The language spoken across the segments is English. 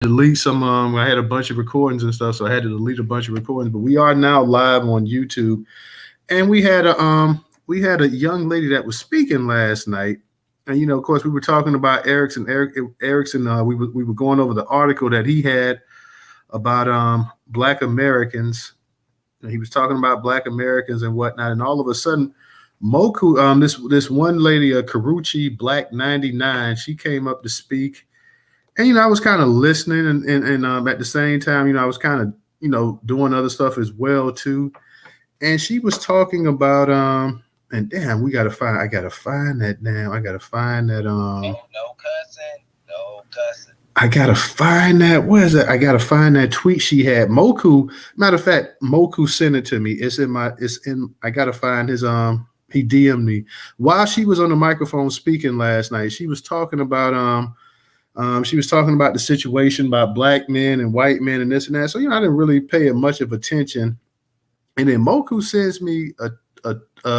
delete some. I had a bunch of recordings and stuff, so I had to delete a bunch of recordings. But we are now live on YouTube, and we had a young lady that was speaking last night, and of course, we were talking about Erickson. We were going over the article that he had about Black Americans. And he was talking about Black Americans and whatnot, and all of a sudden, Moku, this one lady, Karuchi Black 99, she came up to speak, and I was kind of listening, and at the same time, I was kind of doing other stuff as well too. And she was talking about and damn, I gotta find that now. I gotta find that No cussing, no cussing. I gotta find that. Where is it? I gotta find that tweet she had. Moku, matter of fact, Moku sent it to me. I gotta find his he DM'd me while she was on the microphone speaking last night. She was talking about the situation about black men and white men and this and that. So I didn't really pay it much of attention. And then Moku sends me a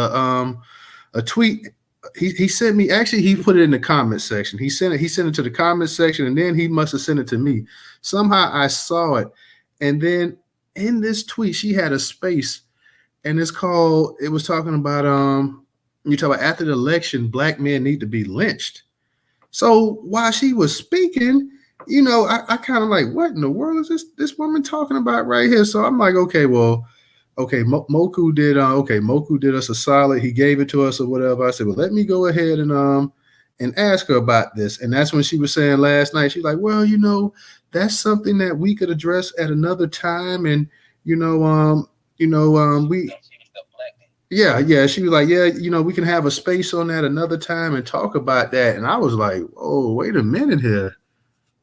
tweet. He sent me, actually he put it in the comment section. He sent it to the comment section, and then he must have sent it to me. Somehow I saw it. And then in this tweet, she had a space, and it was talking about you talk about after the election, black men need to be lynched. So while she was speaking, I kind of like, what in the world is this woman talking about right here? So I'm like, okay, well, okay, Moku did us a solid. He gave it to us or whatever. I said, well, let me go ahead and ask her about this. And that's when she was saying last night, she's like, well, that's something that we could address at another time. And we yeah, she was like, yeah, we can have a space on that another time and talk about that. And I was like, oh, wait a minute here.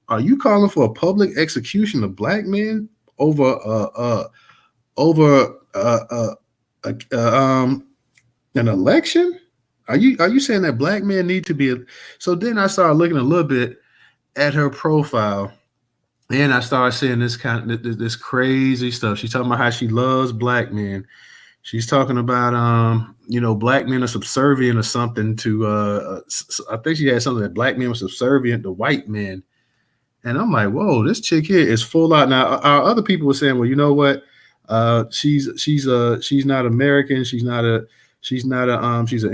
Are you calling for a public execution of black men over an election? Are you saying that black men need to be? So then I started looking a little bit at her profile, and I started seeing this crazy stuff. She's talking about how she loves black men. She's talking about black men are subservient or something to I think she had something that black men were subservient to white men. And I'm like, whoa, this chick here is full out. Now our other people were saying, well, you know what? She's not American. She's an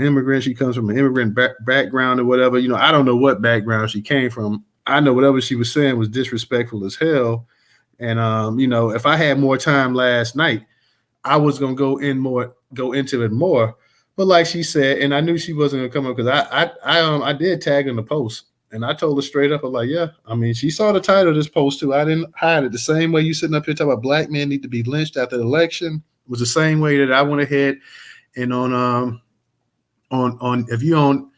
immigrant. She comes from an immigrant background or whatever. I don't know what background she came from. I know whatever she was saying was disrespectful as hell. And if I had more time last night, I was gonna go into it more. But like she said, and I knew she wasn't gonna come up because I did tag in the post. And I told her straight up, I'm like, yeah. I mean, she saw the title of this post too. I didn't hide it. The same way you sitting up here talking about black men need to be lynched after the election was the same way that I went ahead and on if you on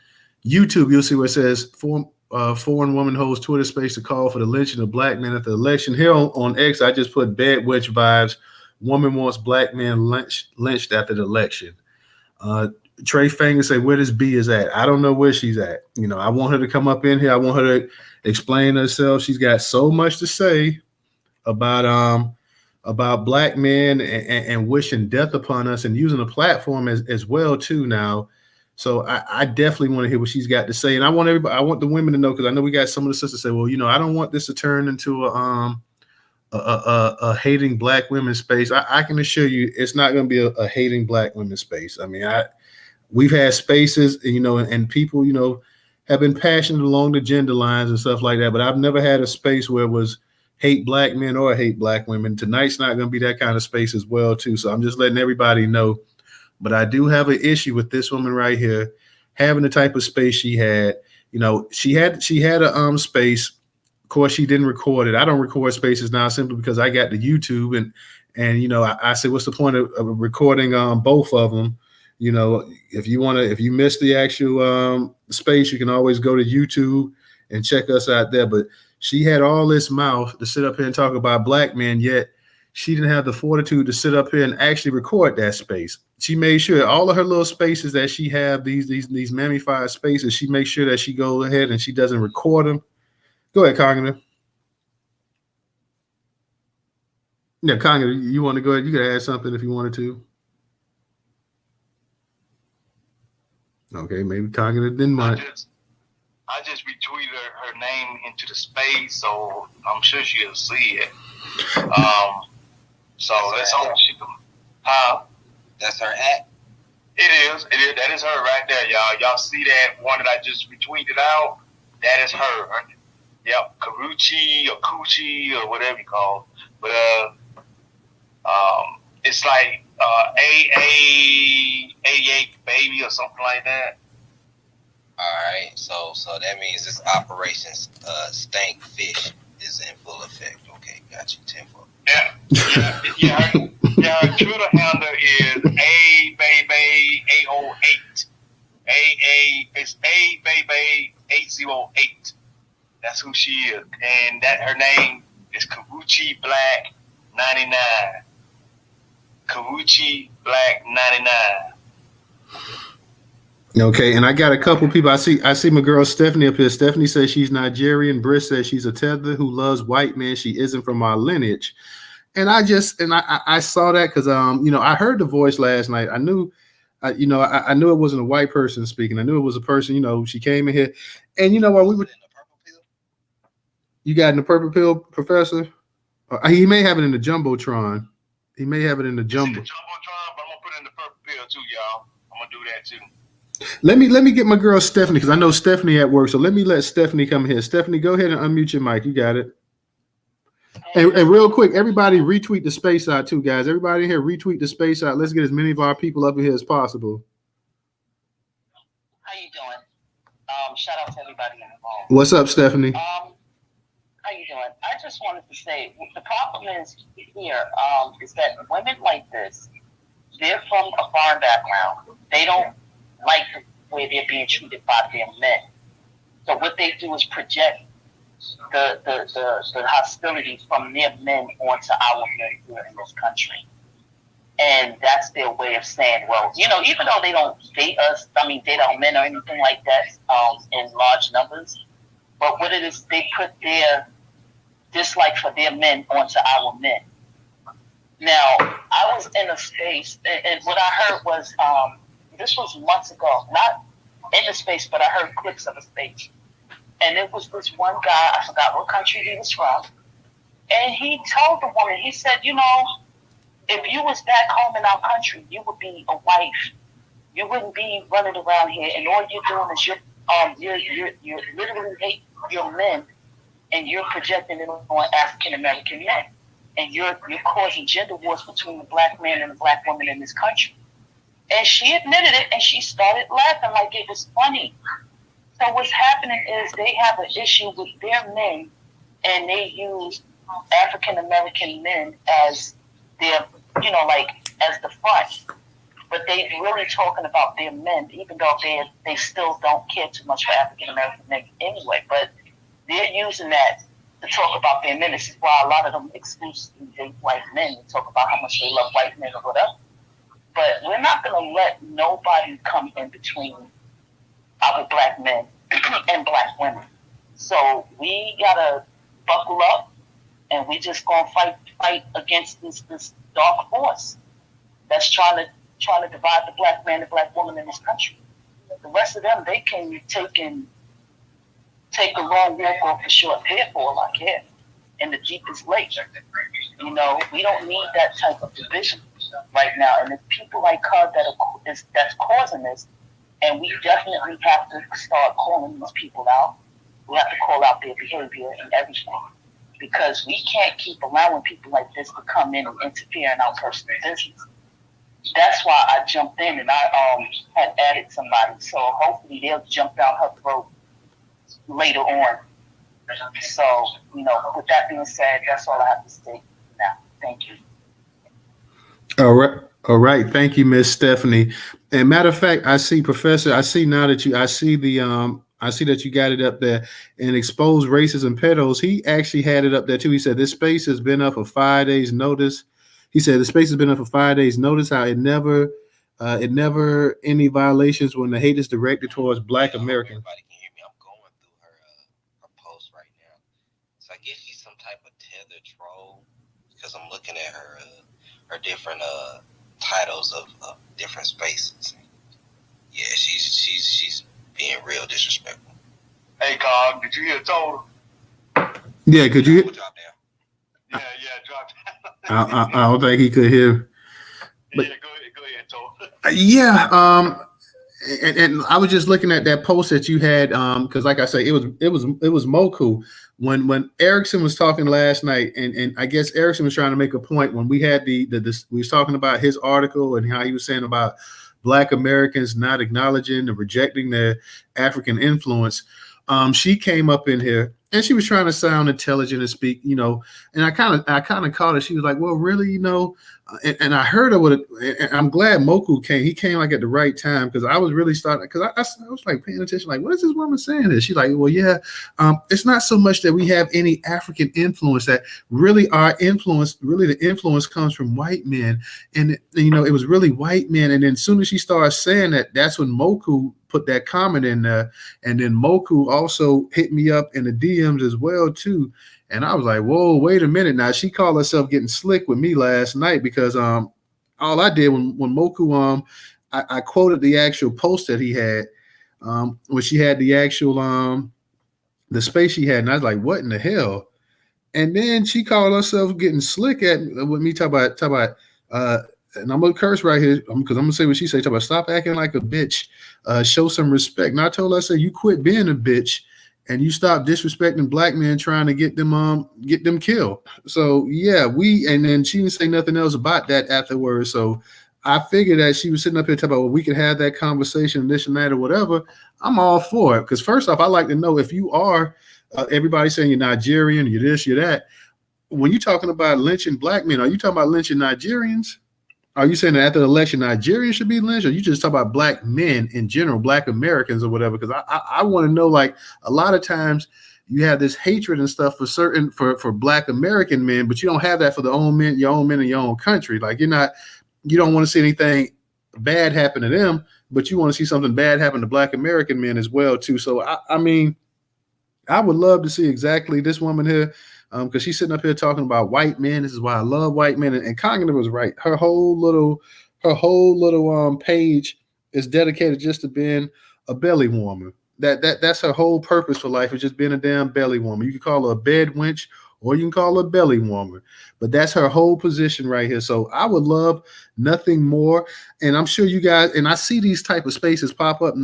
YouTube, you'll see where it says foreign woman holds Twitter space to call for the lynching of black men at the election. Here on X, I just put bad witch vibes. Woman wants black men lynched after the election. Trey Fanger say where this B is at. I don't know where she's at. I want her to come up in here. I want her to explain herself. She's got so much to say about black men and wishing death upon us and using the platform as well too now. So I definitely want to hear what she's got to say. And I want the women to know, because I know we got some of the sisters say, well, I don't want this to turn into a hating black women space. I can assure you it's not going to be a hating black women space. I mean, we've had spaces, and people, have been passionate along the gender lines and stuff like that, but I've never had a space where it was hate black men or hate black women. Tonight's not going to be that kind of space as well too. So I'm just letting everybody know. But I do have an issue with this woman right here having the type of space she had. She had a space. Of course, she didn't record it. I don't record spaces now simply because I got the YouTube and I said, what's the point of recording both of them? If you miss the actual space, you can always go to YouTube and check us out there. But she had all this mouth to sit up here and talk about black men, yet she didn't have the fortitude to sit up here and actually record that space. She made sure all of her little spaces that she have, these mammified spaces, she makes sure that she goes ahead and she doesn't record them. Go ahead, Cognitive. Yeah, Cognitive, you want to go ahead? You could add something if you wanted to. Okay, maybe Cognitive didn't mind. I just retweeted her name into the space, so I'm sure she'll see it. So let's hope she can. Huh? That's her hat? It is. That is her right there, y'all. Y'all see that one that I just retweeted out? That is her. Yep, Karuchi or Coochie or whatever you call it. But it's like AA baby or something like that. All right, so that means this Operation Stank Fish is in full effect. Okay, got you, 10 for. Yeah. Her Twitter handle is ABaby808. It's ABaby808. That's who she is, and that her name is Karuchi Black 99. Karuchi Black 99. Okay, and I got a couple people. I see my girl Stephanie up here. Stephanie says she's Nigerian. Briss says she's a tether who loves white men. She isn't from our lineage. And I saw that because I heard the voice last night. I knew I knew it wasn't a white person speaking. I knew it was a person, she came in here. And while we were, you got in the purple pill, Professor? He may have it in the Jumbotron. He may have it in the Jumbo. It's in the Jumbotron, but I'm gonna put it in the purple pill too, y'all. I'm gonna do that too. Let me get my girl Stephanie, because I know Stephanie at work. So let me let Stephanie come here. Stephanie, go ahead and unmute your mic. You got it. And real quick, everybody retweet the space out too, guys. Everybody in here retweet the space out. Let's get as many of our people up in here as possible. How you doing? Shout out to everybody involved. What's up, Stephanie? How you doing? I just wanted to say the problem is here is that women like this, they're from a foreign background. They don't like the way they're being treated by their men. So what they do is project the hostility from their men onto our men here in this country. And that's their way of saying, well, even though they don't date us, date our men or anything like that in large numbers, but what it is, they put their dislike for their men onto our men. Now, I was in a space, and what I heard was, this was months ago, not in the space, but I heard clips of the space. And it was this one guy, I forgot what country he was from, and he told the woman, he said, if you was back home in our country, you would be a wife. You wouldn't be running around here, and all you're doing is you literally hate your men, and you're projecting it on African American men, and you're causing gender wars between the black man and the black woman in this country. And she admitted it, and she started laughing like it was funny. So what's happening is they have an issue with their men, and they use African American men as their, as the front. But they really talking about their men, even though they still don't care too much for African American men anyway. But they're using that to talk about their men. This is why a lot of them exclusively date white men and talk about how much they love white men or whatever. But we're not going to let nobody come in between our black men and black women. So we got to buckle up, and we just going to fight against this dark force that's trying to divide the black man and black woman in this country. The rest of them, they can take a long walk off a short pair for all I care in the deepest lake. We don't need that type of division right now. And it's people like her that's causing this. And we definitely have to start calling these people out. We have to call out their behavior and everything. Because we can't keep allowing people like this to come in and interfere in our personal business. That's why I jumped in and I had added somebody. So hopefully they'll jump down her throat later on. So, with that being said, that's all I have to say now. Thank you. All right. Thank you, Miss Stephanie. And matter of fact, I see, Professor, I see that you got it up there, and expose racists and pedos. He actually had it up there too. He said this space has been up for 5 days notice. He said the space has been up for 5 days notice. How it never any violations when the hate is directed towards Black Americans. Everybody can hear me. I'm going through her post right now. So I guess she's some type of tether troll, because I'm looking at her different titles of different spaces. Yeah, she's being real disrespectful. Hey, Cog, did you hear Total? Yeah, could you? Drop down. Yeah, drop down. I don't think he could hear. But, yeah, go ahead, Total. Yeah, and I was just looking at that post that you had, because like I say, it was Moku when Erickson was talking last night, and I guess Erickson was trying to make a point when we had we was talking about his article and how he was saying about Black Americans not acknowledging and rejecting their African influence. She came up in here and she was trying to sound intelligent and speak, and I kind of caught her. She was like, "Well, really, and I heard her with it. And I'm glad Moku came. He came like at the right time because I was really starting because I was like paying attention. Like, what is this woman saying? This? She's like, well, yeah. It's not so much that we have any African influence. That really our influence, really the influence comes from white men, and it was really white men. And then as soon as she started saying that, that's when Moku put that comment in there, and then Moku also hit me up in the DMs as well too. And I was like, whoa, wait a minute. Now she called herself getting slick with me last night because all I did when Moku I quoted the actual post that he had when she had the actual the space she had, and I was like, what in the hell? And then she called herself getting slick with me talk about and I'm gonna curse right here because I'm gonna say what she said. Talk about stop acting like a bitch, show some respect. And I told her, I said, you quit being a bitch and you stop disrespecting black men trying to get them killed. So yeah, and then she didn't say nothing else about that afterwards. So I figured that she was sitting up here talking about, well, we could have that conversation, this and that, or whatever. I'm all for it because first off, I like to know if you are everybody saying you're Nigerian, you're this, you're that. When you're talking about lynching black men, are you talking about lynching Nigerians? Are you saying that after the election, Nigerians should be lynched, or you just talk about black men in general, black Americans or whatever? Because I want to know, like, a lot of times you have this hatred and stuff for black American men, but you don't have that for your own men in your own country. Like you don't want to see anything bad happen to them, but you want to see something bad happen to black American men as well too. So I mean, I would love to see exactly this woman here. Because she's sitting up here talking about white men. This is why I love white men. And Congdon was right. Her whole little page is dedicated just to being a belly warmer. That's her whole purpose for life, is just being a damn belly warmer. You can call her a bed wench or you can call her a belly warmer. But that's her whole position right here. So I would love nothing more. And I'm sure you guys, and I see these type of spaces pop up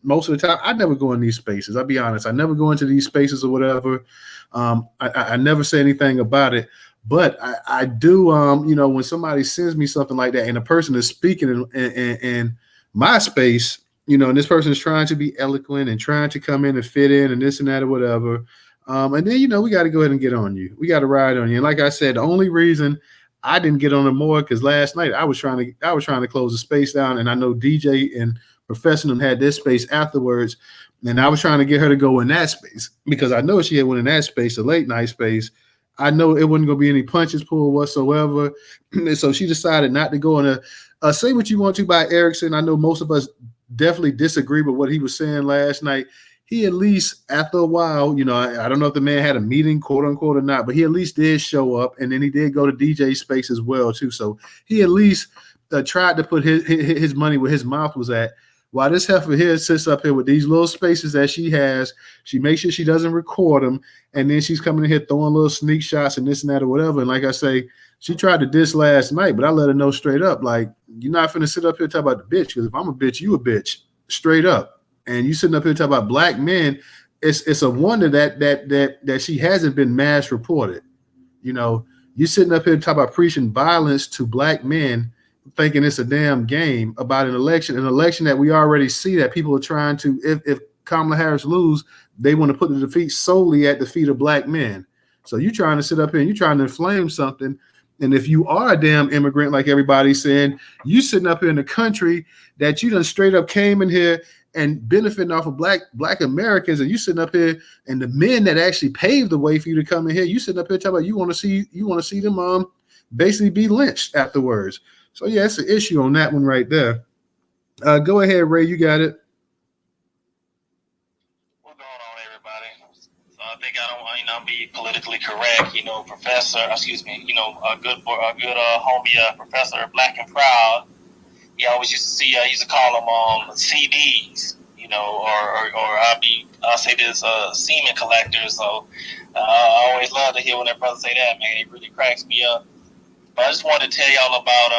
most of the time. I never go in these spaces. I'll be honest. I never go into these spaces or whatever. I never say anything about it, but I do, when somebody sends me something like that and a person is speaking in my space, and this person is trying to be eloquent and trying to come in and fit in and this and that or whatever. And then, we got to go ahead and get on you. We got to ride on you. And like I said, the only reason I didn't get on it more because last night I was trying to close the space down, and I know DJ and Professor them had this space afterwards. And I was trying to get her to go in that space because I know if she had went in that space, the late night space, I know it wasn't going to be any punches pulled whatsoever. And so she decided not to go in Say What You Want To by Erickson. I know most of us definitely disagree with what he was saying last night. He at least, after a while, I don't know if the man had a meeting, quote unquote, or not, but he at least did show up. And then he did go to DJ space as well, too. So he at least tried to put his money where his mouth was at. While this heifer here sits up here with these little spaces that she has, she makes sure she doesn't record them, and then she's coming in here throwing little sneak shots and this and that or whatever. And like I say, she tried to diss last night, but I let her know straight up, like, you're not finna sit up here and talk about the bitch, because if I'm a bitch, you a bitch, straight up. And you sitting up here talking about black men, it's a wonder that she hasn't been mass reported. You sitting up here talking about preaching violence to black men, thinking it's a damn game about an election that we already see that people are trying to, if Kamala Harris lose, they want to put the defeat solely at the feet of black men. So you trying to sit up here and you trying to inflame something. And if you are a damn immigrant, like everybody's saying, you sitting up here in a country that you done straight up came in here and benefiting off of black Americans, and you sitting up here and the men that actually paved the way for you to come in here, you sitting up here talking about you want to see them basically be lynched afterwards. So yeah, it's an issue on that one right there. Go ahead, Ray. You got it. What's going on, everybody? So I think I don't, be politically correct. Professor, excuse me. A good homie, Professor Black and Proud. He always used to call them CDs. or I'll say this semen collector. So I always love to hear when that brother say that, man. It really cracks me up. But I just wanted to tell y'all about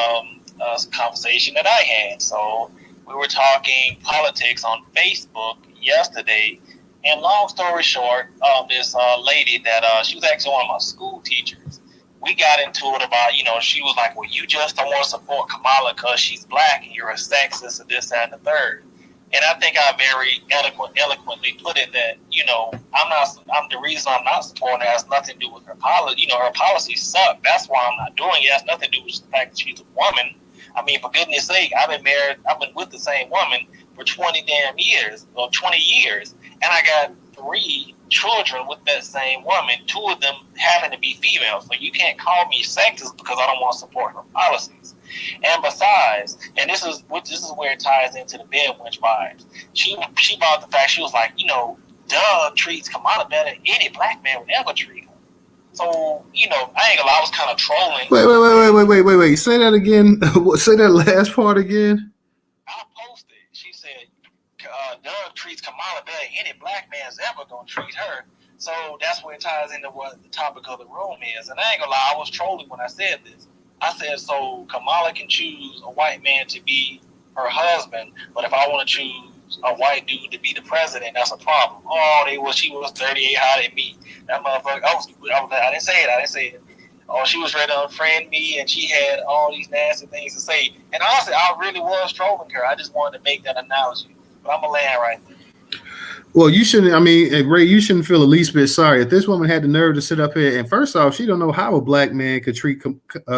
a conversation that I had. So we were talking politics on Facebook yesterday, and long story short, this lady that she was actually one of my school teachers. We got into it about, she was like, well, you just don't want to support Kamala because she's black and you're a sexist and this, that, and the third. And I think I very eloquently put it that, I'm the reason I'm not supporting her has nothing to do with her policy. Her policies suck. That's why I'm not doing it. It has nothing to do with the fact that she's a woman. I mean, for goodness sake, I've been with the same woman for 20 years. And I got 3 children with that same woman, 2 of them having to be female. So you can't call me sexist because I don't want to support her policies. And besides, and this is where it ties into the bed wench vibes. She brought the fact, she was like, Doug treats Kamala better than any black man would ever treat her. So, I ain't gonna lie, I was kind of trolling. Wait. Say that again. Say that last part again. I posted. She said, Doug treats Kamala better than any black man's ever gonna treat her. So that's where it ties into what the topic of the room is. And I ain't gonna lie, I was trolling when I said this. I said, so Kamala can choose a white man to be her husband, but if I want to choose a white dude to be the president, that's a problem. Oh, she was 38 higher than me. That motherfucker, I didn't say it. Oh, she was ready to unfriend me, and she had all these nasty things to say. And honestly, I really was trolling her. I just wanted to make that analogy. But I'm going to land right there. Well, you shouldn't. I mean, Ray, you shouldn't feel the least bit sorry. If this woman had the nerve to sit up here, and first off, she don't know how a black man could treat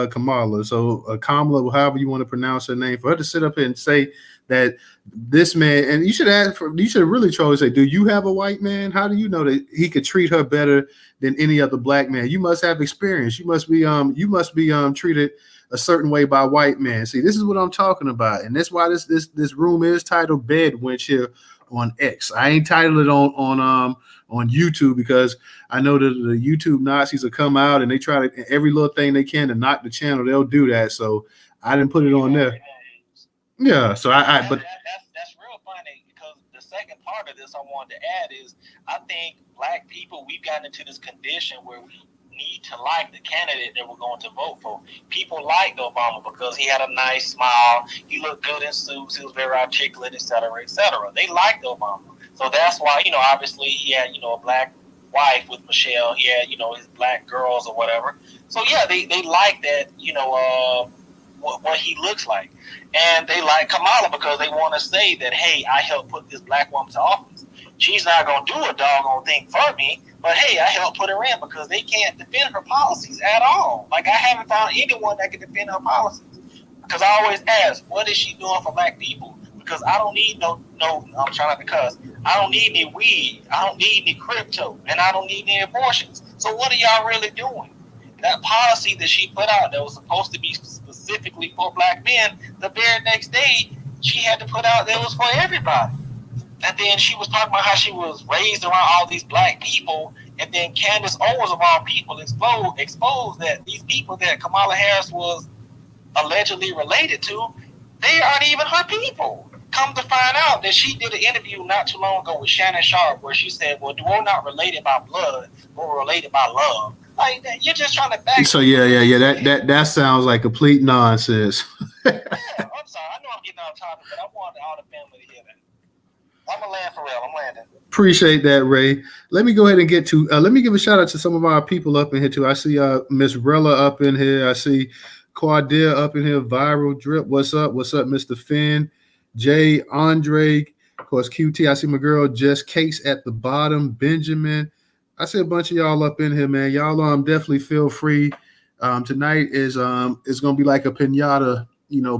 Kamala. So Kamala, however you want to pronounce her name, for her to sit up here and say that this man, and you should really try to say, do you have a white man? How do you know that he could treat her better than any other black man? You must have experience. You must be treated a certain way by white men. See, this is what I'm talking about, and that's why this room is titled Bed Wench here on X. I ain't titled it on YouTube because I know that the YouTube Nazis will come out and they try to every little thing they can to knock the channel. They'll do that. So I didn't put it on there. Yeah. So but that's real funny because the second part of this I wanted to add is I think black people, we've gotten into this condition where we need to like the candidate that we're going to vote for. People liked Obama because he had a nice smile, he looked good in suits, he was very articulate, etc., etc. They liked Obama. So that's why, obviously he had, a black wife with Michelle, he had, his black girls or whatever. So yeah, they like that, what he looks like. And they like Kamala because they want to say that, hey, I helped put this black woman to office. She's not going to do a doggone thing for me, but hey, I helped put her in because they can't defend her policies at all. Like, I haven't found anyone that can defend her policies. Because I always ask, what is she doing for black people? Because I don't need no, I'm trying not to cuss. I don't need any weed. I don't need any crypto. And I don't need any abortions. So what are y'all really doing? That policy that she put out that was supposed to be specifically for black men, the very next day, she had to put out that it was for everybody. And then she was talking about how she was raised around all these black people. And then Candace Owens, of all people, exposed that these people that Kamala Harris was allegedly related to, they aren't even her people. Come to find out that she did an interview not too long ago with Shannon Sharp where she said, well, we're not related by blood, but we're related by love. Like, you're just trying to back. So yeah. That sounds like complete nonsense. Yeah, I'm sorry. I know I'm getting off topic, but I wanted all the family to hear that. I'm gonna land for real. I'm landing. Appreciate that, Ray. Let me go ahead and get to. Let me give a shout out to some of our people up in here too. I see Miss Rella up in here. I see Quadia up in here. Viral Drip. What's up? What's up, Mr. Finn? Jay, Andre, of course, QT. I see my girl Jess Case at the bottom. Benjamin. I see a bunch of y'all up in here, man. Y'all definitely feel free. Tonight is gonna be like a pinata,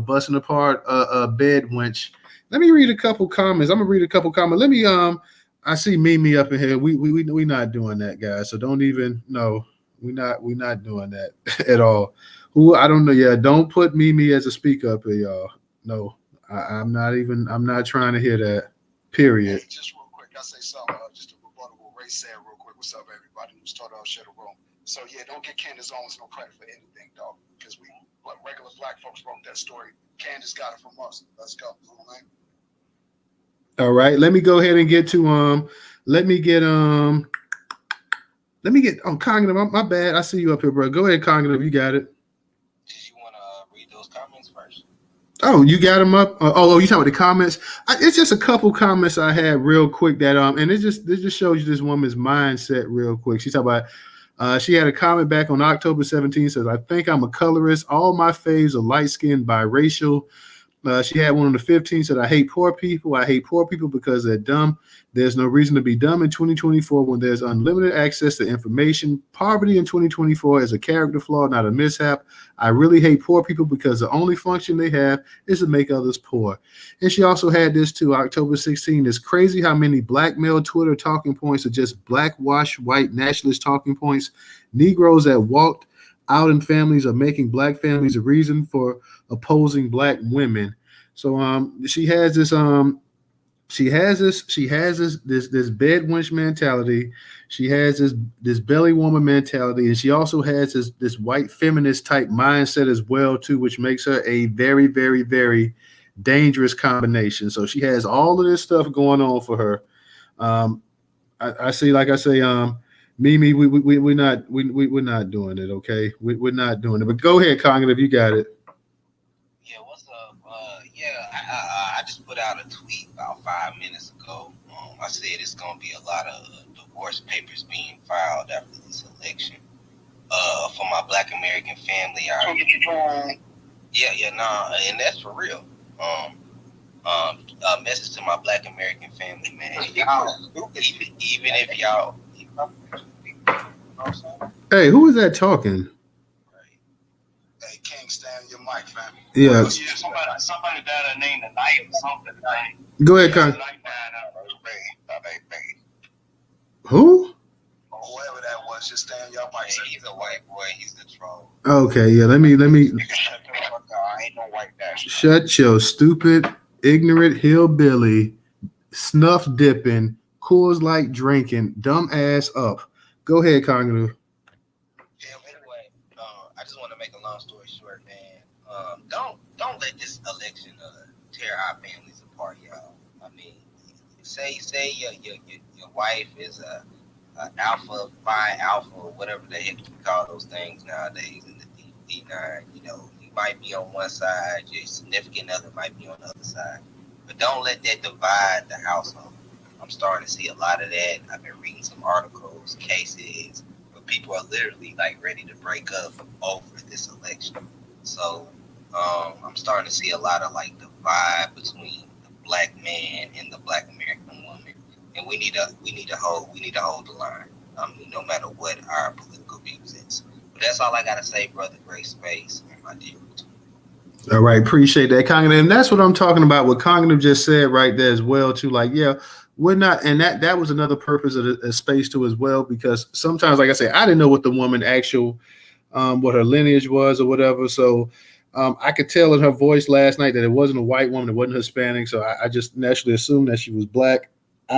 busting apart a bed wench. Let me read a couple comments. I'm gonna read a couple comments. Let me I see Mimi up in here. We not doing that, guys. So don't even we're not doing that at all. Who I don't know. Yeah, don't put Mimi as a speaker up here, y'all. No, I'm not trying to hear that. Period. Hey, just real quick, I say something just to rebuttal what Ray said real quick. What's up, everybody? Newstoter By share the room. So yeah, don't get Candace Owens no credit for anything, dog. Because we regular black folks wrote that story. Candace got it from us. Let's go. All right. Let me go ahead and get to let me get Cognitive. My bad. I see you up here, bro. Go ahead, Cognitive. You got it. Did you want to read those comments first? Oh, you got them up. You talking about the comments? It's just a couple comments I had real quick that and it just shows you this woman's mindset real quick. She talked about she had a comment back on October 17th, says, I think I'm a colorist. All my faves are light-skinned, biracial. She had one on the 15th, said, I hate poor people. I hate poor people because they're dumb. There's no reason to be dumb in 2024 when there's unlimited access to information. Poverty in 2024 is a character flaw, not a mishap. I really hate poor people because the only function they have is to make others poor. And she also had this too, October 16th. It's crazy how many black male Twitter talking points are just black-washed white nationalist talking points. Negroes that walked out in families are making black families a reason for opposing black women. So she has this bed wench mentality. She has this belly woman mentality, and she also has this white feminist type mindset as well too, which makes her a very, very, very dangerous combination. So she has all of this stuff going on for her. I see, like I say, Mimi, we're not doing it. Okay, we're not doing it. But go ahead, Cognitive, you got it. Yeah, what's up? I just put out a tweet about 5 minutes ago. I said it's gonna be a lot of divorce papers being filed after this election. For my Black American family, and that's for real. A message to my Black American family, man. Even if y'all. Hey, who is that talking? Hey, King, stand your mic, fam. Yeah. Somebody died named the Knight or something. Go ahead, Con. Who? Whoever that was, just stand your mic. He's a white boy. He's the troll. Okay, yeah. Let me. I ain't no white nationalist. Shut your stupid, ignorant hillbilly, snuff dipping, Coors Light drinking, dumb ass up. Go ahead, Cognitive. Yeah, anyway, I just want to make a long story short, man. Don't let this election tear our families apart, y'all. I mean, say your wife is a alpha, fine alpha, or whatever the heck you call those things nowadays in the D9. You know, you might be on one side, your significant other might be on the other side, but don't let that divide the household. I'm starting to see a lot of that. I've been reading some articles, cases, but people are literally like ready to break up over this election. So I'm starting to see a lot of like divide between the black man and the Black American woman, and we need to hold the line. No matter what our political views is. But that's all I gotta say, brother. Great space, my dear. All right, appreciate that, Cognitive. And that's what I'm talking about. What Cognitive just said right there as well too. Like, yeah. We're not, and that was another purpose of the space too as well, because sometimes, like I say, I didn't know what the woman actual, what her lineage was or whatever. So I could tell in her voice last night that it wasn't a white woman, it wasn't Hispanic. So I just naturally assumed that she was black. She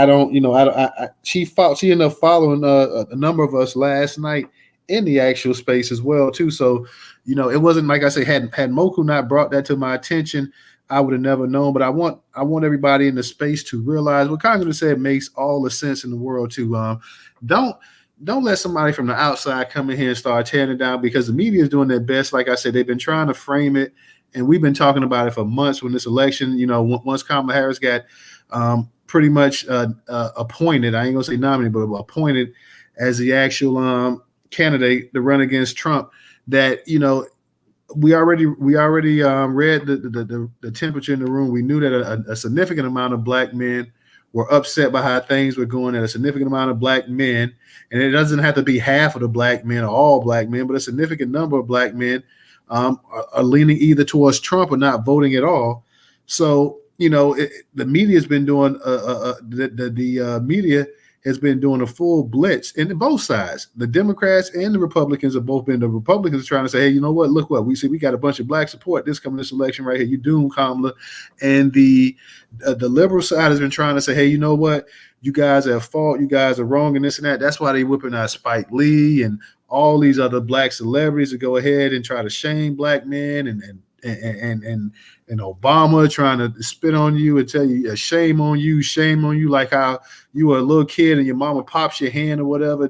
ended up following a number of us last night in the actual space as well too. So, it wasn't like I say, had Moku not brought that to my attention, I would have never known. But I want everybody in the space to realize what Cognitive said makes all the sense in the world too. Don't let somebody from the outside come in here and start tearing it down, because the media is doing their best. Like I said, they've been trying to frame it, and we've been talking about it for months. When this election, once Kamala Harris got pretty much appointed, I ain't gonna say nominated, but appointed as the actual candidate to run against Trump, that we already read the temperature in the room. We knew that a significant amount of black men were upset by how things were going, and a significant amount of black men, and it doesn't have to be half of the black men or all black men, but a significant number of black men are leaning either towards Trump or not voting at all. So, the media has been doing the media has been doing a full blitz in both sides. The Democrats and the Republicans have both been. The Republicans are trying to say, hey, you know what? Look what we see. We got a bunch of black support this election right here. You doomed Kamala. And the liberal side has been trying to say, hey, you know what? You guys are at fault. You guys are wrong and this and that. That's why they whipping out Spike Lee and all these other black celebrities to go ahead and try to shame black men and and Obama trying to spit on you and tell you shame on you, like how you were a little kid and your mama pops your hand or whatever,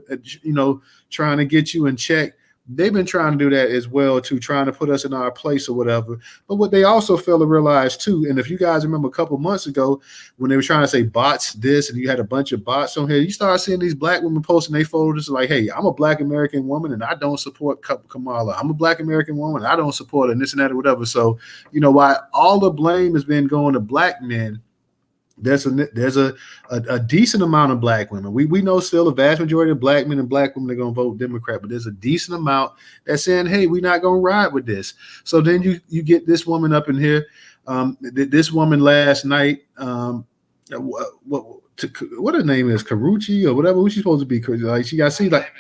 trying to get you in check. They've been trying to do that as well too, trying to put us in our place or whatever. But what they also fail to realize too, and if you guys remember a couple months ago when they were trying to say bots this, and you had a bunch of bots on here, you start seeing these black women posting their photos like, hey, I'm a black American woman and I don't support Kamala. I'm a black American woman, I don't support her, and this and that or whatever. So, why all the blame has been going to black men, there's a decent amount of black women. We know still a vast majority of black men and black women are going to vote Democrat, but there's a decent amount that's saying, hey, we're not going to ride with this. So then you get this woman up in here. This woman last night, what her name is, Karuchi or whatever, who's she supposed to be? Like she got see like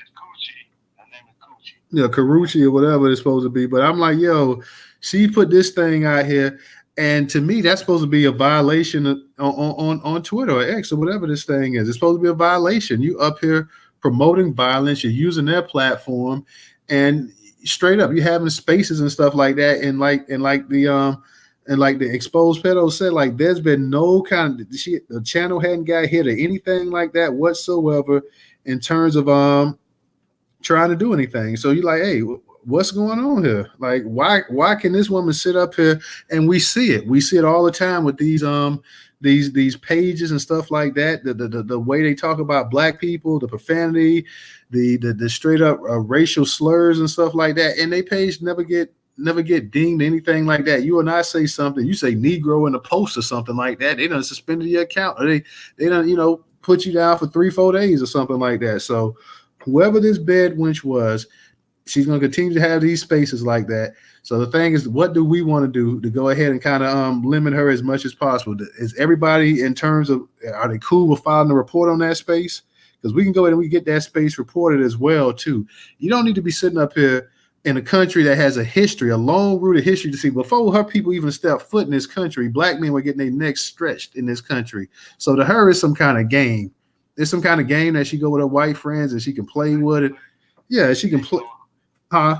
Karuchi or whatever it's supposed to be. But I'm like, yo, she put this thing out here. And to me, that's supposed to be a violation on Twitter or X or whatever this thing is. It's supposed to be a violation. You up here promoting violence. You're using their platform, and straight up, you're having spaces and stuff like that. And like the exposed pedo said, like there's been no kind of the channel hadn't got hit or anything like that whatsoever in terms of trying to do anything. So you're like, hey, what's going on here? Like, why can this woman sit up here and we see it all the time with these pages and stuff like that, the way they talk about black people, the profanity, the straight up racial slurs and stuff like that, and they page never get dinged anything like that. You and I say something, you say Negro in a post or something like that, they done suspended your account, or they done put you down for 3-4 days or something like that. So whoever this bed wench was, she's going to continue to have these spaces like that. So the thing is, what do we want to do to go ahead and kind of limit her as much as possible? Is everybody in terms of, are they cool with filing a report on that space? Because we can go ahead and we get that space reported as well too. You don't need to be sitting up here in a country that has a long-rooted history to see. Before her people even step foot in this country, black men were getting their necks stretched in this country. So to her, it's some kind of game. It's some kind of game that she go with her white friends and she can play with it. Yeah, she can play. Huh?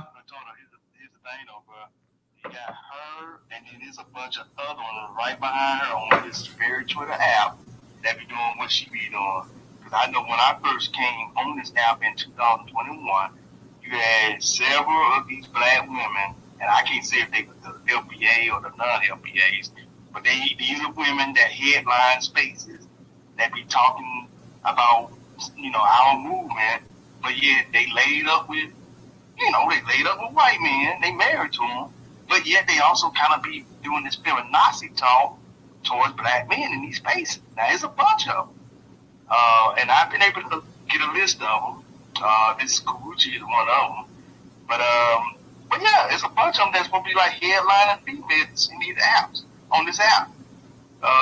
Here's the thing, though, bro. You got her, and then there's a bunch of other ones right behind her on this very Twitter app that be doing what she be doing. Because I know when I first came on this app in 2021, you had several of these black women, and I can't say if they were the LPA or the non-LPAs, but these are women that headline spaces that be talking about, our movement, but yet they laid up with white men, they married to them, but yet they also kind of be doing this feminazi talk towards black men in these spaces. Now, there's a bunch of them. And I've been able to get a list of them. This Karuchi is one of them. But yeah, there's a bunch of them that's going to be like headlining females in these apps, on this app.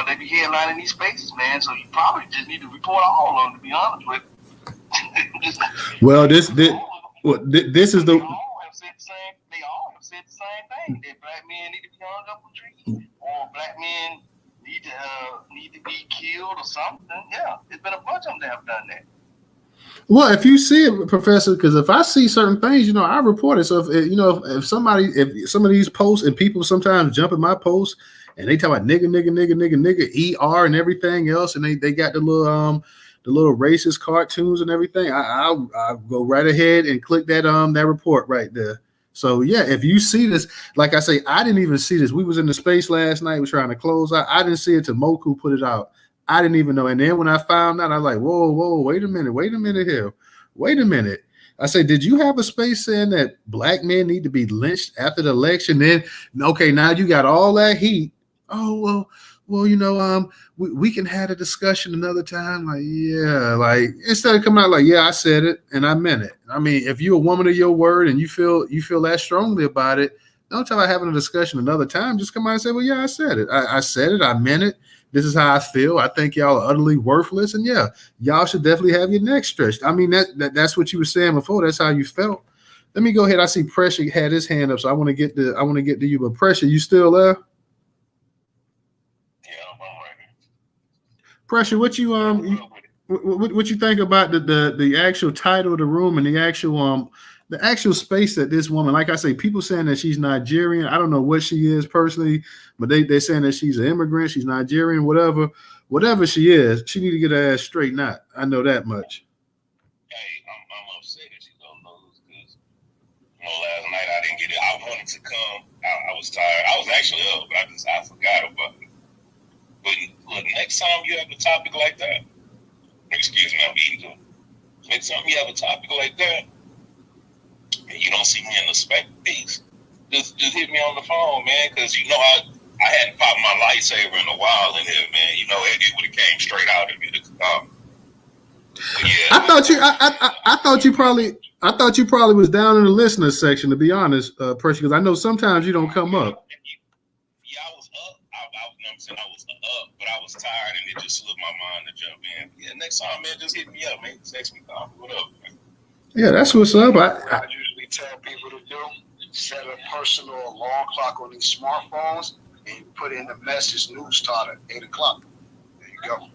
They be headlining these spaces, man, so you probably just need to report all of them, to be honest with you. Well, this is the. They all have said the same thing. That black men need to be hung up on trees, or black men need to be killed or something. Yeah, there's been a bunch of them that have done that. Well, if you see it, Professor, because if I see certain things, I report it. So if some of these posts, and people sometimes jump in my posts and they talk about nigga, ER and everything else, and they got the little racist cartoons and everything, I'll go right ahead and click that report right there. So yeah, if you see this, like I say, I didn't even see this. We was in the space last night, we're trying to close out. I didn't see it till Moku put it out. I didn't even know. And then when I found out, I was like, whoa, wait a minute here. Wait a minute. I said, did you have a space saying that black men need to be lynched after the election? Then, okay, now you got all that heat. Oh, well, we can have a discussion another time. Like, yeah, like instead of coming out like, yeah, I said it and I meant it. I mean, if you're a woman of your word and you feel that strongly about it, don't tell about having a discussion another time. Just come out and say, well, yeah, I said it. I said it. I meant it. This is how I feel. I think y'all are utterly worthless, and yeah, y'all should definitely have your neck stretched. I mean, that's what you were saying before. That's how you felt. Let me go ahead. I see Pressure had his hand up, so I want to get to you. But Pressure, you still there? Pressure, what you think about the actual title of the room and the actual the actual space that this woman, like I say, people saying that she's Nigerian. I don't know what she is personally, but they're saying that she's an immigrant, she's Nigerian, whatever she is, she need to get her ass straightened out. I know that much. Hey, I'm upset that you don't lose because last night I didn't get it. I wanted to come. I was tired. I was actually up, but I forgot about it. But look, next time you have a topic like that, excuse me, I'm eating too. Next time you have a topic like that, and you don't see me in the space, just hit me on the phone, man, because I hadn't popped my lightsaber in a while in here, man. It would have came straight out of me. Yeah, I thought you probably was down in the listener section, to be honest, Pressure, because I know sometimes you don't come up. Yeah, I was up. I was up, but I was tired, and it just slipped my mind to jump in. Yeah, next time, man, just hit me up, man. Text me, call me, what up, man? Yeah, that's what's up. I usually tell people to do, set a personal alarm clock on these smartphones and you put in the message Newstoter 8 o'clock. There you go.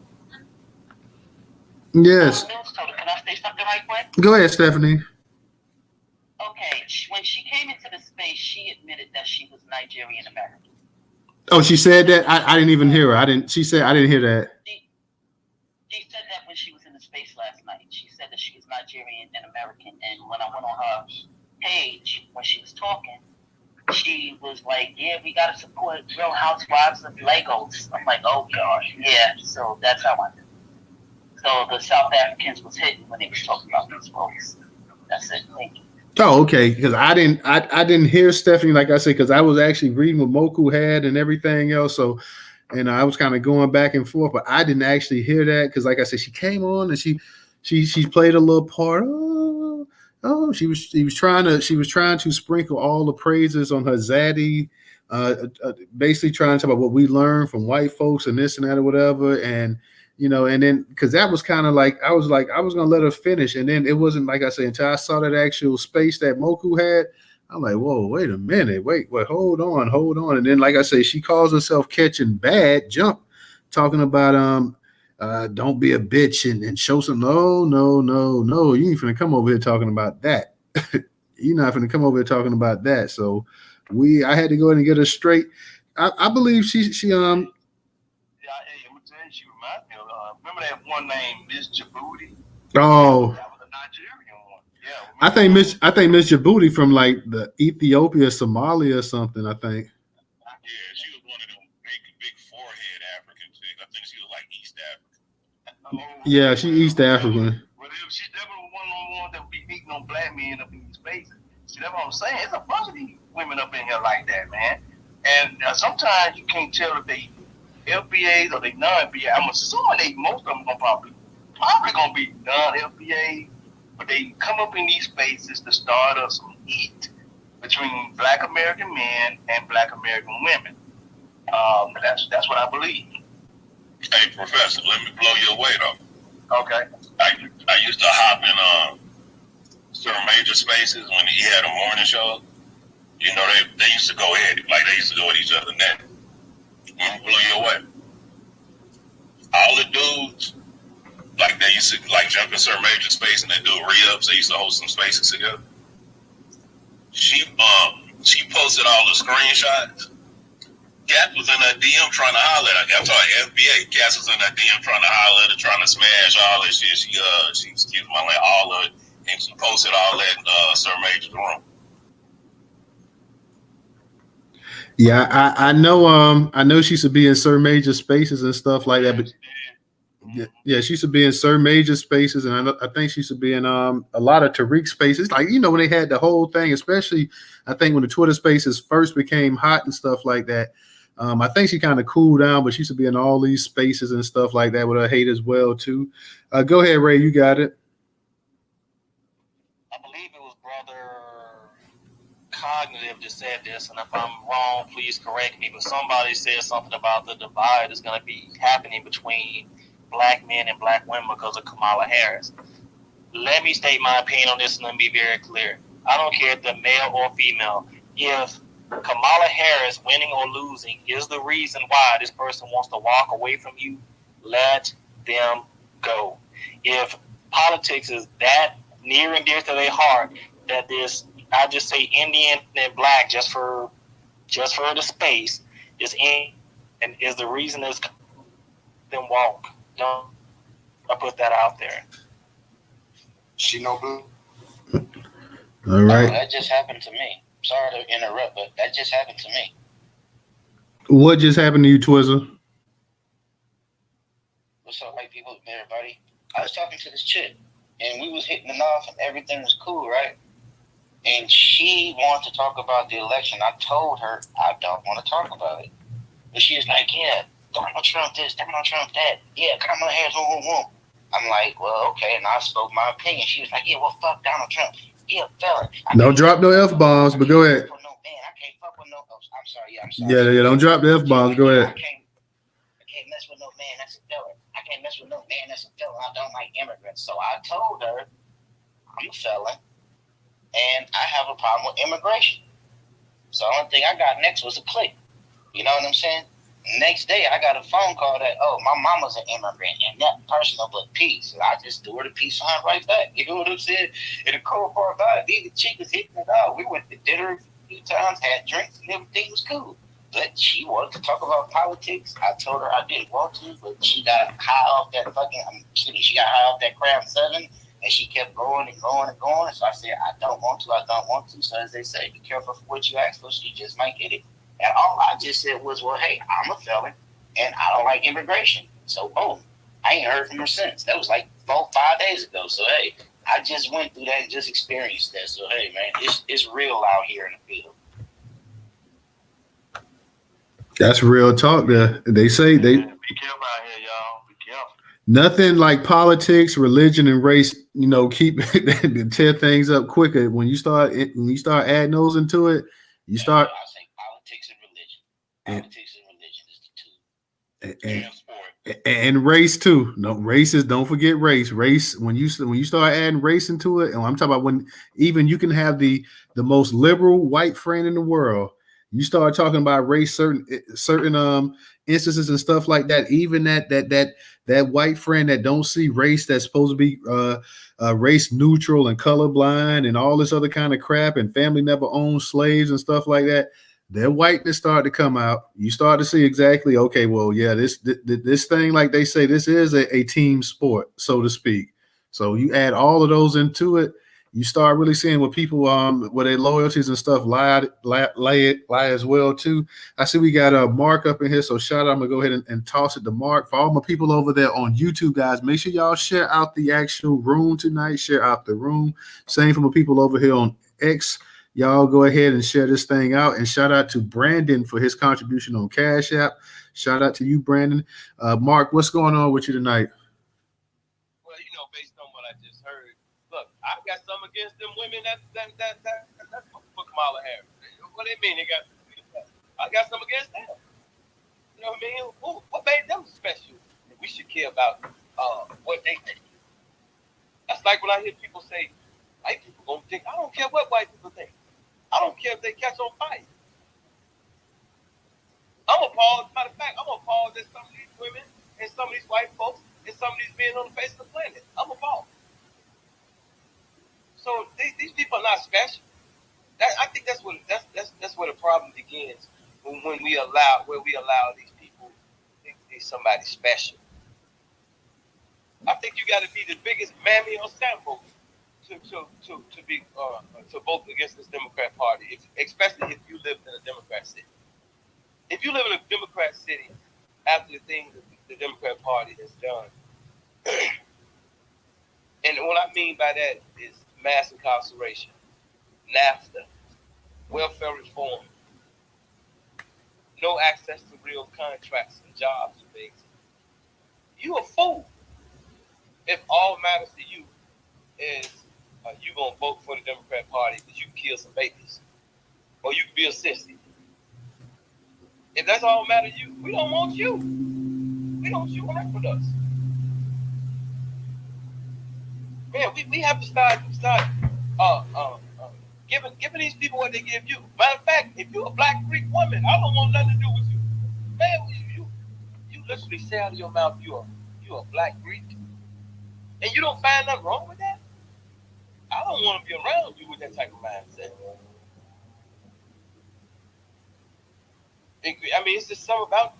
Yes. Newstoter, can I say something right quick? Go ahead, Stephanie. Okay, when she came into the space, she admitted that she was Nigerian American. Oh, she said that? I didn't even hear her. She said I didn't hear that. She said that when she was in the space last night. She said that she was Nigerian and American. And when I went on her page, when she was talking, she was like, yeah, we got to support Real Housewives of Lagos. I'm like, oh, God. Yeah, so that's how I knew. So the South Africans was hidden when they was talking about these folks. That's it. Thank you. Oh, okay. Because I didn't hear Stephanie, like I said, because I was actually reading what Moku had and everything else. So, and I was kind of going back and forth, but I didn't actually hear that because, like I said, she came on and she played a little part. She was trying to sprinkle all the praises on her zaddy, basically trying to talk about what we learned from white folks and this and that or whatever, and and then because that was kind of like I was gonna let her finish, and then it wasn't like I said until I saw that actual space that Moku had. I'm like, whoa, wait a minute, wait, hold on, and then like I say, she calls herself Catching Bad Jump, talking about don't be a bitch and show some. No, you ain't finna come over here talking about that. You're not finna come over here talking about that. So I had to go ahead and get her straight. I believe she Yeah, hey, I'm gonna tell you, she reminds me of remember that one named Miss Djibouti? Oh, that was a Nigerian one. Yeah, I think Miss Djibouti from like the Ethiopia, Somalia or something. I think. Yeah, she was one of them big forehead African chicks. I think she was like East African. Yeah, she East African. Well, she's definitely one of the ones that be beating on black men up in these spaces. See, that's what I'm saying. It's a bunch of these women up in here like that, man. And sometimes you can't tell if they LBAs or they non-LBA. I'm assuming most of them are probably gonna be non-LBA, but they come up in these spaces to start up some heat between Black American men and Black American women. That's what I believe. Hey, Professor, let me blow you away though. Okay. I used to hop in certain major spaces when he had a morning show. They used to go ahead, like they used to go at each other net. Let me blow you away. All the dudes, like they used to like jump in certain major space and they do re-ups. They used to host some spaces together. She posted all the screenshots. Cat was in her DM trying to holler at her. I'm talking FBA. Cat was in her DM trying to holler at her, trying to smash all that shit. She excuse my language, all of it, and she posted all that in Sir Major's room. Yeah, I know she should be in Sir Major spaces and stuff like that, but yeah, she should be in Sir Major spaces, and I think she should be in a lot of Tariq spaces. Like when they had the whole thing, especially I think when the Twitter spaces first became hot and stuff like that. I think she kind of cooled down, but she should be in all these spaces and stuff like that with her hate as well too. Go ahead, Ray, you got it. I believe it was Brother Cognitive that said this, and if I'm wrong, please correct me. But somebody said something about the divide is going to be happening between black men and black women because of Kamala Harris. Let me state my opinion on this and let me be very clear. I don't care if they're male or female. If Kamala Harris winning or losing is the reason why this person wants to walk away from you, let them go. If politics is that near and dear to their heart, that this, I just say Indian and black just for the space is in and is the reason is them walk. No, I put that out there. She no blue. All right. That just happened to me. Sorry to interrupt, but that just happened to me. What just happened to you, Twizzle? What's up, white people, everybody? I was talking to this chick, and we was hitting it off, and everything was cool, right? And she wanted to talk about the election. I told her I don't want to talk about it. But she was like, yeah, Donald Trump this, Donald Trump that. Yeah, Kamala Harris, whoom. I'm like, well, okay. And I spoke my opinion. She was like, yeah, well, fuck Donald Trump. Yeah, fella. Don't drop no F-bombs, but go ahead. I can't fuck with no. Oh, I'm sorry. Yeah, I'm sorry. Yeah, don't drop the F-bombs. Go ahead. I can't mess with no man. That's a fella. I can't mess with no man. That's a fella. I don't like immigrants. So I told her I'm a felon and I have a problem with immigration. So the only thing I got next was a click. You know what I'm saying? Next day, I got a phone call that, oh, my mama's an immigrant and not personal, but peace. And I just threw her the peace sign right back. You know what I'm saying? And the cool part about it, these chicks hitting it out. We went to dinner a few times, had drinks, and everything was cool. But she wanted to talk about politics. I told her I didn't want to, but she got high off that she got high off that Crown 7, and she kept going and going and going. So I said, I don't want to. So as they say, be careful for what you ask for, so you just might get it. And all I just said was, well, hey, I'm a felon, and I don't like immigration. So, boom, I ain't heard from her since. That was like 4-5 days ago. So, hey, I just went through that and just experienced that. So, hey, man, it's real out here in the field. That's real talk there. They say they Be careful out here, y'all. Be careful. nothing like politics, religion, and race, keep tear things up quicker. When you start adding those into it, you start. I say politics and religion. Politics and religion is the two. And race too. No, don't forget race. Race, when you start adding race into it, and I'm talking about when even you can have the most liberal white friend in the world. You start talking about race, certain instances and stuff like that. Even that white friend that don't see race, that's supposed to be race neutral and colorblind and all this other kind of crap, and family never owned slaves and stuff like that. Their whiteness start to come out. You start to see exactly, okay, well, yeah, this thing, like they say, this is a team sport, so to speak. So you add all of those into it, you start really seeing what people where their loyalties and stuff lie as well too. I see we got Mark up in here, so shout out. I'm gonna go ahead and toss it to Mark. For all my people over there on YouTube, guys, make sure y'all share out the actual room tonight. Share out the room. Same for my people over here on X. Y'all go ahead and share this thing out. And shout out to Brandon for his contribution on Cash App. Shout out to you, Brandon. Mark, what's going on with you tonight? Well, based on what I just heard, look, I've got some against them women that's for Kamala Harris. What do they mean? I got some against them. You know what I mean? What made them special? We should care about what they think. That's like when I hear people say, white people gonna think. I don't care what white people think. I don't care if they catch on fire. I'm appalled. Matter of fact, I'm appalled that some of these women and some of these white folks and some of these men on the face of the planet. I'm appalled. So these people are not special. I think that's where the problem begins when we allow these people to think they're somebody special. I think you got to be the biggest mammy or sample to vote against this Democrat Party, especially if you live in a Democrat city. If you live in a Democrat city, after the things that the Democrat Party has done, and what I mean by that is mass incarceration, NAFTA, welfare reform, no access to real contracts and jobs and things. You a fool if all matters to you is you gonna vote for the Democrat Party because you can kill some babies or you can be a sissy. If that's all matter to you, we don't want you. We don't want you work with us. Man, we have to start giving these people what they give you. Matter of fact, if you're a black Greek woman, I don't want nothing to do with you. Man, you literally say out of your mouth you're a black Greek, and you don't find nothing wrong with that. I don't want to be around you with that type of mindset. I mean, it's just something about.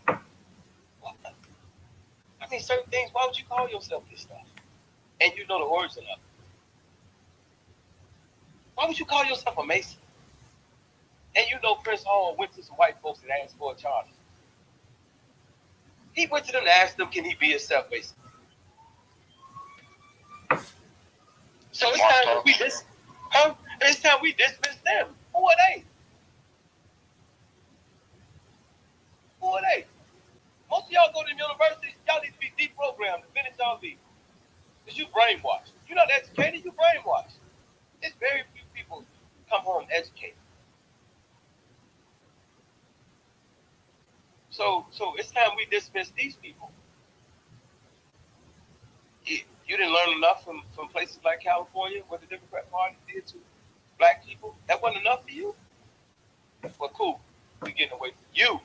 I mean, certain things. Why would you call yourself this stuff? And you know the origin of it. Why would you call yourself a Mason? And you know Prince Hall went to some white folks and asked for a charge. He went to them and asked them, can he be himself, basically? So it's time that it's time we dismiss them. Who are they? Who are they? Most of y'all go to the universities, y'all need to be deprogrammed the minute y'all leave. Because you brainwashed. You're not educated, you brainwashed. It's very few people come home educated. So it's time we dismiss these people. You didn't learn enough from places like California, what the Democrat Party did to black people. That wasn't enough for you? Well, cool. We're getting away from you.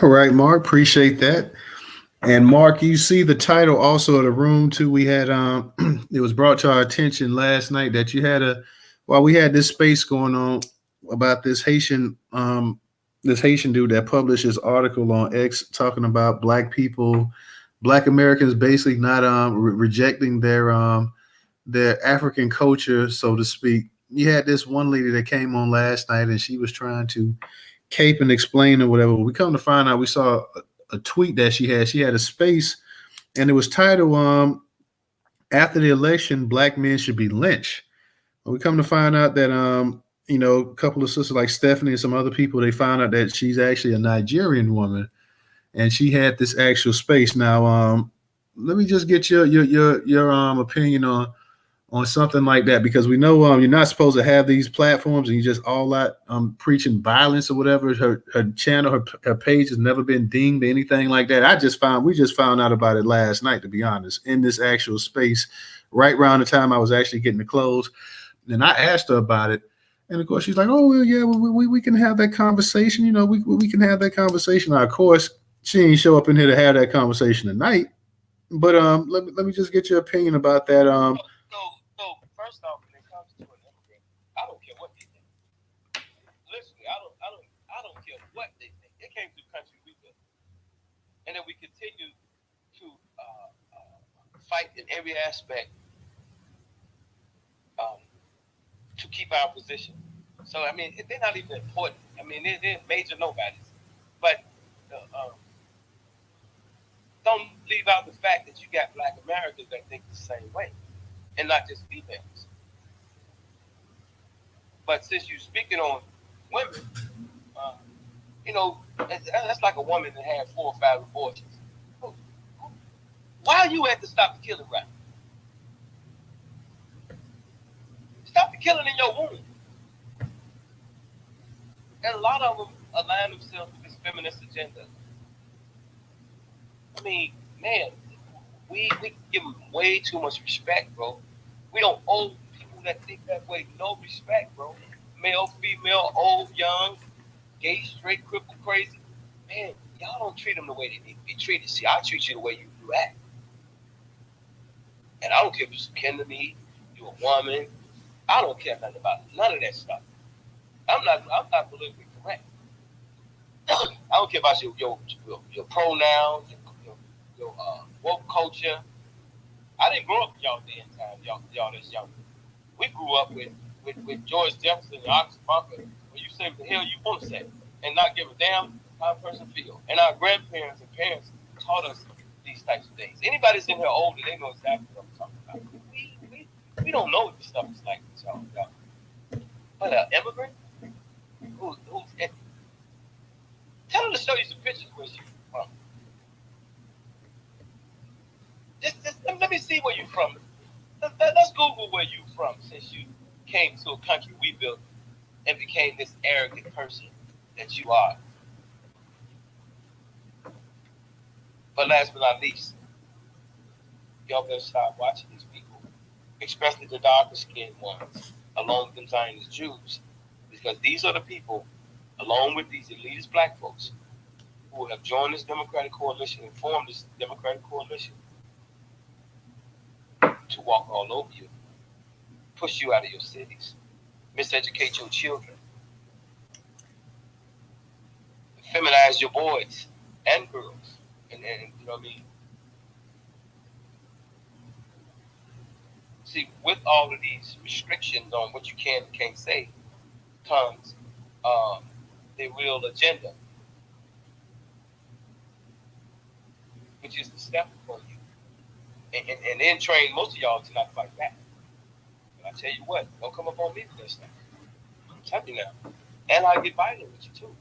All right, Mark, appreciate that. And Mark, you see the title also of the room too. We had it was brought to our attention last night that you had we had this space going on about this Haitian dude that published his article on X talking about black people, black Americans basically not rejecting their African culture, so to speak. You had this one lady that came on last night and she was trying to cape and explain or whatever. We come to find out we saw a tweet that she had a space and it was titled after the election black men should be lynched. We come to find out that a couple of sisters like Stephanie and some other people, they found out that she's actually a Nigerian woman and she had this actual space. Now let me just get your opinion on something like that, because we know you're not supposed to have these platforms and you just all out preaching violence or whatever. Her channel, her page has never been dinged or anything like that. We just found out about it last night, to be honest, in this actual space, right around the time I was actually getting the clothes. And I asked her about it, and of course she's like, "Oh well, yeah, we can have that conversation. We can have that conversation." Now, of course, she ain't show up in here to have that conversation tonight. But let me just get your opinion about that. So first off, when it comes to an immigrant, I don't care what they think. Literally, I don't care what they think. They came to the country we built, and then we continue to fight in every aspect to keep our position. So I mean, they're not even important. I mean, they're major nobodies. But don't leave out the fact that you got black Americans that think the same way, and not just females. But since you're speaking on women, that's like a woman that had 4 or 5 abortions. Why are you at the Stop the Killing rally? Stop the killing in your womb. And a lot of them align themselves with this feminist agenda. I mean, man, we give them way too much respect, bro. We don't owe people that think that way no respect, bro. Male, female, old, young, gay, straight, crippled, crazy. Man, y'all don't treat them the way they need to be treated. See, I treat you the way you act. And I don't care if you're kin to me, you're a woman. I don't care nothing about none of that stuff. I'm not politically correct. I don't care about your pronouns, your woke culture. I didn't grow up in y'all day and time, y'all that's young. We grew up with George Jefferson and Ox Bunker, where you say what the hell you want to say and not give a damn how a person feels. And our grandparents and parents taught us these types of things. Anybody that's in here older, they know exactly what I'm talking about. We don't know what this stuff is like, y'all. But an immigrant tell her to show you some pictures where she's from. Just let me see where you're from. Let's Google where you're from, since you came to a country we built and became this arrogant person that you are. But last but not least, y'all better start watching these people, especially the darker skinned ones, along with them Zionist Jews, because these are the people along with these elitist black folks who have joined this Democratic coalition and formed this Democratic coalition to walk all over you, push you out of your cities, miseducate your children, feminize your boys and girls, and you know what I mean? See, with all of these restrictions on what you can and can't say, comes the real agenda, which is the step for you. And then train most of y'all to not fight back. And I tell you what, don't come up on me for that stuff. I'm telling you now. And I'll get violent with you too. You know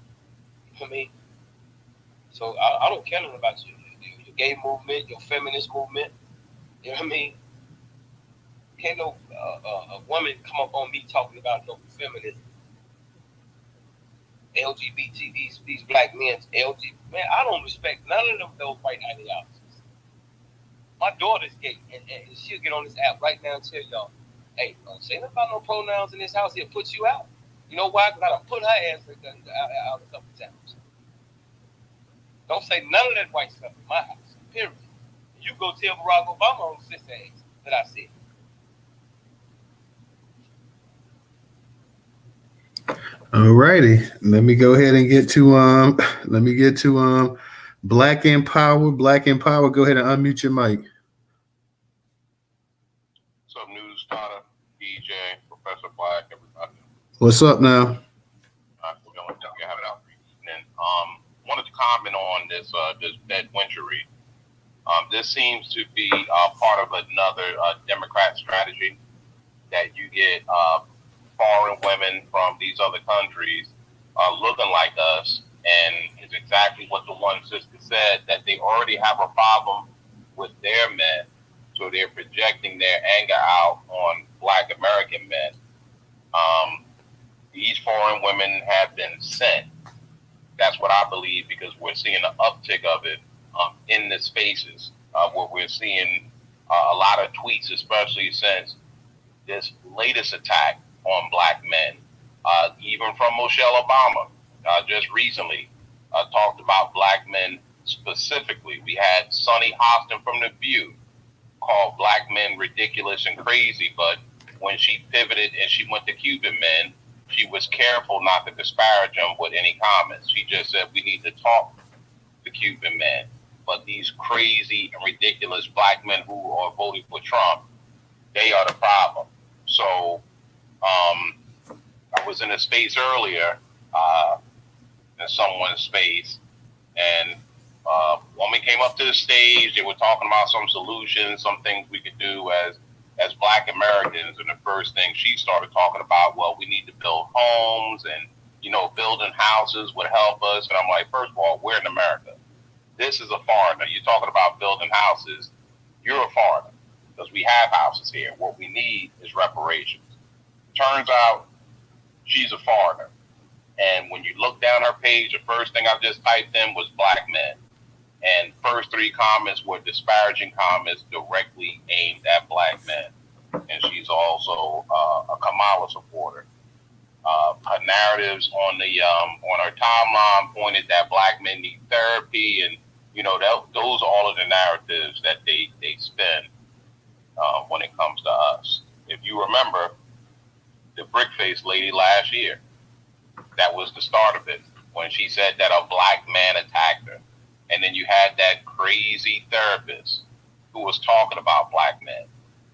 what I mean? So I don't care nothing about your gay movement, your feminist movement. You know what I mean? Can't no a woman come up on me talking about no feminism. LGBT, these black men, LGBT, man, I don't respect none of them those white ideologies. My daughter's gay, and she'll get on this app right now and tell y'all, hey, don't say nothing about no pronouns in this house, he'll put you out. You know why? Because I done put her ass out a couple times. Don't say none of that white stuff in my house, period. You go tell Barack Obama on his sister ass that I said. Alrighty, let me go ahead and get to Black Empower. Black Empower, go ahead and unmute your mic. What's up, Newstoter, DJ, Professor Black, everybody? What's up now? We're going to have it out for evening. Wanted to comment on this Lynchery. This seems to be part of another Democrat strategy that you get foreign women from these other countries looking like us, and it's exactly what the one sister said, that they already have a problem with their men, so they're projecting their anger out on Black American men. These foreign women have been sent. That's what I believe, because we're seeing an uptick of it in the spaces where we're seeing a lot of tweets, especially since this latest attack on Black men, even from Michelle Obama just recently talked about Black men specifically. We had Sonny Hostin from The View call Black men ridiculous and crazy, but when she pivoted and she went to Cuban men, she was careful not to disparage them with any comments. She just said we need to talk to Cuban men. But these crazy and ridiculous Black men who are voting for Trump, they are the problem. So I was in a space earlier, in someone's space, and a woman came up to the stage. They were talking about some solutions, some things we could do as Black Americans. And the first thing she started talking about, well, we need to build homes, and, building houses would help us. And I'm like, first of all, we're in America. This is a foreigner. You're talking about building houses. You're a foreigner, because we have houses here. What we need is reparations. Turns out she's a foreigner. And when you look down her page, the first thing I just typed in was Black men. And first three comments were disparaging comments directly aimed at Black men. And she's also a Kamala supporter. Her narratives on her timeline pointed that Black men need therapy, and those are all of the narratives that they spin when it comes to us. If you remember, the brick-faced lady last year, that was the start of it, when she said that a Black man attacked her. And then you had that crazy therapist who was talking about Black men.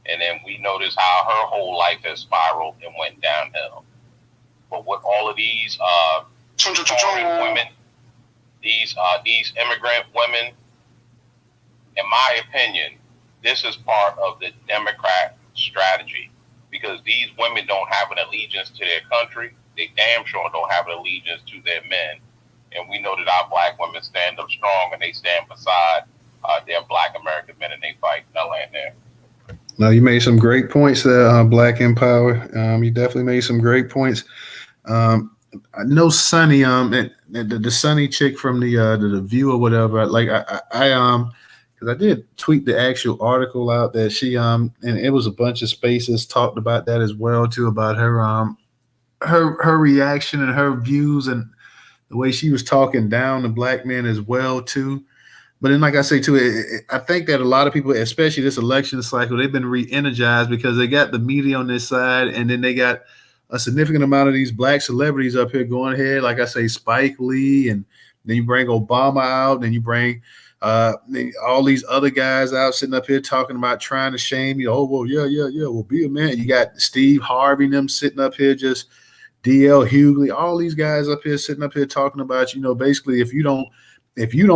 And then we noticed how her whole life has spiraled and went downhill. But with all of these foreign women, these immigrant women, in my opinion, this is part of the Democrat strategy, because these women don't have an allegiance to their country. They damn sure don't have an allegiance to their men. And we know that our Black women stand up strong, and they stand beside their Black American men, and they fight. They'll land there. Now, you made some great points there, Black Empower. You definitely made some great points. I know Sonny, the Sonny chick from the View or whatever. Like because I did tweet the actual article out that she and it was a bunch of spaces talked about that as well too, about her her reaction and her views, and the way she was talking down to black men as well too. But then, like I say too, I think that a lot of people, especially this election cycle, they've been re-energized because they got the media on this side, and then they got a significant amount of these black celebrities up here going ahead. Like I say, Spike Lee, and then you bring Obama out, and you bring all these other guys out sitting up here talking about trying to shame you. Oh, well, yeah. Well, be a man. You got Steve Harvey and them sitting up here just DL Hughley, all these guys up here sitting up here talking about, basically if you don't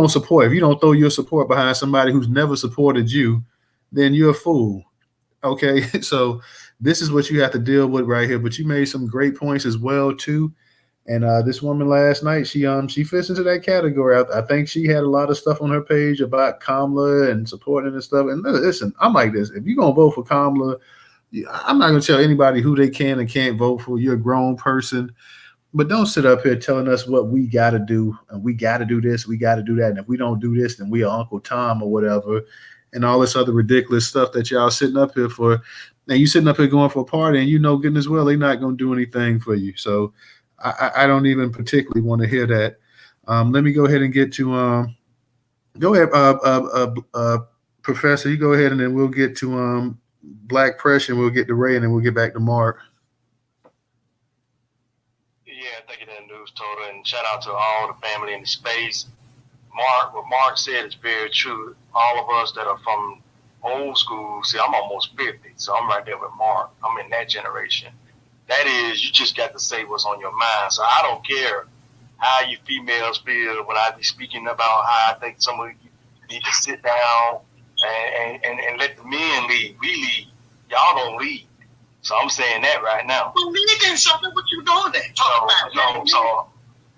support, if you don't throw your support behind somebody who's never supported you, then you're a fool. Okay. So this is what you have to deal with right here. But you made some great points as well too. And this woman last night, she fits into that category. I think she had a lot of stuff on her page about Kamala and supporting and stuff. And listen, I'm like this. If you're gonna vote for Kamala, I'm not gonna tell anybody who they can and can't vote for. You're a grown person. But don't sit up here telling us what we got to do, and we got to do this, we got to do that, and if we don't do this, then we are Uncle Tom or whatever, and all this other ridiculous stuff that y'all sitting up here for. And you sitting up here going for a party, and goodness well they're not going to do anything for you. So I don't even particularly want to hear that. Let me go ahead and get to go ahead, Professor. You go ahead, and then we'll get to Black Pressure, and we'll get to Ray, and then we'll get back to Mark. Yeah, thank you, that Newstoter, and shout out to all the family in the space. What Mark said is very true. All of us that are from old school, see, I'm almost 50, so I'm right there with Mark. I'm in that generation. That is, you just got to say what's on your mind. So I don't care how you females feel when I be speaking about how I think some of you need to sit down and let the men lead. We lead. Y'all don't lead. So I'm saying that right now. Well, leading something, what you doing there? Talk about so,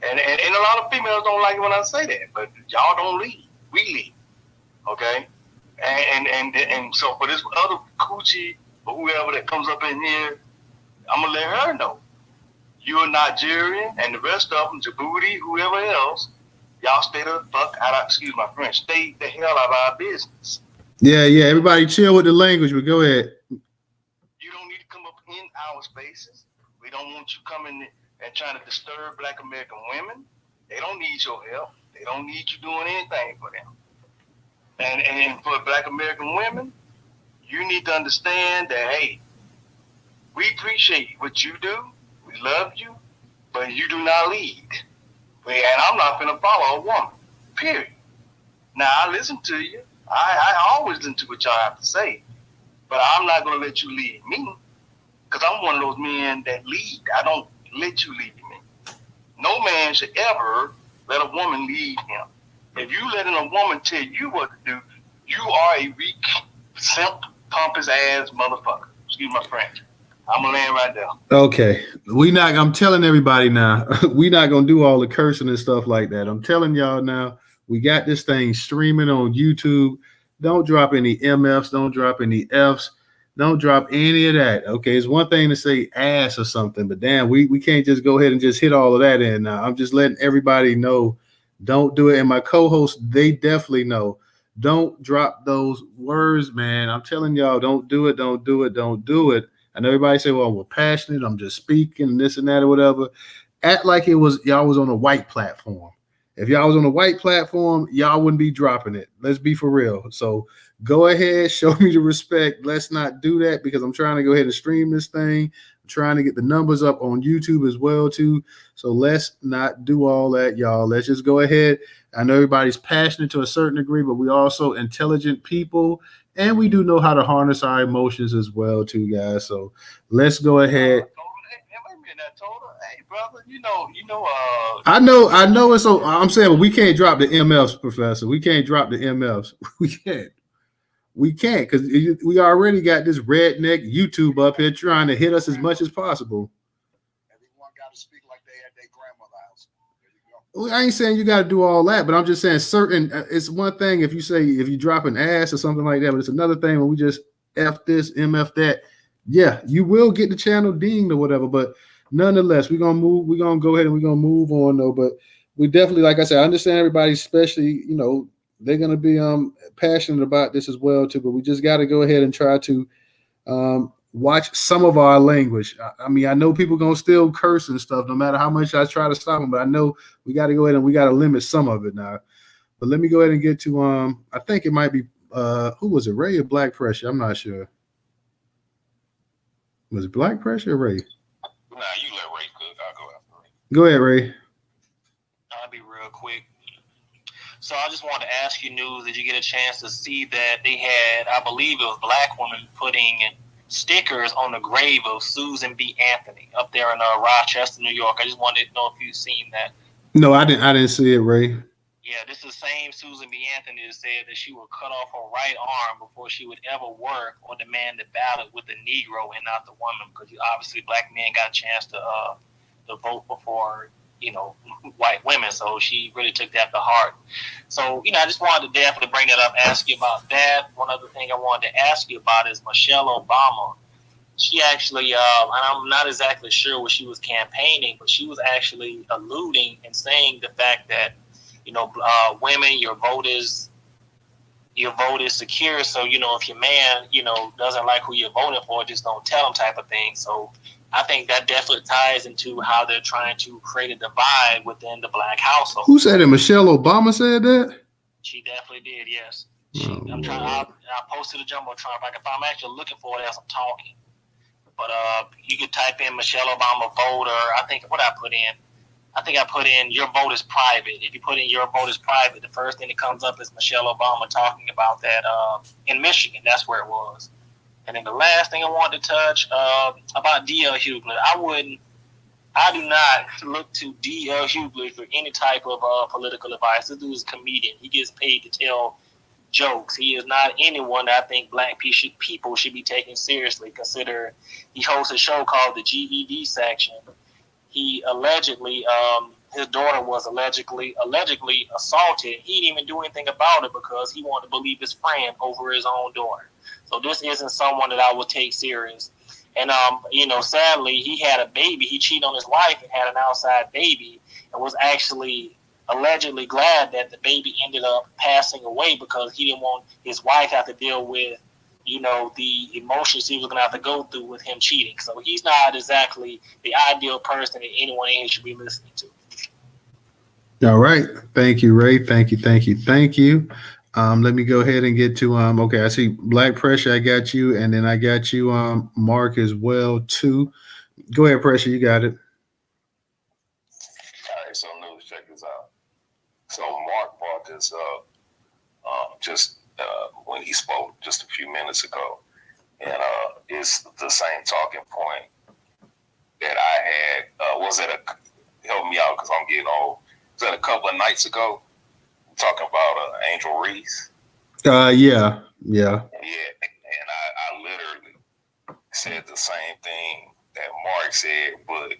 and a lot of females don't like it when I say that, but y'all don't lead. We lead. Okay? And so for this other coochie or whoever that comes up in here, I'm going to let her know. You're Nigerian, and the rest of them, Djibouti, whoever else, y'all stay the fuck out of, excuse my French, stay the hell out of our business. Yeah, everybody chill with the language, but go ahead. You don't need to come up in our spaces. We don't want you coming and trying to disturb Black American women. They don't need your help. They don't need you doing anything for them. And for Black American women, you need to understand that, hey, we appreciate what you do. We love you, but you do not lead. And I'm not going to follow a woman, period. Now, I listen to you. I always listen to what y'all have to say, but I'm not going to let you lead me because I'm one of those men that lead. I don't let you lead me. No man should ever let a woman lead him. If you letting a woman tell you what to do, you are a weak, simp, pompous ass motherfucker. Excuse my French. I'm gonna land right there. Okay, I'm telling everybody now, we not gonna do all the cursing and stuff like that. I'm telling y'all now, we got this thing streaming on YouTube. Don't drop any MFs. Don't drop any Fs. Don't drop any of that. Okay, it's one thing to say ass or something, but damn, we can't just go ahead and just hit all of that in now. I'm just letting everybody know, don't do it. And my co-hosts, they definitely know. Don't drop those words, man. I'm telling y'all, don't do it. Don't do it. Don't do it. And everybody say, well, we're passionate. I'm just speaking this and that or whatever. Act like it was y'all was on a white platform. If y'all was on a white platform, y'all wouldn't be dropping it. Let's be for real. So go ahead, show me the respect. Let's not do that because I'm trying to go ahead and stream this thing. I'm trying to get the numbers up on YouTube as well, too. So let's not do all that, y'all. Let's just go ahead. I know everybody's passionate to a certain degree, but we're also intelligent people. And we do know how to harness our emotions as well, too, guys. So let's go ahead. Hey, brother, you know. I know. It's so. I'm saying, but we can't drop the MFs, Professor. We can't drop the MFs. We can't because we already got this redneck YouTube up here trying to hit us as much as possible. Everyone got to speak like they at their grandmother's house. There you go. I ain't saying you got to do all that, but I'm just saying certain. It's one thing if you drop an ass or something like that, but it's another thing when we just F this, MF that. Yeah, you will get the channel dinged or whatever, but nonetheless, we're gonna go ahead and we're gonna move on though. But we definitely, like I said, I understand everybody, especially, they're gonna be passionate about this as well too. But we just gotta go ahead and try to watch some of our language. I mean, I know people gonna still curse and stuff, no matter how much I try to stop them. But I know we got to go ahead and we got to limit some of it now. But let me go ahead and get to I think it might be who was it, Ray or Black Pressure? I'm not sure. Was it Black Pressure or Ray? Nah, you let Ray cook. I'll go after Ray. Go ahead, Ray. I'll be real quick. So I just wanted to ask you, News, did you get a chance to see that they had, I believe it was black women putting stickers on the grave of Susan B. Anthony up there in Rochester, New York? I just wanted to know if you've seen that. No, I didn't. I didn't see it, Ray. Yeah, this is the same Susan B. Anthony that said that she would cut off her right arm before she would ever work or demand the ballot with the Negro and not the woman, because obviously black men got a chance to vote before, you know, white women. So she really took that to heart. So, you know, I just wanted to definitely bring that up, ask you about that. One other thing I wanted to ask you about is Michelle Obama. She actually, and I'm not exactly sure what she was campaigning, but she was actually alluding and saying the fact that, you know, women, your vote is secure. So, you know, if your man, you know, doesn't like who you're voting for, just don't tell him type of thing. So I think that definitely ties into how they're trying to create a divide within the black household. Who said it? Michelle Obama said that? She definitely did, yes. I posted a jumbotron. If I'm actually looking for it as I'm talking. But you could type in Michelle Obama vote, or I think I put in your vote is private. If you put in your vote is private, the first thing that comes up is Michelle Obama talking about that in Michigan. That's where it was. And then the last thing I wanted to touch about D.L. Hughley. I do not look to D.L. Hughley for any type of political advice. This dude is a comedian. He gets paid to tell jokes. He is not anyone that I think black people should be taken seriously. Consider he hosts a show called the GED Section. He allegedly, his daughter was allegedly assaulted. He didn't even do anything about it because he wanted to believe his friend over his own daughter. So this isn't someone that I would take serious. And, you know, sadly, he had a baby. He cheated on his wife and had an outside baby and was actually allegedly glad that the baby ended up passing away because he didn't want his wife to have to deal with, you know, the emotions he was going to have to go through with him cheating. So he's not exactly the ideal person that anyone in here should be listening to. All right. Thank you, Ray. Thank you. Let me go ahead and get to okay, I see Black Pressure, I got you, and then I got you Mark as well too. Go ahead, Pressure, you got it. All right, so News, check this out. So Mark brought this up just when he spoke just a few minutes ago, and it's the same talking point that I had. Was it help me out because I'm getting old? Was that a couple of nights ago? Talking about Angel Reese. Yeah. Yeah, and I literally said the same thing that Mark said, but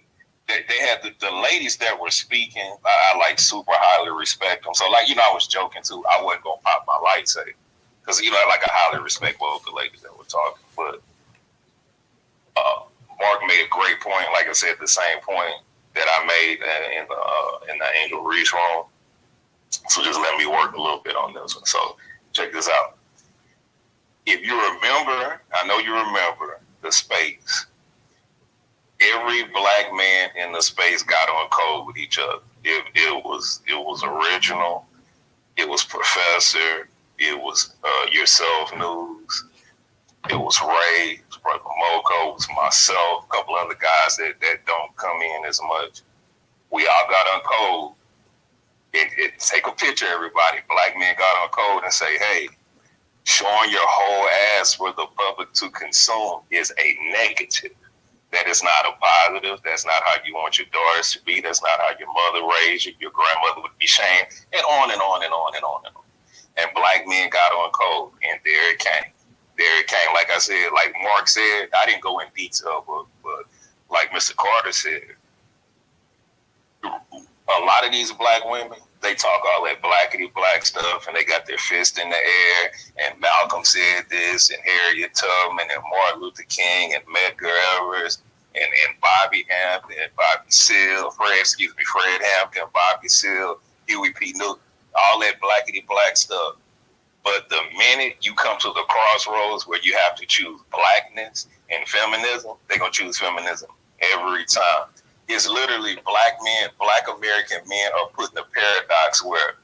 they had the ladies that were speaking. I like super highly respect them. So like, you know, I was joking too. I wasn't gonna pop my lightsaber because, you know, like I highly respect both the ladies that were talking. But Mark made a great point. Like I said, the same point that I made in the Angel Reese room. So just let me work a little bit on this one. So check this out. If you remember, I know you remember the space. Every black man in the space got on code with each other. It was original. It was Professor. It was yourself, News. It was Ray. It was Brother Moko. It was myself. A couple other guys that don't come in as much. We all got on code. Take a picture, everybody. Black men got on code and say, hey, showing your whole ass for the public to consume is a negative. That is not a positive. That's not how you want your daughters to be. That's not how your mother raised you. Your grandmother would be shamed, and on and on and on and on and on. And black men got on code, and there it came. Like I said, like Mark said, I didn't go in detail, but like Mr. Carter said, a lot of these black women, they talk all that blackity black stuff, and they got their fist in the air. And Malcolm said this, and Harriet Tubman, and Martin Luther King, and Medgar Evers, and Bobby Hampton, and Bobby Seale, Fred Hampton, Bobby Seale, Huey P. Newton, all that blackity black stuff. But the minute you come to the crossroads where you have to choose blackness and feminism, they're going to choose feminism every time. It's literally black men, black American men are put in a paradox where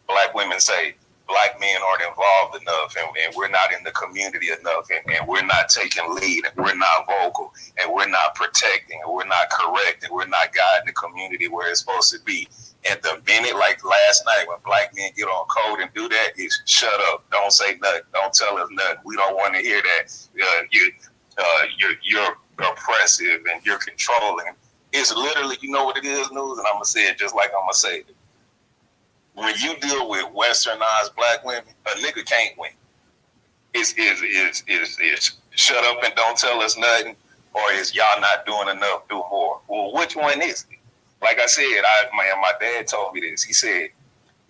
black women say black men aren't involved enough, and we're not in the community enough, and we're not taking lead, and we're not vocal, and we're not protecting, and we're not correcting, we're not guiding the community where it's supposed to be. And the minute, like last night, when black men get on code and do that, it's shut up, don't say nothing, don't tell us nothing. We don't want to hear that. You're oppressive and you're controlling. It's literally, you know what it is, News, and I'm gonna say it just like I'm gonna say it. When you deal with westernized black women, a nigga can't win. It's shut up and don't tell us nothing, or is y'all not doing enough, do more? Well, which one is it? Like I said, my dad told me this. He said,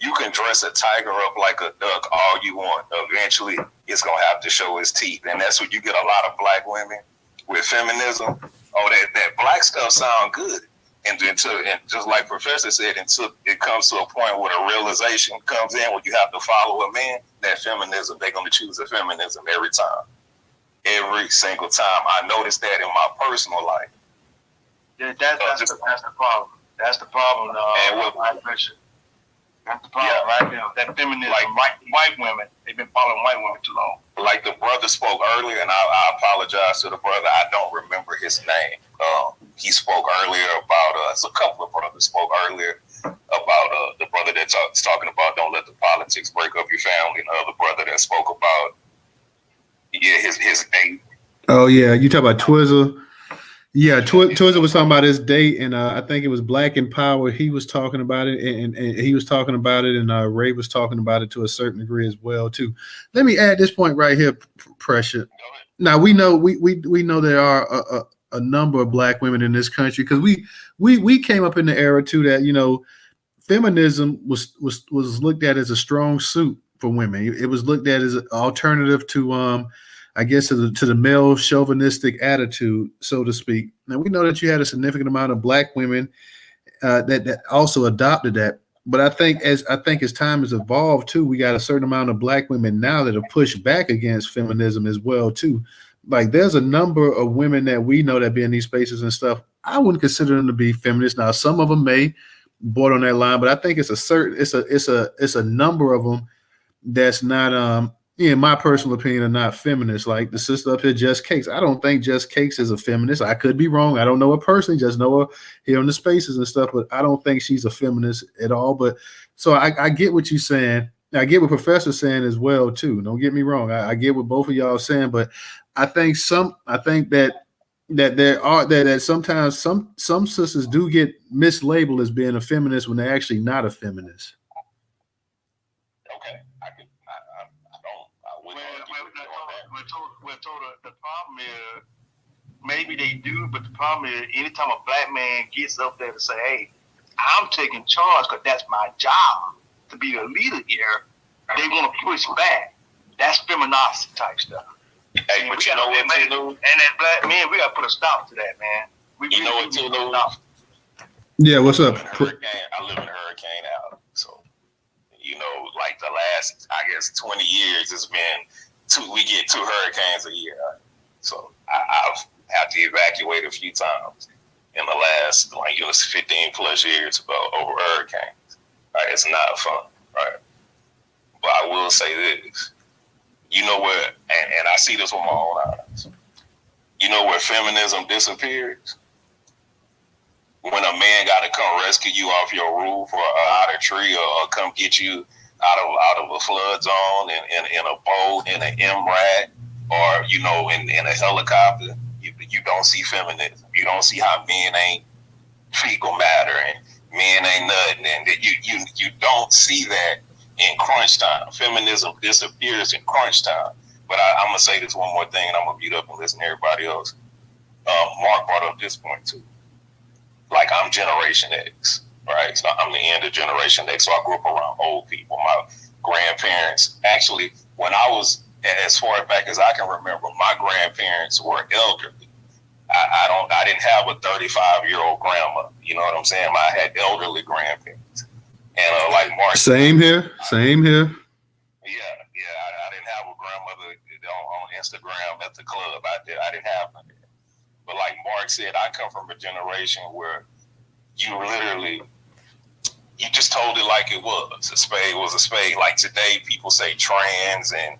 you can dress a tiger up like a duck all you want. Eventually, it's going to have to show its teeth. And that's what you get a lot of black women with feminism. Oh, that black stuff sound good. And just like Professor said, until it comes to a point where the realization comes in where you have to follow a man, that feminism, they're going to choose the feminism every time. Every single time. I noticed that in my personal life. Yeah, that's the problem. That's the problem. That's the problem right now. That feminism, like white women, they've been following white women too long. Like the brother spoke earlier, and I apologize to the brother. I don't remember his name. He spoke earlier about a couple of brothers spoke earlier about the brother that's talking about don't let the politics break up your family, and the other brother that spoke about his date. Oh yeah, you talk about Twizzle. Yeah, Twizzle was talking about his date, and I think it was Black in Power. He was talking about it, and he was talking about it, and Ray was talking about it to a certain degree as well too. Let me add this point right here, Pressure. Now we know we know there are a number of black women in this country because we came up in the era too that feminism was looked at as a strong suit for women. It was looked at as an alternative to I guess to the male chauvinistic attitude, so to speak. Now we know that you had a significant amount of black women that also adopted that. But I think as time has evolved too, we got a certain amount of black women now that have pushed back against feminism as well too. Like there's a number of women that we know that be in these spaces and stuff. I wouldn't consider them to be feminists. Now some of them may board on that line, but I think it's a number of them that's not in my personal opinion are not feminists. Like the sister up here, Just Cakes. I don't think Just Cakes is a feminist. I could be wrong. I don't know her personally, just know her here on the spaces and stuff, but I don't think she's a feminist at all. But so I get what you're saying. I get what Professor's saying as well too. Don't get me wrong. I get what both of y'all are saying, but I think that sometimes some sisters do get mislabeled as being a feminist when they're actually not a feminist. Okay, I the problem is maybe they do, but the problem is anytime a black man gets up there to say, "Hey, I'm taking charge because that's my job to be a leader here," they want to push back. That's feminazi type stuff. Hey, but you know what, too, and as black men, we got to put a stop to that, man. You know what, too, Lou? Yeah, what's up? I live in Hurricane Alley, so like the last, I guess, 20 years, it's been we get 2 hurricanes a year. Right? So I've had to evacuate a few times in the last 15 plus years over hurricanes. Right? It's not fun, right? But I will say this. You know where, and I see this with my own eyes. You know where feminism disappears? When a man got to come rescue you off your roof or out of a tree or come get you out of a flood zone in a boat, in an MRAT, or in a helicopter. You don't see feminism. You don't see how men ain't fecal matter and men ain't nothing, and you don't see that in crunch time. Feminism disappears in crunch time. But I'm gonna say this one more thing, and I'm gonna mute up and listen to everybody else. Mark brought up this point too. Like I'm Generation X, right? So I'm the end of Generation X. So I grew up around old people. My grandparents, actually, when I was as far back as I can remember, my grandparents were elderly. I didn't have a 35-year-old grandma. You know what I'm saying? I had elderly grandparents. And like Mark, Same here. Yeah. I didn't have a grandmother on Instagram at the club. I didn't have none of that. But like Mark said, I come from a generation where you literally, you just told it like it was. A spade was a spade. Like today, people say trans and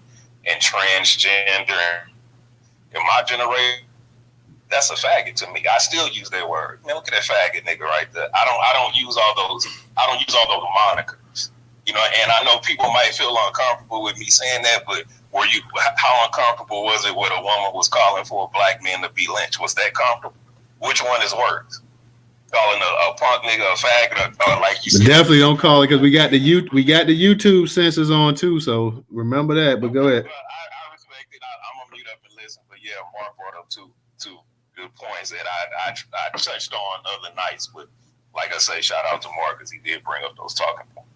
transgender. In my generation, that's a faggot to me. I still use that word. Man, look at that faggot nigga right there. I don't use all those monikers. You know, and I know people might feel uncomfortable with me saying that, but how uncomfortable was it when a woman was calling for a black man to be lynched? Was that comfortable? Which one is worse? Calling a punk nigga a faggot, or like you but said, definitely don't call it, because we got the YouTube censors on too. So remember that. But go ahead. Well, I respect it. I'm gonna mute up and listen. But yeah, Mark brought up two good points that I touched on other nights. But like I say, shout out to Mark because he did bring up those talking points.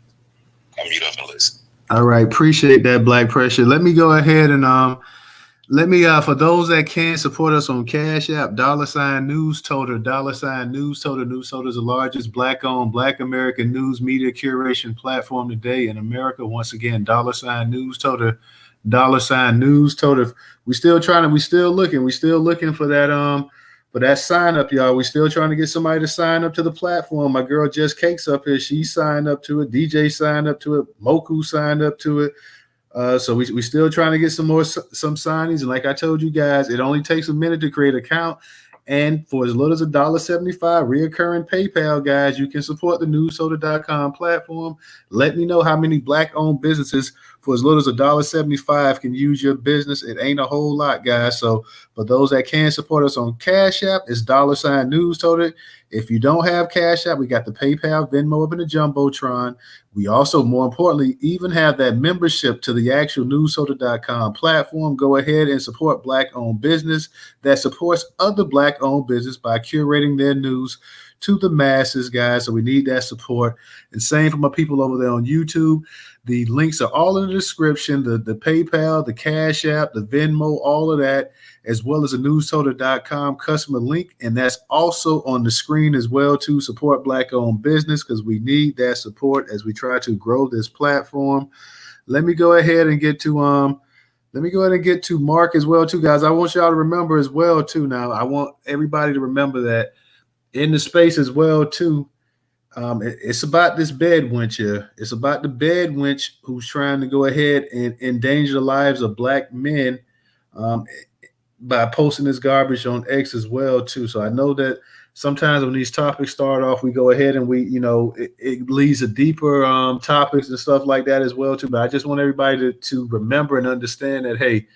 I'll mute up and listen. All right, appreciate that, Black Pressure. Let me go ahead and for those that can support us on Cash App, $Newstoter, $Newstoter. Newstoter is the largest Black-owned, Black American news media curation platform today in America. Once again, $Newstoter, $Newstoter. We still looking for that sign up, y'all. We still trying to get somebody to sign up to the platform. My girl Just Cakes up here. She signed up to it. DJ signed up to it. Moku signed up to it. So we still trying to get some signings. And like I told you guys, it only takes a minute to create an account. And for as little as $1.75 reoccurring PayPal, guys, you can support the Newstoter.com platform. Let me know how many Black-owned businesses for as little as $1.75 can use your business. It ain't a whole lot, guys. So for those that can support us on Cash App, it's $Newstoter. If you don't have Cash App, we got the PayPal, Venmo up in the Jumbotron. We also, more importantly, even have that membership to the actual Newstoter.com platform. Go ahead and support Black-owned business that supports other Black-owned business by curating their news to the masses, guys. So we need that support. And same for my people over there on YouTube. The links are all in the description, the PayPal, the Cash App, the Venmo, all of that, as well as the Newstoter.com customer link. And that's also on the screen as well to support Black-owned business, because we need that support as we try to grow this platform. Let me go ahead and get to Mark as well too, guys. I want y'all to remember as well too. Now, I want everybody to remember that in the space as well too. It's about this bed wench here. It's about the bed wench who's trying to go ahead and endanger the lives of Black men by posting this garbage on X as well too. So I know that sometimes when these topics start off, we go ahead and it leads to deeper topics and stuff like that as well too. But I just want everybody to remember and understand that, hey,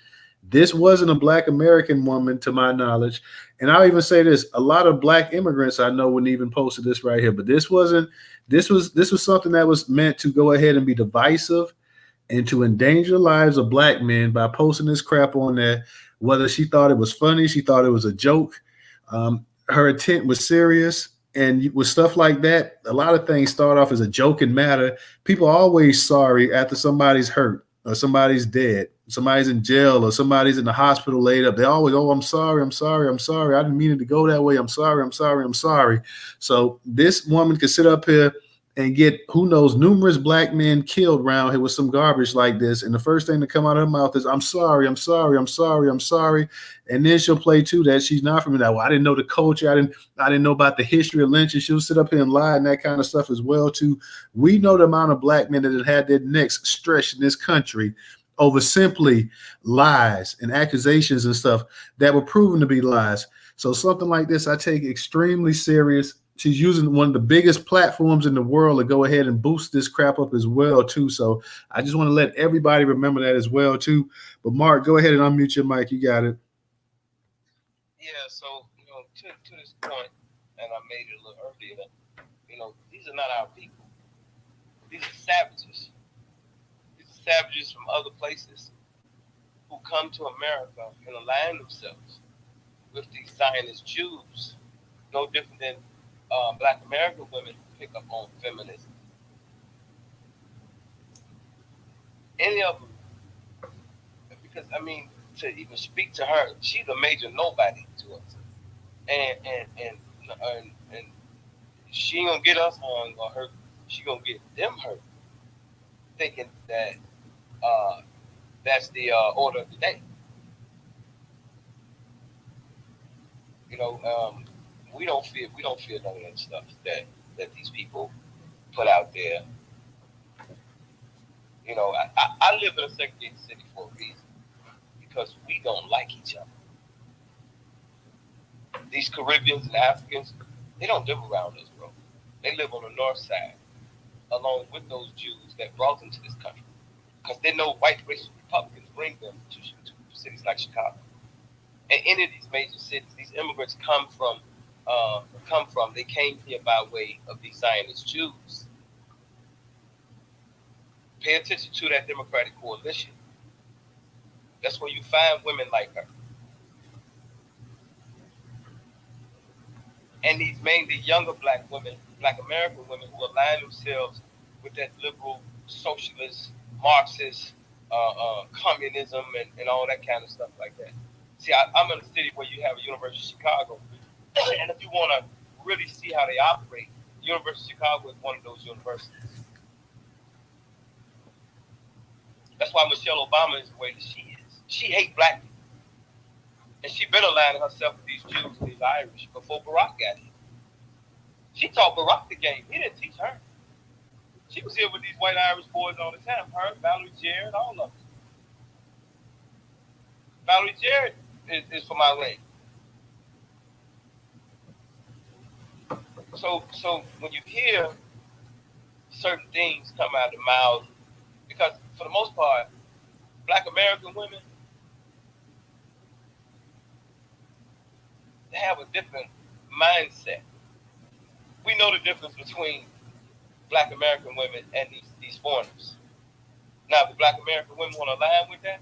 this wasn't a Black American woman, to my knowledge. And I'll even say this: a lot of Black immigrants I know wouldn't even posted this right here. But this was something that was meant to go ahead and be divisive and to endanger the lives of Black men by posting this crap on there. Whether she thought it was funny, she thought it was a joke. Her intent was serious. And with stuff like that, a lot of things start off as a joking matter. People are always sorry after somebody's hurt or somebody's dead, somebody's in jail or somebody's in the hospital laid up. They always, oh, I'm sorry. I didn't mean it to go that way. I'm sorry. So this woman could sit up here and get, who knows, numerous Black men killed around here with some garbage like this. And the first thing to come out of her mouth is, I'm sorry. And then she'll play too that she's not from that. Well, I didn't know the culture. I didn't know about the history of lynching. She'll sit up here and lie and that kind of stuff as well too. We know the amount of Black men that have had their necks stretched in this country over simply lies and accusations and stuff that were proven to be lies. So something like this I take extremely serious. She's using one of the biggest platforms in the world to go ahead and boost this crap up as well too. So I just want to let everybody remember that as well too. But Mark, go ahead and unmute your mic. You got it. Yeah, so to this point, and I made it a little earlier, these are not our people. These are savages. These are savages from other places who come to America and align themselves with these Zionist Jews, no different than Black American women pick up on feminism. Any of them, because to even speak to her, she's a major nobody to us, and she ain't gonna get us hung or hurt. She gonna get them hurt, thinking that That's the order of the day. You know, we don't fear none of that stuff that these people put out there. You know, I live in a segregated city for a reason because we don't like each other. These Caribbeans and Africans, they don't live around us, bro. They live on the north side, along with those Jews that brought them to this country. Because they know white racist Republicans bring them to cities like Chicago. And any of these major cities, these immigrants come from. They came here by way of these Zionist Jews. Pay attention to that Democratic coalition. That's where you find women like her. And these mainly younger black women, black American women who align themselves with that liberal, socialist, Marxist, communism, and all that kind of stuff like that. See, I'm in a city where you have a University of Chicago, and if you want to really see how they operate, University of Chicago is one of those universities. That's why Michelle Obama is the way that she is. She hates black people. And she been aligning herself with these Jews and these Irish before Barack got here. She taught Barack the game. He didn't teach her. She was here with these white Irish boys all the time. Her, Valerie Jarrett, all of them. Valerie Jarrett is from my leg. So when you hear certain things come out of the mouths, because for the most part, black American women, they have a different mindset. We know the difference between black American women and these foreigners. Now, if the black American women want to align with that,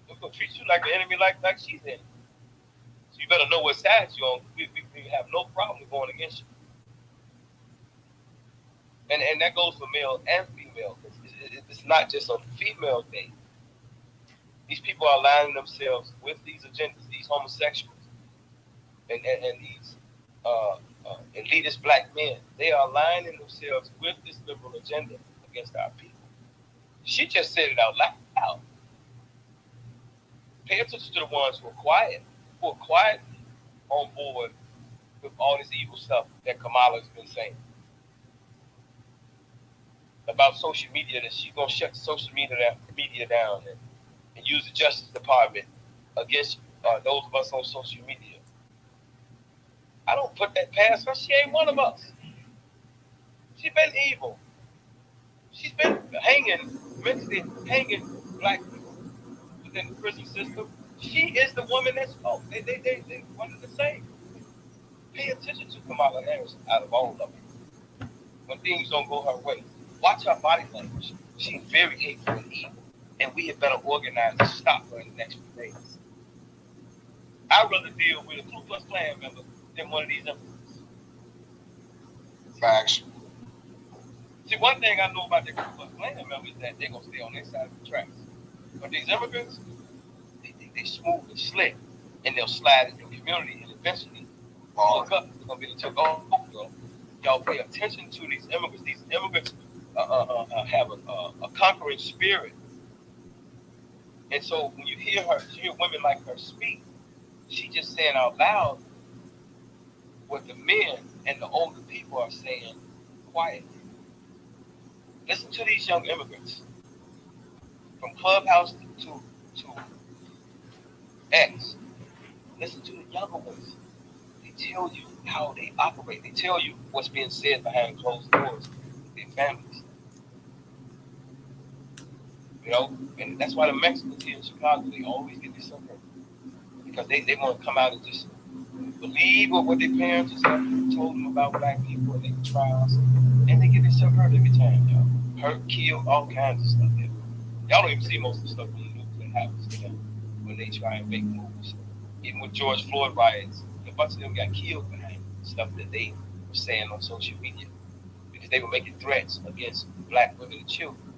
we're going to treat you like an enemy like she's in. So you better know what side you're on. We have no problem with going against you. And that goes for male and female. It's not just a female thing. These people are aligning themselves with these agendas, these homosexuals, and these elitist black men. They are aligning themselves with this liberal agenda against our people. She just said it out loud. Pay attention to the ones who are quietly on board with all this evil stuff that Kamala's been saying about social media, that she's going to shut the social media down and use the Justice Department against those of us on social media. I don't put that past her. She ain't one of us. She's been evil. She's been mentally hanging black people within the prison system. She is the woman that spoke. They wanted to say. Pay attention to Kamala Harris out of all of them. When things don't go her way, watch her body language. She's very hateful and evil. And we had better organize to stop her in the next few days. I'd rather deal with a Ku Klux Klan member than one of these immigrants. Facts. See, one thing I know about the Ku Klux Klan members is that they're going to stay on their side of the tracks. But these immigrants, they smooth and slick, and they'll slide into the community, and eventually, look up, they're going to be took over. Y'all pay attention to these immigrants. These immigrants have a conquering spirit. And so when you hear women like her speak, she's just saying out loud what the men and the older people are saying quietly. Listen to these young immigrants. From Clubhouse to X. Listen to the younger ones. They tell you how they operate. They tell you what's being said behind closed doors with their families. You know, and that's why the Mexicans here in Chicago, they always get this hurt. Because they want to come out and just believe what their parents have told them about black people and their trials. And they get themselves hurt every time, y'all. Hurt, kill, all kinds of stuff. Y'all don't even see most of the stuff on the news that happens to them when they try and make moves. Even with George Floyd riots, a bunch of them got killed behind stuff that they were saying on social media because they were making threats against black women and children.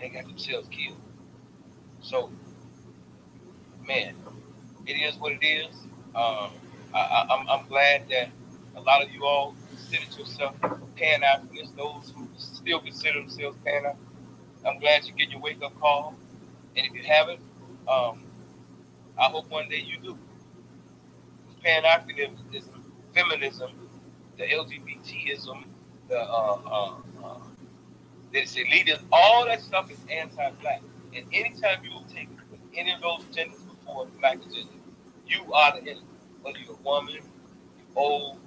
They got themselves killed. So, man, it is what it is. I'm glad that a lot of you all consider yourself Pan-Africanists, those who still consider themselves Pan-African. I'm glad you get your wake-up call. And if you haven't, I hope one day you do. Pan-Africanism, feminism, the LGBTism, this elitism, all that stuff is anti-black. And anytime you will take any of those agendas before the black agenda, you are the enemy. Whether you're a woman, you're old,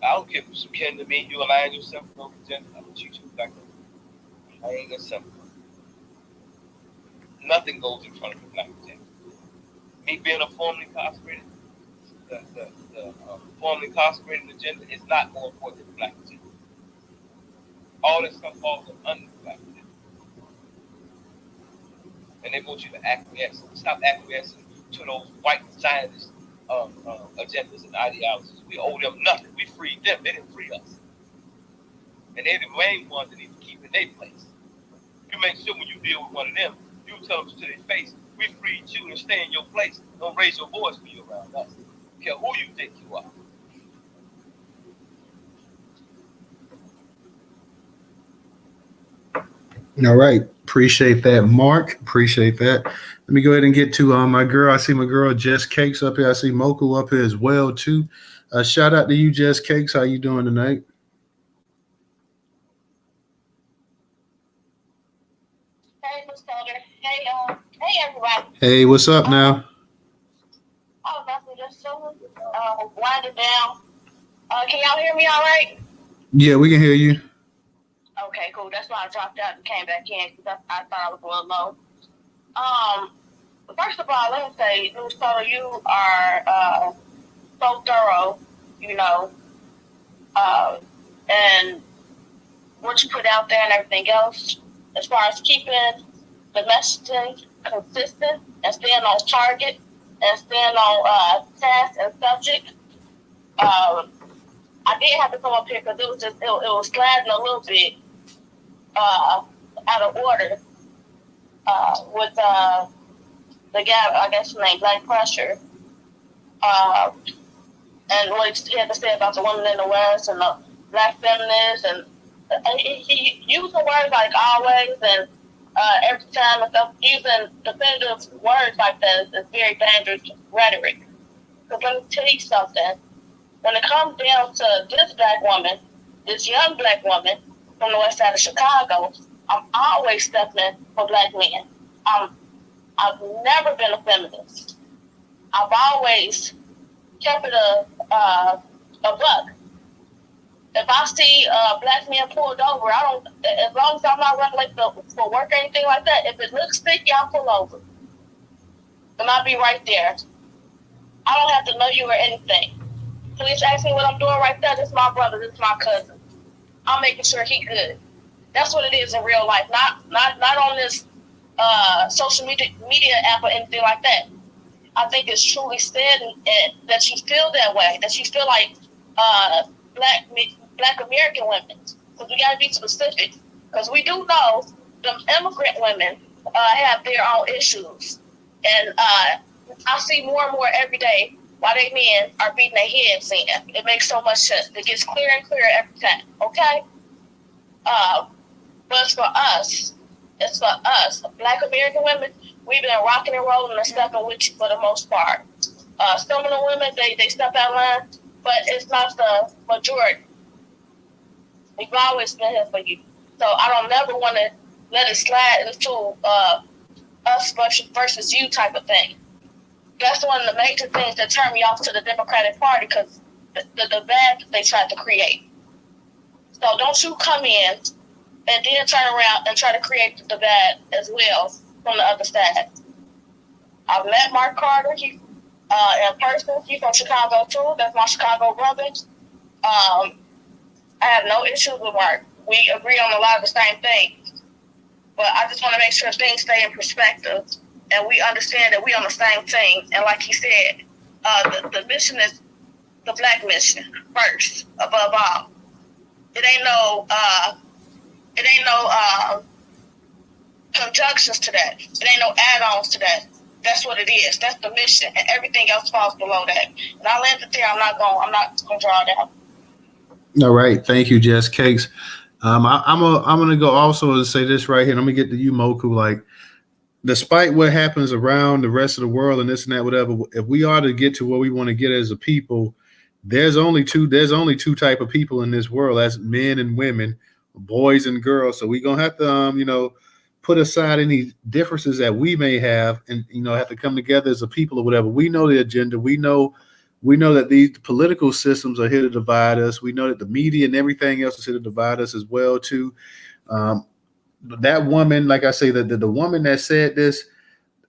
I don't care if you're some kin to me, you align yourself with those agendas, I'm going to treat you like that. I ain't that simple. Nothing goes in front of the black agenda. Me being a formerly incarcerated, the formerly incarcerated agenda is not more important than the black agenda. All that stuff falls under the black agenda. And they want you to acquiesce. Stop acquiescing to those white Zionist agendas and ideologies. We owe them nothing. We freed them. They didn't free us. And they're the main ones that need to keep in their place. You make sure when you deal with one of them, you tell them to their face, we freed you and stay in your place. Don't raise your voice when you're around us. Don't care who you think you are. All right. Appreciate that, Mark. Appreciate that. Let me go ahead and get to my girl. I see my girl Jess Cakes up here. I see Moku up here as well too. Shout out to you, Jess Cakes. How you doing tonight? Hey, Newstoter. Hey, everybody. Hey, what's up now? Oh, nothing. Just chilling. Winding down. Can y'all hear me all right? Yeah, we can hear you. Okay, cool. That's why I dropped out and came back in because I thought I was a little low. First of all, let me say, Newstoter, you are so thorough, you know, and what you put out there and everything else, as far as keeping the messaging consistent and staying on target and staying on task and subject. I did have to come up here because it was just it was sliding a little bit out of order with the guy, I guess his name, Black Pressure, and what he had to say about the women in the West and the black feminists, and he using words like always and every time and stuff, using definitive words like that is very dangerous rhetoric. Because let me tell you something. When it comes down to this black woman, this young black woman from the west side of Chicago, I'm always stepping for black men. I've never been a feminist. I've always kept it a buck. If I see black men pulled over, I don't. As long as I'm not running late for work or anything like that, if it looks sticky, I'll pull over, and I'll be right there. I don't have to know you or anything. Please ask me what I'm doing right there. This is my brother. This is my cousin. I'm making sure he good. That's what it is in real life. Not on this social media app or anything like that. I think it's truly said that you feel that way. That you feel like Black American women. Because we got to be specific. Because we do know the immigrant women have their own issues, and I see more and more every day why they men are beating their heads in. It makes so much sense. It gets clearer and clearer every time. Okay? But it's for us. It's for us. Black American women, we've been rocking and rolling and stepping with you for the most part. Some of the women, they step out of line, but it's not the majority. We've always been here for you. So I don't never want to let it slide into us versus you type of thing. That's one of the major things that turned me off to the Democratic Party, because the divide that they tried to create. So don't you come in and then turn around and try to create the divide as well from the other side. I've met Mark Carter. He in person. He's from Chicago too. That's my Chicago brother. I have no issues with Mark. We agree on a lot of the same things. But I just want to make sure things stay in perspective and we understand that we on the same team. And like he said, the mission is the black mission first, above all. It ain't no conjunctions to that. It ain't no add-ons to that. That's what it is. That's the mission, and everything else falls below that. And I'll end it there. I'm not gonna draw it out. All right, thank you, Jess Cakes. I'm gonna go also and say this right here. I'm gonna get to you, Moku. Like, despite what happens around the rest of the world and this and that, whatever, if we are to get to where we want to get as a people, there's only two type of people in this world. That's men and women, boys and girls. So we're gonna have to put aside any differences that we may have, and have to come together as a people or whatever. We know the agenda. We know that these political systems are here to divide us. We know that the media and everything else is here to divide us as well too. That woman, like I say, the woman that said this,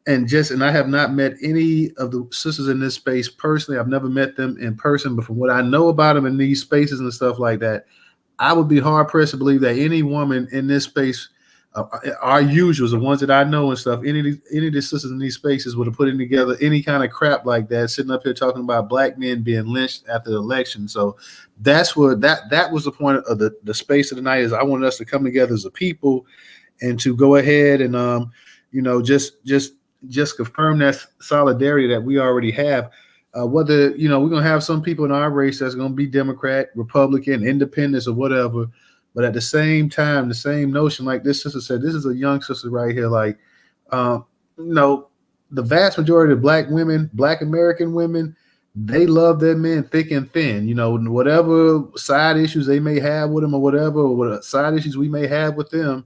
and I have not met any of the sisters in this space personally. I've never met them in person, but from what I know about them in these spaces and stuff like that, I would be hard pressed to believe that any woman in this space, our usuals, the ones that I know and stuff, any of the sisters in these spaces would have put in together any kind of crap like that, sitting up here talking about black men being lynched after the election. So that's what that was the point of the space of the night, is I wanted us to come together as a people and to go ahead and just confirm that solidarity that we already have. Whether we're gonna have some people in our race that's gonna be Democrat, Republican, Independents, or whatever, but at the same time, the same notion, like this sister said, this is a young sister right here. Like, the vast majority of black women, black American women, they love their men thick and thin. Whatever side issues they may have with them, or whatever, or what side issues we may have with them,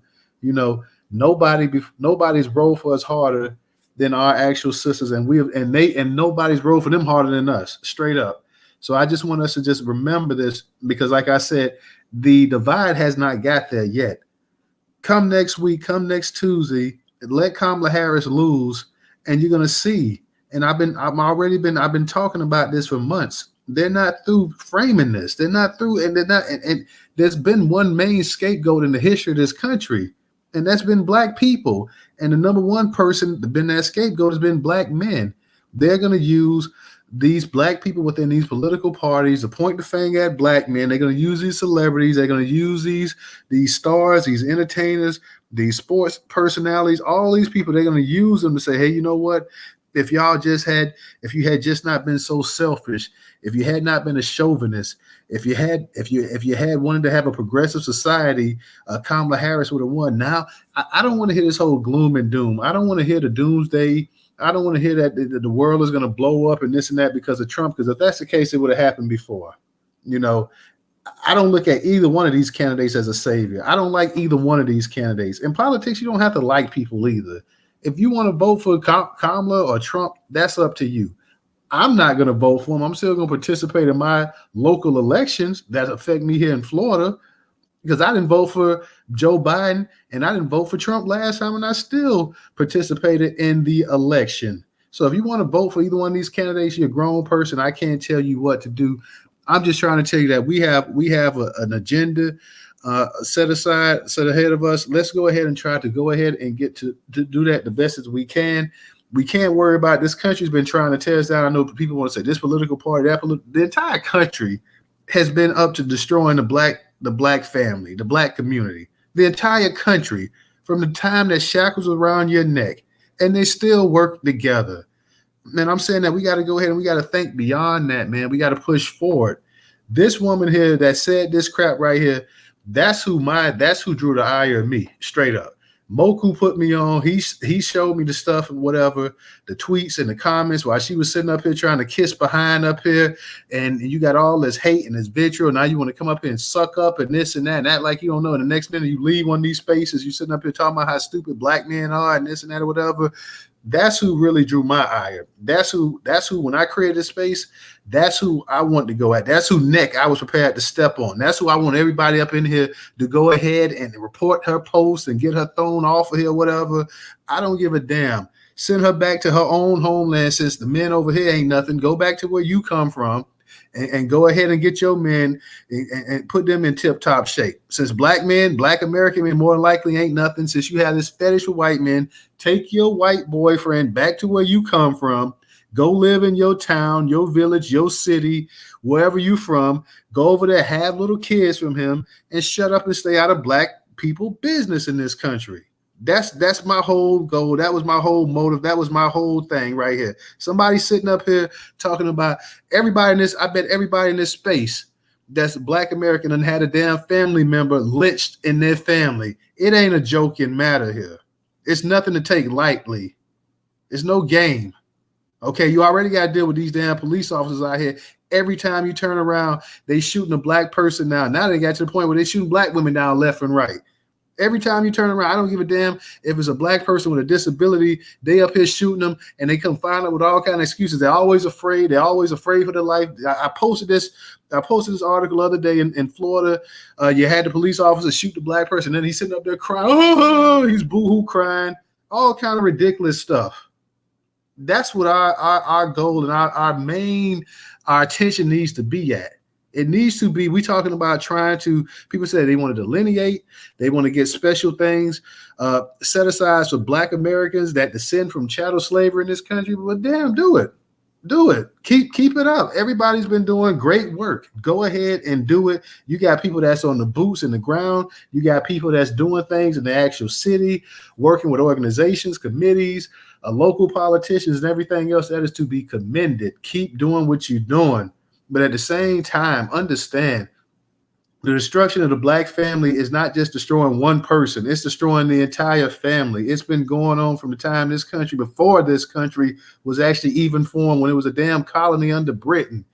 nobody's role for us harder than our actual sisters, and nobody's role for them harder than us, straight up. So I just want us to just remember this, because like I said, the divide has not got there yet. Come next week, come next Tuesday, let Kamala Harris lose, and you're gonna see. And I've been talking about this for months. They're not through framing this. They're not through, and there's been one main scapegoat in the history of this country, and that's been black people. And the number one person that's been that scapegoat has been black men. They're gonna use these black people within these political parties to point the finger at black men. They're going to use these celebrities. They're going to use these stars, these entertainers, these sports personalities, all these people. They're going to use them to say, hey, you know what? If you had just not been so selfish, if you had not been a chauvinist, if you had wanted to have a progressive society, Kamala Harris would have won. Now, I don't want to hear this whole gloom and doom. I don't want to hear the doomsday. I don't want to hear that the world is going to blow up and this and that because of Trump, because if that's the case, it would have happened before. I don't look at either one of these candidates as a savior. I don't like either one of these candidates. In politics, you don't have to like people either. If you want to vote for Kamala or Trump, that's up to you. I'm not going to vote for him. I'm still going to participate in my local elections that affect me here in Florida, because I didn't vote for Joe Biden and I didn't vote for Trump last time, and I still participated in the election. So if you want to vote for either one of these candidates, you're a grown person. I can't tell you what to do. I'm just trying to tell you that we have an agenda set ahead of us. Let's go ahead and try to go ahead and get to do that the best as we can. We can't worry about this country's been trying to tear us down. I know people want to say this political party, the entire country has been up to destroying the black family, the black community, the entire country, from the time that shackles were around your neck, and they still work together. Man, I'm saying that we got to go ahead and we got to think beyond that, man. We got to push forward. This woman here that said this crap right here, that's who drew the ire of me, straight up. Moku put me on. He showed me the stuff and whatever, the tweets and the comments while she was sitting up here trying to kiss behind up here, and you got all this hate and this vitriol. Now you want to come up here and suck up and this and that and act like you don't know. And the next minute you leave one of these spaces, you sitting up here talking about how stupid black men are and this and that or whatever. That's who really drew my ire. That's who when I created this space, that's who I want to go at. That's who neck I was prepared to step on. That's who I want everybody up in here to go ahead and report her post and get her thrown off of here, whatever. I don't give a damn. Send her back to her own homeland, since the men over here ain't nothing. Go back to where you come from and go ahead and get your men and put them in tip-top shape. Since black American men more than likely ain't nothing, since you have this fetish for white men, take your white boyfriend back to where you come from. Go live in your town, your village, your city, wherever you from. Go over there, have little kids from him, and shut up and stay out of black people business in this country. That's my whole goal. That was my whole motive. That was my whole thing right here. Somebody sitting up here talking about everybody in this. I bet everybody in this space that's black American and had a damn family member lynched in their family. It ain't a joking matter here. It's nothing to take lightly. It's no game. Okay, you already got to deal with these damn police officers out here. Every time you turn around, they shooting a black person down. Now they got to the point where they shooting black women down left and right. Every time you turn around, I don't give a damn if it's a black person with a disability. They up here shooting them, and they come find out with all kind of excuses. They're always afraid. They're always afraid for their life. I posted this article the other day in Florida. You had the police officer shoot the black person, and he's sitting up there crying. Oh, he's boo-hoo crying. All kind of ridiculous stuff. That's what our goal and our attention needs to be at. It needs to be, we talking about trying to, people say they want to delineate, they want to get special things set aside for black Americans that descend from chattel slavery in this country. But damn, do it. Do it. Keep it up. Everybody's been doing great work. Go ahead and do it. You got people that's on the boots in the ground. You got people that's doing things in the actual city, working with organizations, committees, local politicians, and everything else. That is to be commended. Keep doing what you're doing. But at the same time, understand the destruction of the black family is not just destroying one person. It's destroying the entire family. It's been going on from the time this country, before this country was actually even formed, when it was a damn colony under Britain.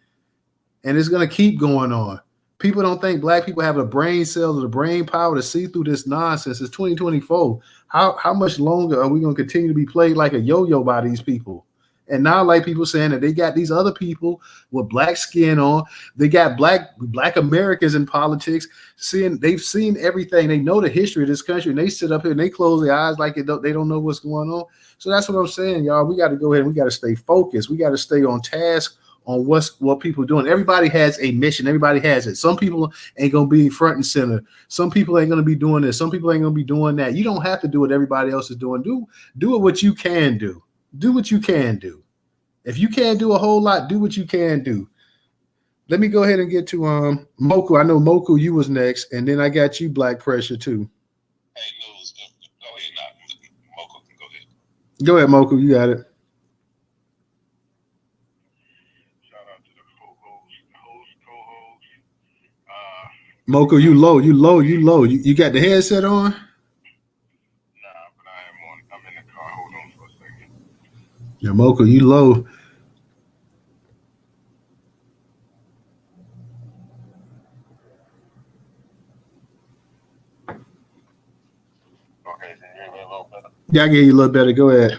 And it's going to keep going on. People don't think black people have the brain cells or the brain power to see through this nonsense. It's 2024. How much longer are we going to continue to be played like a yo-yo by these people? And now, like people saying that they got these other people with black skin on, they got black Americans in politics. They've seen everything. They know the history of this country, and they sit up here and they close their eyes like they don't know what's going on. So that's what I'm saying, y'all. We got to go ahead and we got to stay focused. We got to stay on task on what people are doing. Everybody has a mission. Everybody has it. Some people ain't gonna be front and center. Some people ain't gonna be doing this. Some people ain't gonna be doing that. You don't have to do what everybody else is doing. Do what you can do. Do what you can do. If you can't do a whole lot, do what you can do. Let me go ahead and get to Moku. I know Moku, you was next, and then I got you, Black Pressure, too. Hey, Luz, go ahead now. Moco, go ahead. Go ahead, Moku. You got it. Shout out to the co-host. Moku, you low. You got the headset on? Nah, but I'm in the car. Hold on for a second. Yeah, Moku, you low. Okay, can you hear me a little better? Yeah, I get you a little better. Go ahead. All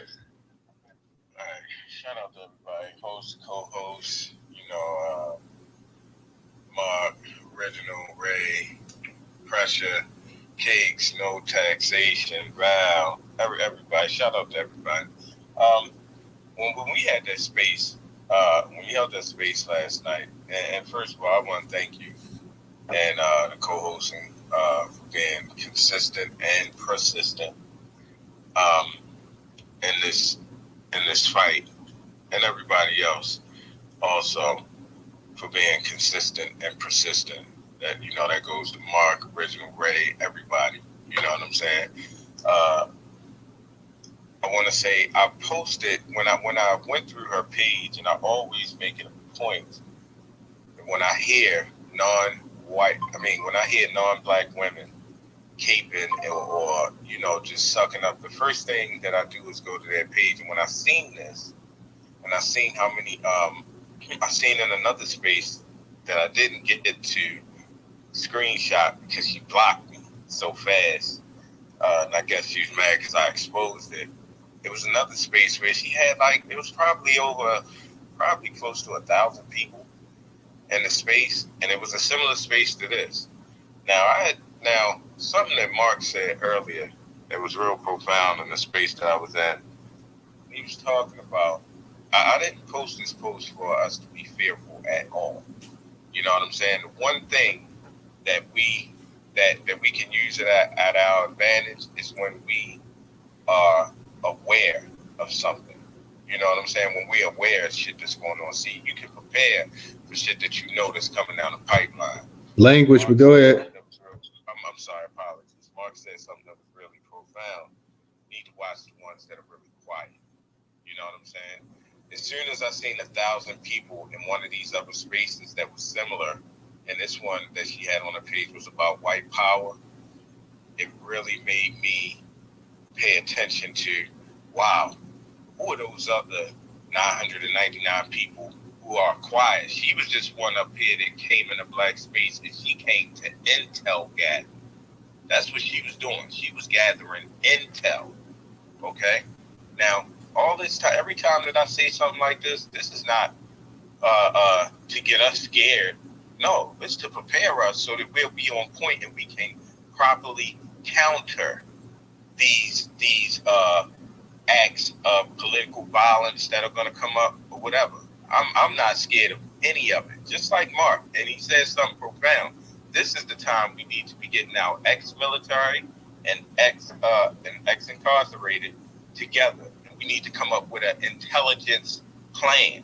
right, shout out to everybody, host, co-host, Mark, Reginald, Ray, Pressure, Cakes, No Taxation, Val, everybody. Shout out to everybody. When we had that space, when we held that space last night, and first of all, I want to thank you and the co-hosting for being consistent and persistent in this fight, and everybody else also for being consistent and persistent. That that goes to Mark, Original Ray, everybody. You know what I'm saying? I want to say I posted when I went through her page, and I always make it a point that when I hear non-black women caping or just sucking up, the first thing that I do is go to their page. And when I seen this, and I seen how many I seen in another space that I didn't get to screenshot because she blocked me so fast, and I guess she was mad because I exposed it. It was another space where she had it was probably close to 1,000 people in the space, and it was a similar space to this. Now something that Mark said earlier that was real profound in the space that I was in. He was talking about, I didn't post this post for us to be fearful at all. You know what I'm saying? The one thing that we can use it at our advantage is when we are aware of something. You know what I'm saying? When we're aware of shit that's going on. See, you can prepare for shit that you know that's coming down the pipeline. Language, but go ahead. I'm sorry, apologies. Mark said something that was really profound. You need to watch the ones that are really quiet. You know what I'm saying? As soon as I seen 1,000 people in one of these other spaces that was similar, and this one that she had on her page was about white power, it really made me pay attention to, wow, who are those other 999 people who are quiet? She was just one up here that came in a black space, and she came to intel gather. That's what she was doing. She was gathering intel. Okay? Now, all this time, every time that I say something like this is not to get us scared. No, it's to prepare us so that we'll be on point and we can properly counter these acts of political violence that are going to come up or whatever. I'm not scared of any of it. Just like Mark, and he said something profound. This is the time we need to be getting our ex-military and ex-incarcerated together. And we need to come up with an intelligence plan.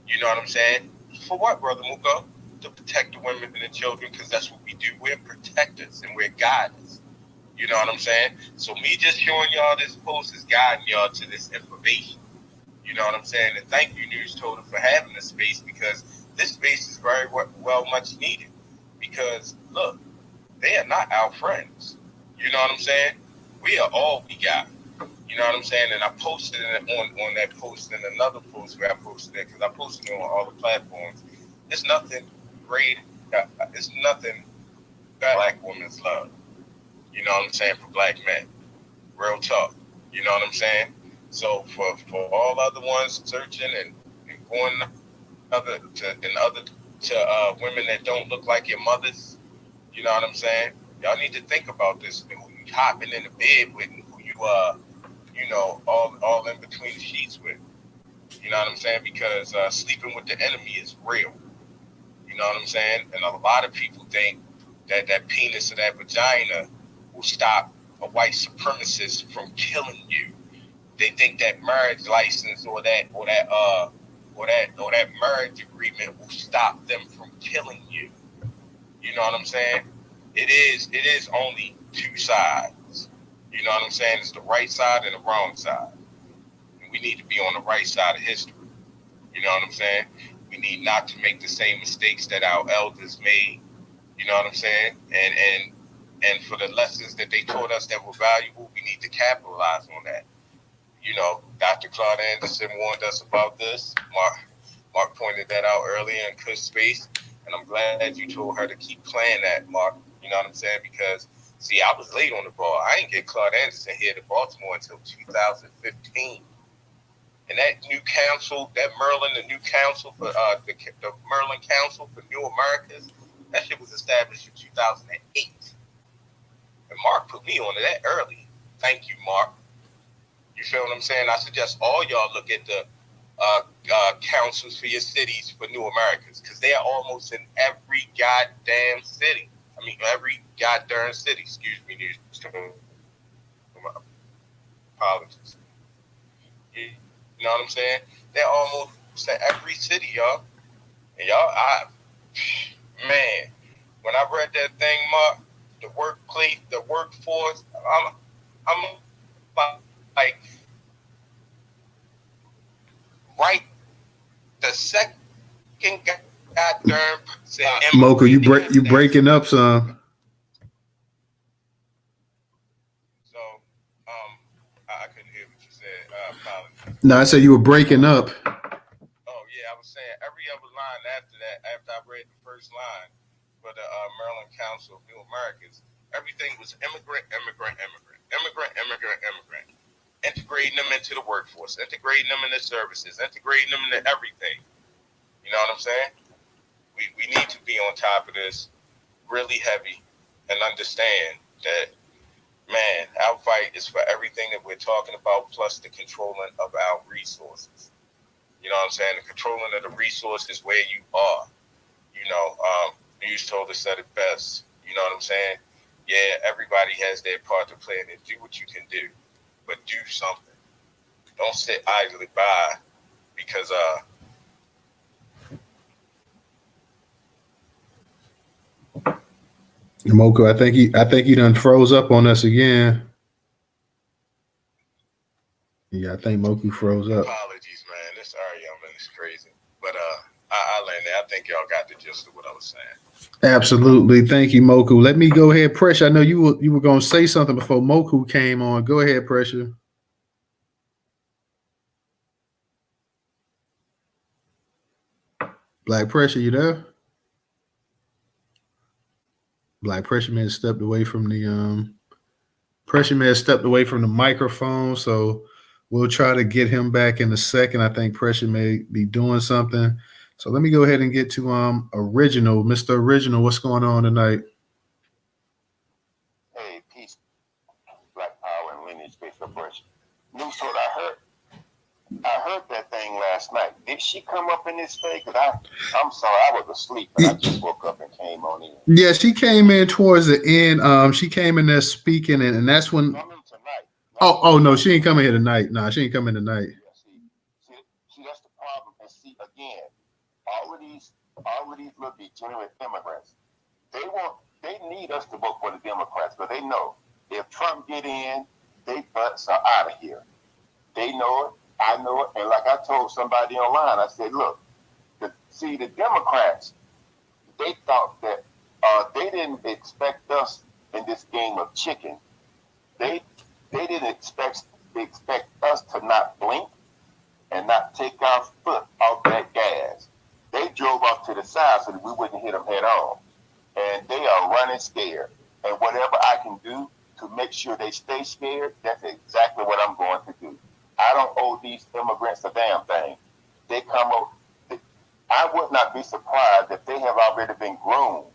You know what I'm saying? For what, Brother Muko? To protect the women and the children, because that's what we do. We're protectors and we're guiders. You know what I'm saying? So me just showing y'all this post is guiding y'all to this information. You know what I'm saying? And thank you, Newstoter, for having this space, because this space is very well much needed. Because, look, they are not our friends. You know what I'm saying? We are all we got. You know what I'm saying? And I posted it on that post and another post where I posted it, because I posted it on all the platforms. It's nothing great. It's nothing that black women's love. You know what I'm saying? For black men. Real talk. You know what I'm saying? So for all other ones searching and going to women that don't look like your mothers, you know what I'm saying? Y'all need to think about this. Who you hopping in the bed with, and who you all in between the sheets with. You know what I'm saying? Because sleeping with the enemy is real. You know what I'm saying? And a lot of people think that penis or that vagina will stop a white supremacist from killing you. They think that marriage license or that marriage agreement will stop them from killing you. You know what I'm saying? It is only two sides. You know what I'm saying? It's the right side and the wrong side. And we need to be on the right side of history. You know what I'm saying? We need not to make the same mistakes that our elders made. You know what I'm saying? And for the lessons that they taught us that were valuable, we need to capitalize on that. You know, Dr. Claude Anderson warned us about this. Mark pointed that out earlier in Kush Space, and I'm glad you told her to keep playing that, Mark. You know what I'm saying? Because, see, I was late on the ball. I didn't get Claude Anderson here to Baltimore until 2015. And that new council, that Merlin, the new council for the Merlin Council for New Americas, that shit was established in 2008. And Mark put me on to that early. Thank you, Mark. You feel what I'm saying? I suggest all y'all look at the councils for your cities for New Americas, because they are almost in every goddamn city. I mean, every goddamn city. Excuse me, apologies. You know what I'm saying? They're almost in every city, y'all. And y'all, man, when I read that thing, Mark, the workplace, the workforce, I'm like, right the second goddamn Mocha, you breaking up some. So I couldn't hear what you said. Apologies. No, I said you were breaking up. Oh yeah, I was saying every other line after that, after I read the first line for the Maryland Council of New Americans, everything was immigrant. Integrating them into the workforce, integrating them into services, integrating them into everything. You know what I'm saying? We need to be on top of this really heavy and understand that, man, our fight is for everything that we're talking about, plus the controlling of our resources. You know what I'm saying? The controlling of the resources where you are. You know, Newstoter said it best. You know what I'm saying? Yeah, everybody has their part to play in it. Do what you can do, but do something. Don't sit idly by, because Mocha, I think he done froze up on us again. Yeah, I think Mocha froze up. apologies, man. This area I'm in is crazy. But I learned that. I think y'all got the gist of what I was saying. Absolutely. Thank you, Moku. Let me go ahead, Pressure. I know you were going to say something before Moku came on. Go ahead, Pressure. Black Pressure, you there? Black Pressure may have stepped away from the Pressure may have stepped away from the microphone, so we'll try to get him back in a second. I think Pressure may be doing something. So let me go ahead and get to Original. Mr. Original, what's going on tonight? Hey, peace, Black Power and lineage based oppression. Newstoter, I heard that thing last night. Did she come up in this day? Cause I'm sorry, I was asleep, but I just woke up and came on in. Yeah, she came in towards the end. She came in there speaking, and that's when. Coming tonight. Oh no, she ain't coming here tonight. Nah, she ain't coming tonight. Yeah, see, that's the problem. And see, again, all of these little degenerate immigrants, they need us to vote for the Democrats, but they know if Trump get in, they butts are out of here. They know it. I know it. And like I told somebody online, I said, look, the Democrats, they thought that they didn't expect us in this game of chicken. They didn't expect us to not blink and not take our foot off that gas. They drove off to the side so that we wouldn't hit them head on. And they are running scared. And whatever I can do to make sure they stay scared, that's exactly what I'm going to do. I don't owe these immigrants a damn thing. They come up. I would not be surprised if they have already been groomed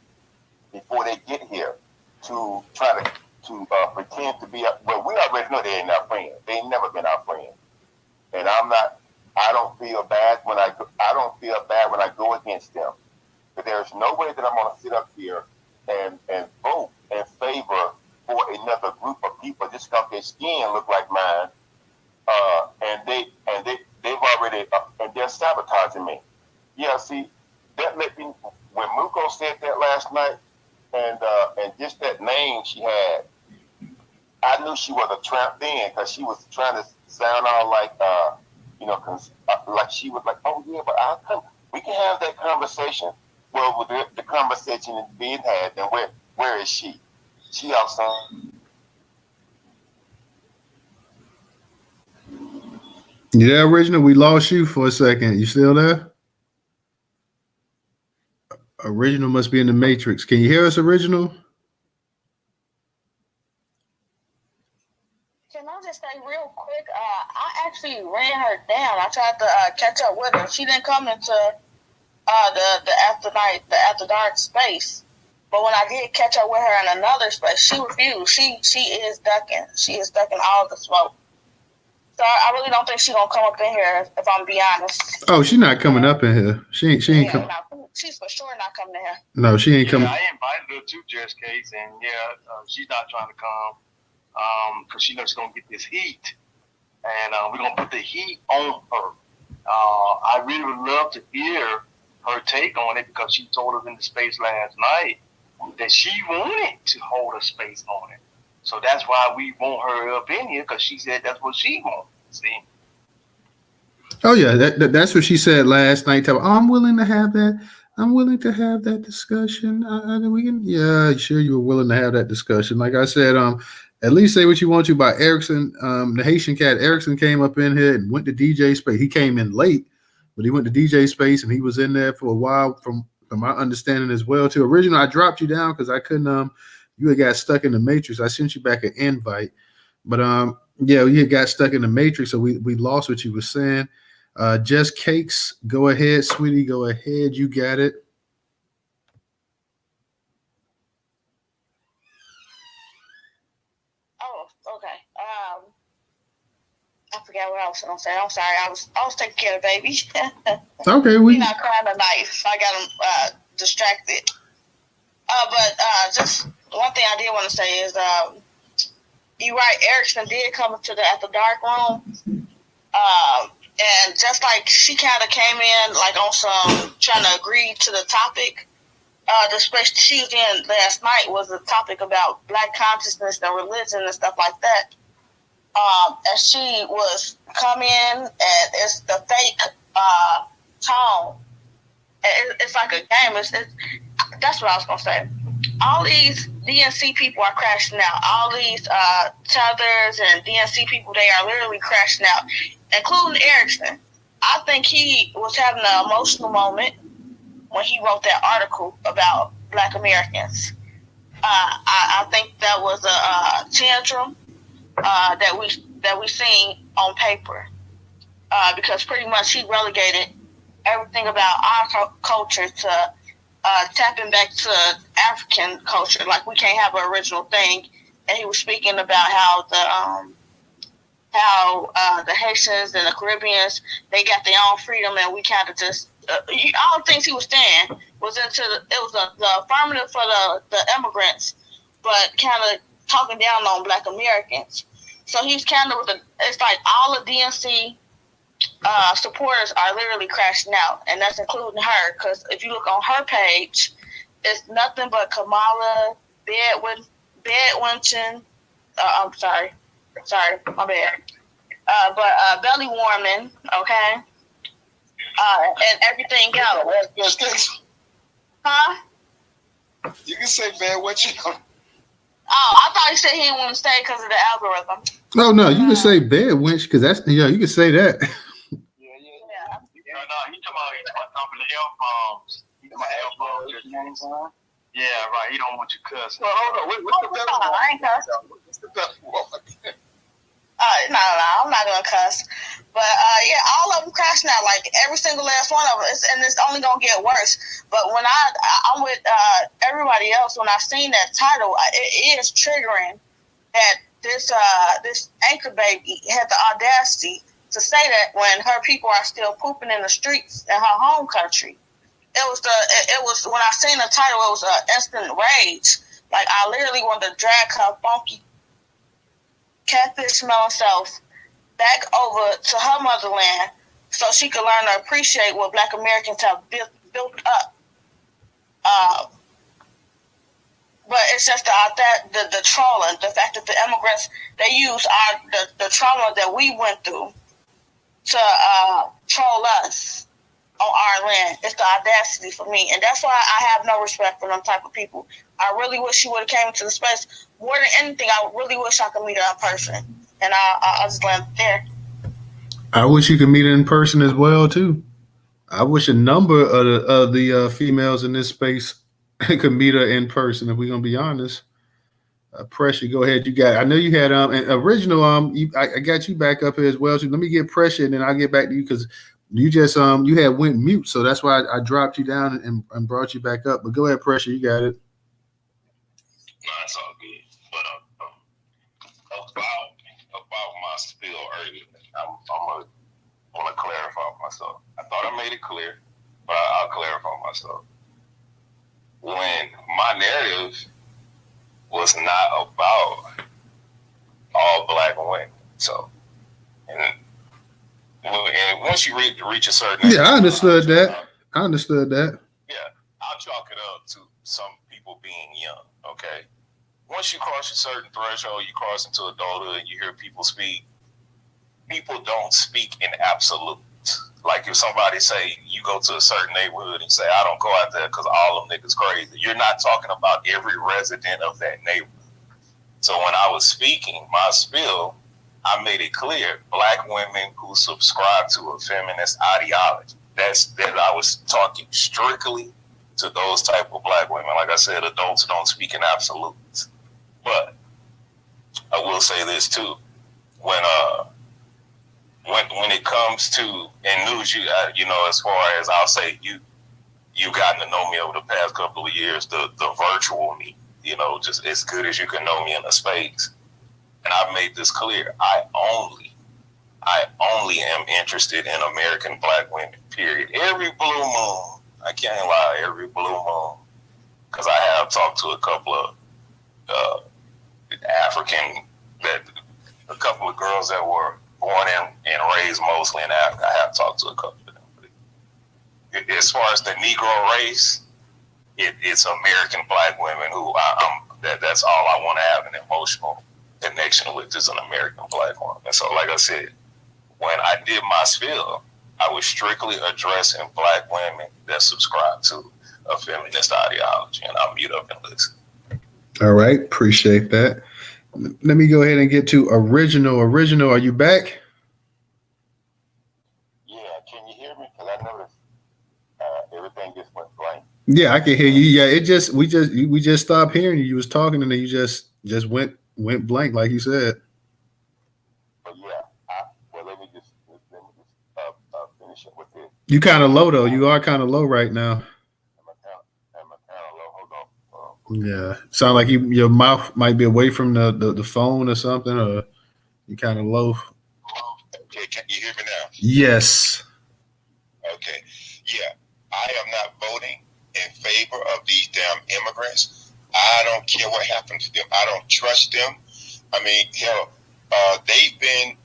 before they get here to try to pretend to be. Well, we already know they ain't our friends. They ain't never been our friends. And I don't feel bad when I go against them. But there's no way that I'm going to sit up here and vote in favor for another group of people just because their skin look like mine. They've already and they're sabotaging me. Yeah, see, that let me when Muko said that last night, and just that name she had, I knew she was a tramp then because she was trying to sound all like like she was like, oh yeah, but I'll come. We can have that conversation. Well, with the conversation being had, then where is she? She outside. Yeah, Original, we lost you for a second. You still there? Original must be in the Matrix. Can you hear us, Original? Can I just say real quick? I actually ran her down. I tried to catch up with her. She didn't come into the after dark space. But when I did catch up with her in another space, she refused. She is ducking. She is ducking all the smoke. So I really don't think she's gonna come up in here, if I'm being honest. Oh, she's not coming up in here. She ain't coming. No, she's for sure not coming in here. No, she ain't coming. I invited her to Judge Case, and she's not trying to come because she knows she's gonna get this heat, and we're gonna put the heat on her. I really would love to hear her take on it because she told us in the space last night that she wanted to hold a space on it. So that's why we want her up in here because she said that's what she wants. See? Oh yeah, that's what she said last night. I'm willing to have that. I'm willing to have that discussion. We can. Yeah, sure. You were willing to have that discussion. Like I said, at least say what you want to about Erickson. The Haitian cat Erickson came up in here and went to DJ space. He came in late, but he went to DJ space and he was in there for a while. From my understanding as well. Too original, I dropped you down because I couldn't. You had got stuck in the matrix. I sent you back an invite, but yeah, you had got stuck in the matrix, so we lost what you were saying. Just Cakes, go ahead, sweetie, go ahead. You got it. Oh, okay. I forgot what I was going to say. I'm sorry. I was taking care of the baby. Okay, He's not crying tonight, so I got him distracted. But just one thing I did want to say is, you're right. Erickson did come into the After Dark room, and just like she kind of came in like on some trying to agree to the topic. The space she was in last night was a topic about Black consciousness and religion and stuff like that. And she was coming in, and it's the fake tone like a game. That's what I was gonna say. All these DNC people are crashing out. All these tethers and DNC people, they are literally crashing out, including Erickson. I think he was having an emotional moment when he wrote that article about Black Americans. I think that was a tantrum that we seen on paper, because pretty much he relegated everything about our culture to tapping back to African culture. Like, we can't have an original thing. And he was speaking about how the Haitians and the Caribbeans, they got their own freedom, and we kind of just all the things he was saying was the affirmative for the immigrants, but kind of talking down on Black Americans. So he's kind of it's like all the DNC supporters are literally crashing out, and that's including her, because if you look on her page, it's nothing but Kamala, bedwinching. I'm sorry, my bad. But belly warming, okay, and everything else. Huh? You can say bad what you know. Oh, I thought he said he didn't want to stay because of the algorithm. Oh no, you can say bed winch because that's you can say that. Yeah. No, he talking about something L-bombs. He talking about L-bombs. Yeah, right. He don't want you cussing. Well, hold on. What's the best one? I ain't cussing. What's the best one? No, I'm not gonna cuss. But yeah, all of them crashing out, like every single last one of them, and it's only gonna get worse. But when I'm with everybody else, when I seen that title, it is triggering that this anchor baby had the audacity to say that when her people are still pooping in the streets in her home country. It was when I seen the title, it was an instant rage. Like, I literally wanted to drag her funky catfish smelling self back over to her motherland so she could learn to appreciate what Black Americans have built up. But it's just the trolling, the fact that the immigrants, they use the trauma that we went through to troll us on our land. It's the audacity for me, and that's why I have no respect for them type of people. I really wish she would have came into the space. More than anything, I really wish I could meet her in person, and I'll just land there. I wish you could meet her in person as well too. I wish a number of the females in this space could meet her in person. If we're gonna be honest, Pressure, go ahead. I know you had an original. I got you back up here as well. So let me get Pressure, and then I'll get back to you because you just you had went mute, so that's why I dropped you down and brought you back up. But go ahead, Pressure, you got it. No, it's all good. But about my spill earlier, I'm gonna want to clarify myself. I thought I made it clear, but I'll clarify myself. When my narrative was not about all Black women, so and once you reach a certain age, I understood that. Yeah, I'll chalk it up to some people being young. Okay, once you cross a certain threshold, you cross into adulthood, and you hear people speak. People don't speak in absolutes. Like if somebody say you go to a certain neighborhood and say I don't go out there because all them niggas crazy, you're not talking about every resident of that neighborhood. So when I was speaking my spill, I made it clear Black women who subscribe to a feminist ideology. That I was talking strictly to those type of Black women. Like I said, adults don't speak in absolutes. But I will say this too: when it comes to and news, as far as I'll say, you've gotten to know me over the past couple of years, the virtual me, just as good as you can know me in a space. And I've made this clear: I only am interested in American Black women. Period. Every blue moon, I can't lie, every blue moon, because I have talked to a couple of a couple of girls that were born and raised mostly in Africa. I have talked to a couple of them. But as far as the Negro race, it's American Black women who that's all I want to have an emotional connection with is an American Black woman. And so, like I said, when I did my spill, I was strictly addressing Black women that subscribe to a feminist ideology, and I'll mute up and listen. All right, appreciate that. Let me go ahead and get to Original. Original, are you back? Yeah, can you hear me? Because I noticed everything just went blank. Yeah, I can hear you. Yeah, we just stopped hearing you. You was talking and then you just went blank like you said. But yeah, let me just finish up with this. You kind of low though. You are kind of low right now. Am I kind of low? Hold on. Yeah, sound like your mouth might be away from the phone or something, or you kind of low. Okay, can you hear me now? Yes. Okay. Yeah, I am not voting in favor of these damn immigrants. I don't care what happened to them. I don't trust them. I mean, hell, they've been,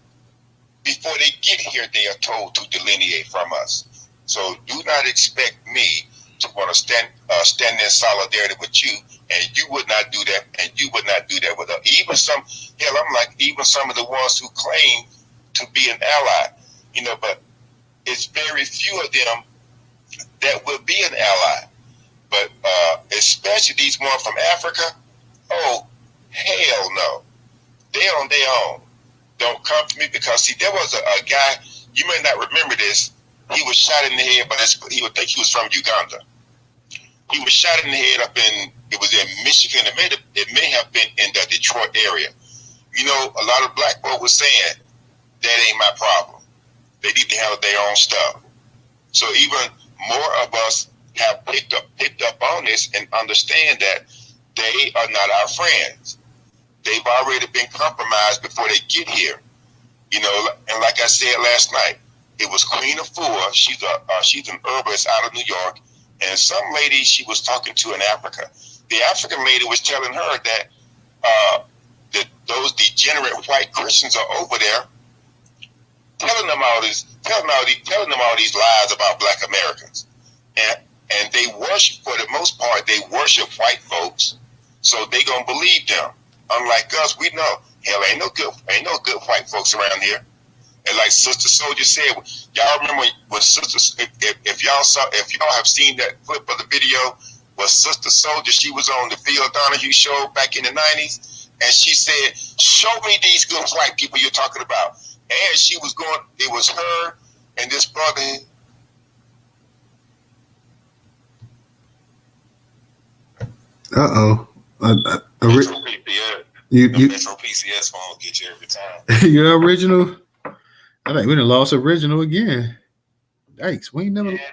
before they get here, they are told to delineate from us. So do not expect me to want to stand in solidarity with you, and you would not do that, and you would not do that with us. Even some of the ones who claim to be an ally, but it's very few of them that will be an ally. But especially these ones from Africa, oh, hell no. They on their own. Don't come to me because, see, there was a guy, you may not remember this, he was shot in the head, but he would think he was from Uganda. He was shot in the head it was in Michigan. It may have been in the Detroit area. A lot of black folk was saying, that ain't my problem. They need to handle their own stuff. So even more of us have picked up on this and understand that they are not our friends. They've already been compromised before they get here. And like I said last night, it was Queen of Four. She's an herbalist out of New York, and some lady she was talking to in Africa. The African lady was telling her that those degenerate white Christians are over there, telling them all these lies about Black Americans, and they worship, for the most part, they worship white folks, so they gonna believe them. Unlike us, we know hell ain't no good white folks around here. And like Sister Soldier said, y'all remember when Sister, if y'all have seen that clip of the video, was Sister Soldier, she was on the Phil Donahue show back in the 90s, and she said, show me these good white people you're talking about. And she was going, it was her and this brother. Uh-oh. Metro PCS phone get you every time. You're Original? I think we done lost Original again. Yikes, we ain't never. Yeah, man.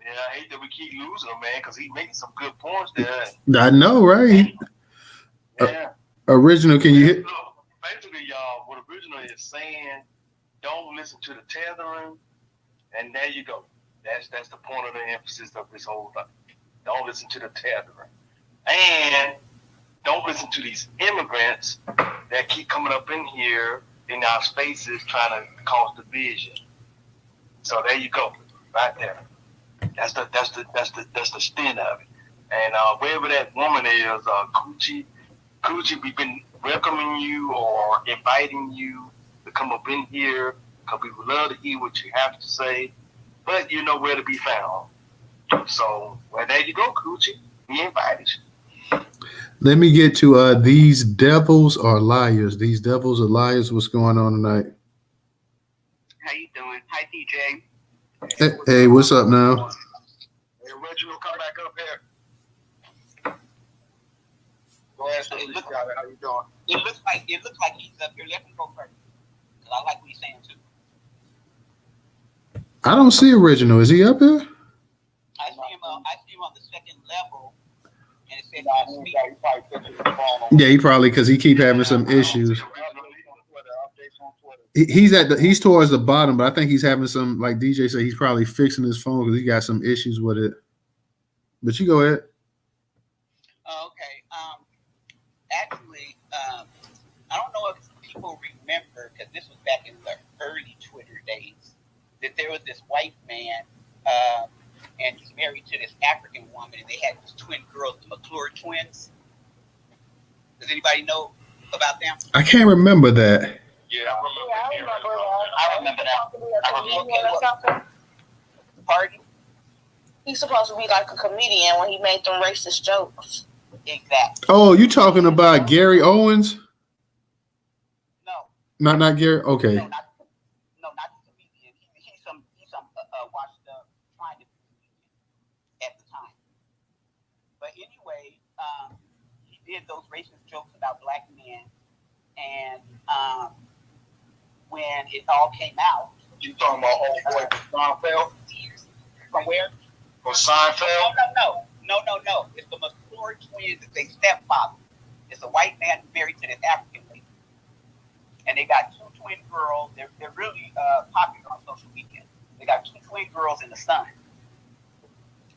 Yeah, I hate that we keep losing him, man, because he's making some good points there. I know, right? Yeah. Original, can you hit? Look, basically, y'all, what Original is saying, don't listen to the tethering, and there you go. That's the point of the emphasis of this whole thing. Don't listen to the tethering. And don't listen to these immigrants that keep coming up in here in our spaces trying to cause division. So there you go, right there. That's the stint of it. And wherever that woman is, Coochie, we've been welcoming you or inviting you to come up in here because we would love to hear what you have to say, but you know where to be found. So, well, there you go, Coochie. We invited you. Let me get to These Devils Are Liars. These Devils Are Liars. What's going on tonight? How you doing? Hi, DJ. Hey, what's up now? Hey, Reginald, come back up here. Go ahead, how you doing? It looks like he's up here. Let him go first. Because I like what he's saying too. I don't see Original. Is he up here? I see him on the second level. And it says Yeah, he probably, because he keep having some issues. He's towards the bottom, but I think he's having some, like DJ said, he's probably fixing his phone because he got some issues with it. But you go ahead. Okay. Actually, I don't know if people remember, because this was back in the early Twitter days, that there was this white man, and he's married to this African woman, and they had these twin girls, the McClure twins. Does anybody know about them? I can't remember that. Yeah, I remember that. Pardon? He's supposed to be like a comedian when he made them racist jokes. Exactly. Oh, you talking about Gary Owens? No, Not Gary. Okay. no, not the comedian. He's some washed up trying to be at the time. But anyway, he did those racist jokes about black men, and when it all came out, You talking about old boy Seinfeld? from where? From Seinfeld? No. It's the McClure twins. It's a stepfather. It's a white man married to this African lady, and they got two twin girls. They're really popular on social media. They got two twin girls and a son.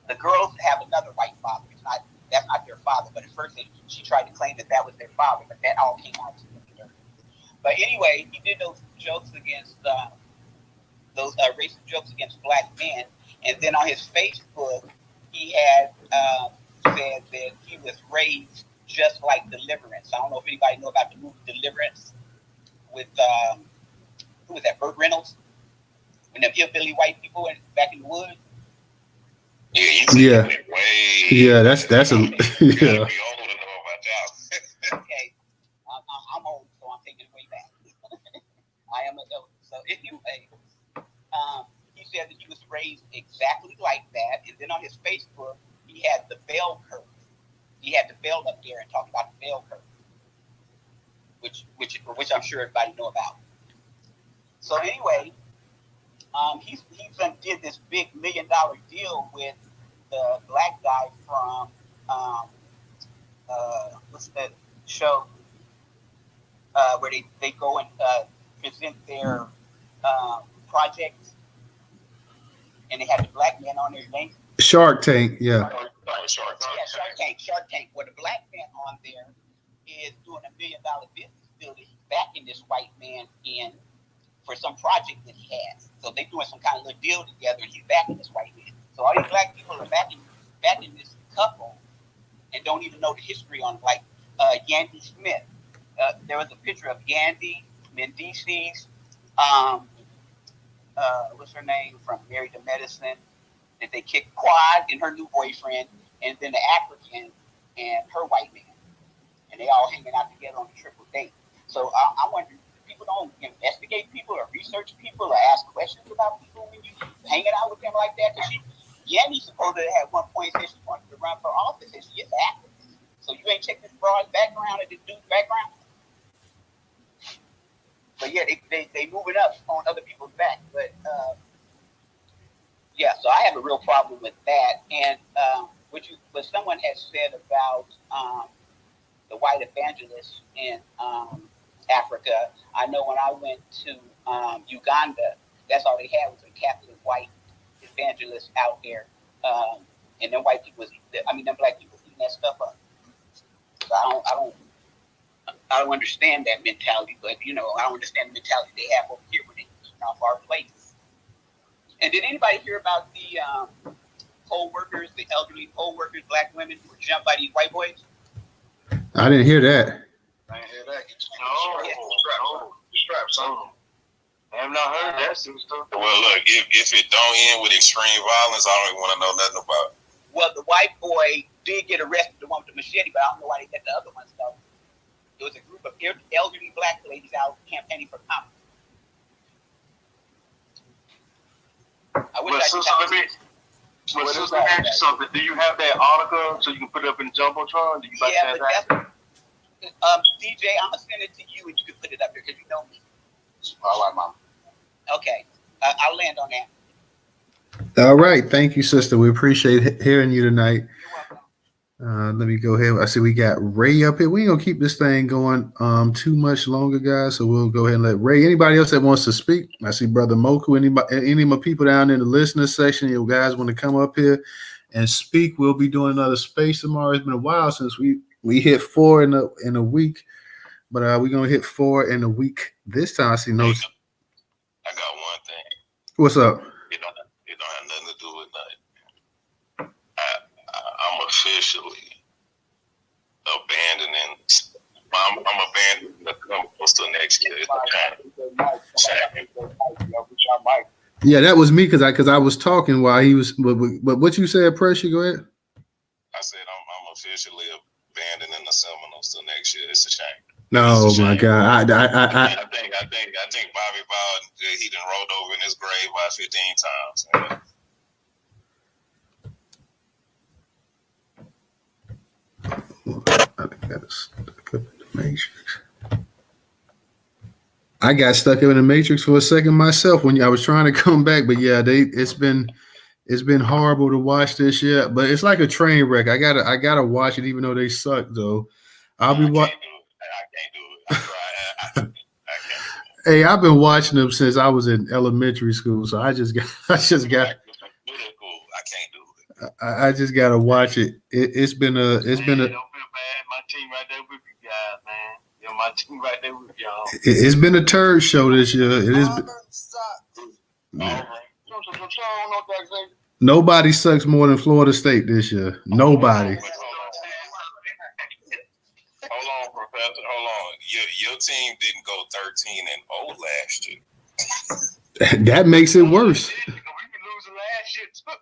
The girls have another white father. That's not their father. But at first, she tried to claim that was their father, but that all came out to her. But anyway, he did those jokes against those racist jokes against black men, and then on his Facebook, he had said that he was raised just like Deliverance. I don't know if anybody know about the movie Deliverance with who was that? Burt Reynolds, and them hillbilly white people back in the woods. Yeah. Yeah, that's a yeah. Okay, I'm old, so I'm taking it way back. I am an elder. So anyway, he said that he was raised exactly like that, and then on his Facebook, he had the bell curve. He had the bell up there and talked about the bell curve, which I'm sure everybody know about. So anyway, he did this big $1 million deal with the black guy from what's that show where they go and present their projects, and they had the black man on their name. Shark Tank, yeah. Shark Tank. Where the black man on there is doing $1 million business deal that he's backing this white man in for some project that he has. So they're doing some kind of little deal together, and he's backing this white man. So all these black people are backing this couple and don't even know the history on it. Like Yandy Smith. There was a picture of Yandy, Mendices, what's her name, from Married to Medicine, that they kicked Quad and her new boyfriend, and then the African and her white man. And they all hanging out together on a triple date. So I wonder, people don't investigate people or research people or ask questions about people when you hanging out with them like that? Because Yandy supposedly at one point said she wanted to run for office, and she is an activist. So you ain't check this broad's background and this dude's background? But yeah, they moving up on other people's back. But yeah, so I have a real problem with that. And what someone has said about the white evangelists in Africa. I know when I went to Uganda, that's all they had was a Catholic white evangelist out there, and them white people, them black people eating that stuff up. So I don't understand that mentality, but I don't understand the mentality they have over here when they eat off our plates. And did anybody hear about the poll workers, the elderly poll workers, black women who were jumped by these white boys? I didn't hear that. I ain't hear that. Straps on. I have not heard that stuff. Well, look, if it don't end with extreme violence, I don't even want to know nothing about it. Well, the white boy did get arrested, the one with the machete, but I don't know why they let the other ones go. It was a group of elderly black ladies out campaigning for Congress. I wish Let me ask you something. Do you have that article so you can put it up in the jumbotron? Do you like that? DJ, I'm gonna send it to you and you can put it up there because you know me. All right, Mom. Okay, I'll land on that. All right, thank you, sister. We appreciate hearing you tonight. You're welcome. Let me go ahead. I see we got Ray up here. We ain't gonna keep this thing going too much longer, guys. So we'll go ahead and let Ray. Anybody else that wants to speak? I see Brother Moku. Any of my people down in the listener section, you guys want to come up here and speak? We'll be doing another space tomorrow. It's been a while since we hit 4 in a week, but we're gonna hit 4 in a week this time. I see notes. I got one thing. What's up? It don't have nothing to do with nothing. I'm officially abandoning. I'm abandoning the coast till next year. It's the time. Yeah, that was me because I was talking while he was. But what you said, Pressure? Go ahead. I said I'm officially abandoning the Seminoles till next year. It's a shame. No, my God, I think Bobby Bowden, he done rolled over in his grave by 15 times. I got stuck in the matrix for a second myself when I was trying to come back, but yeah, it's been horrible to watch this year. But it's like a train wreck. I gotta watch it, even though they suck. Though I'll be watching. I can't do it. I tried. I can't. Hey, I've been watching them since I was in elementary school, so I just got. I can't do it. I just gotta watch it. It's been a. Don't feel bad. My team right there with you guys, man. Yeah, my team right there with y'all. It's been a turd show this year. It is. Nobody sucks more than Florida State this year. Nobody. Hold on, Professor. Hold on. Your team didn't go 13-0 last year. That makes it worse. We been losing last year too.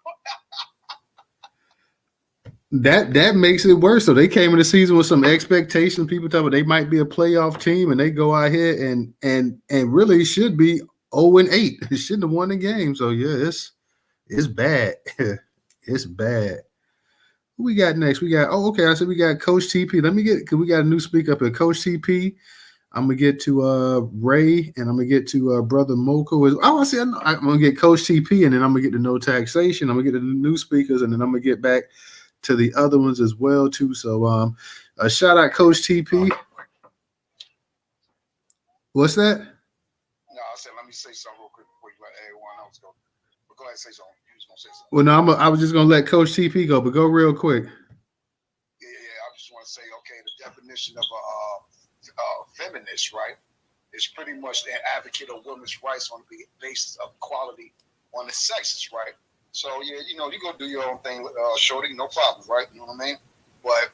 That makes it worse. So they came in the season with some expectations. People thought they might be a playoff team, and they go out here and really should be 0-8. They shouldn't have won the game. So yeah, it's bad. It's bad. Who we got next? We got I said we got Coach TP. Cause we got a new speaker up here. Coach TP. I'm gonna get to Ray, and I'm gonna get to Brother Moko. I'm gonna get Coach TP, and then I'm gonna get to No Taxation. I'm gonna get to the new speakers, and then I'm gonna get back to the other ones as well too. So shout out Coach TP. What's that? No, I said let me say something real quick before you let everyone else go. But go ahead and say something. You was gonna say something. Well, no, I was just gonna let Coach TP go, but go real quick. Yeah. I just want to say, okay, the definition of a feminist, right, is pretty much an advocate of women's rights on the basis of equality on the sexes, right? So yeah, you go do your own thing, shorty, no problem, right? You know what I mean? But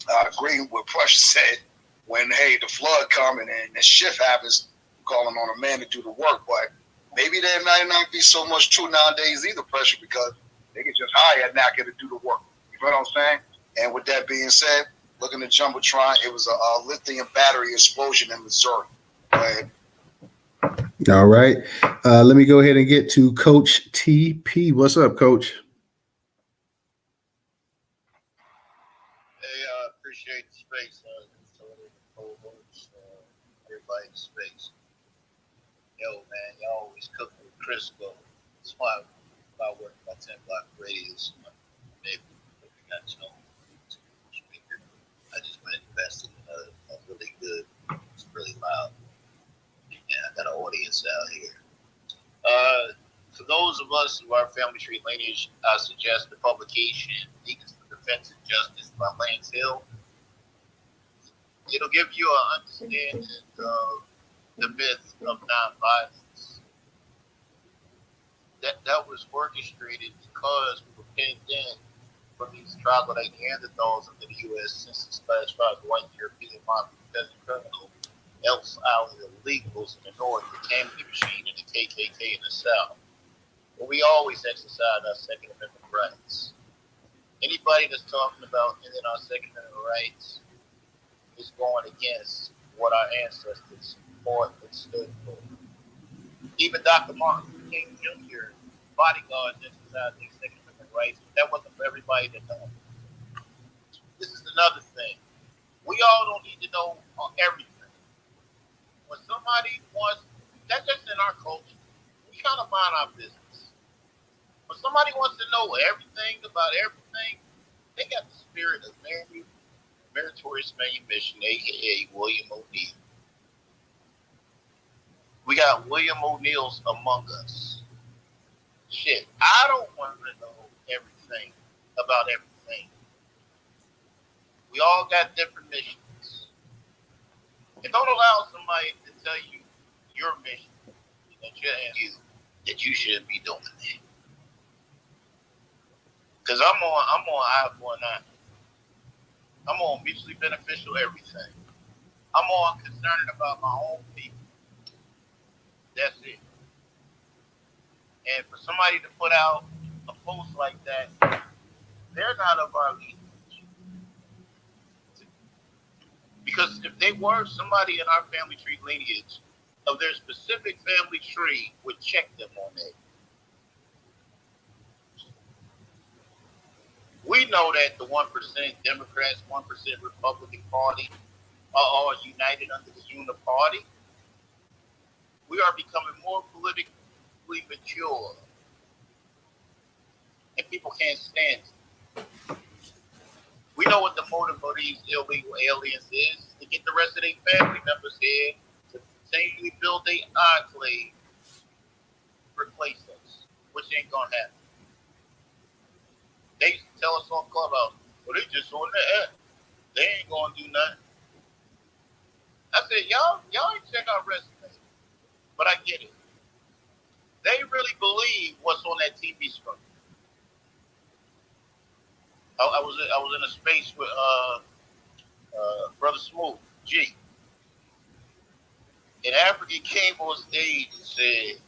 I agree with what Pressure said when the flood coming and the shift happens, calling on a man to do the work. But maybe there might not be so much true nowadays either, Pressure, because they can just hire a knacker to do the work. You know what I'm saying? And with that being said, looking at Jumbotron, it was a lithium battery explosion in Missouri. Go ahead. All right. Let me go ahead and get to Coach TP. What's up, Coach? Hey, I appreciate the space. Everybody in the space. Yo, man, y'all always cook with Crisco. That's why I work my 10-block radius. Maybe we got speaker. I just went and invested in a really good. It's really loud. Yeah, I got an audience out here. For those of us who are family tree lineage, I suggest the publication Deacons for Defense and Justice by Lance Hill. It'll give you an understanding of the myth of nonviolence. That was orchestrated because we were pinned in from these troglodyte Neanderthals into the U.S. Census classified as white European mafia peasant criminal. Elks Island illegals in the north, the Tammany machine, and the KKK in the south. But we always exercise our Second Amendment rights. Anybody that's talking about ending our Second Amendment rights is going against what our ancestors fought and stood for. Even Dr. Martin Luther King Jr. bodyguards exercised their Second Amendment rights, but that wasn't for everybody to know. This is another thing. We all don't need to know everything. When somebody wants, that's just in our culture, we kind of mind our business. When somebody wants to know everything about everything, they got the spirit of meritorious manumission, a.k.a. William O'Neill. We got William O'Neills among us. Shit, I don't want to know everything about everything. We all got different missions. And don't allow somebody to tell you your mission that you shouldn't be doing that. Because I'm on I-49. I'm on mutually beneficial everything. I'm on concerned about my own people. That's it. And for somebody to put out a post like that, they're not of our lineage. Because if they were, somebody in our family tree lineage of their specific family tree would check them on that. We know that the 1% Democrats, 1% Republican Party are all united under the Uniparty. We are becoming more politically mature, and people can't stand it. We know what the motive of these illegal aliens is, to get the rest of their family members here to continually build their enclave, replace us, which ain't gonna happen. They used to tell us on Clubhouse, well, they just on the app. They ain't gonna do nothing. I said, y'all ain't check our resume. But I get it. They really believe what's on that TV screen. I was in a space with Brother Smooth, G. And African came on stage and said,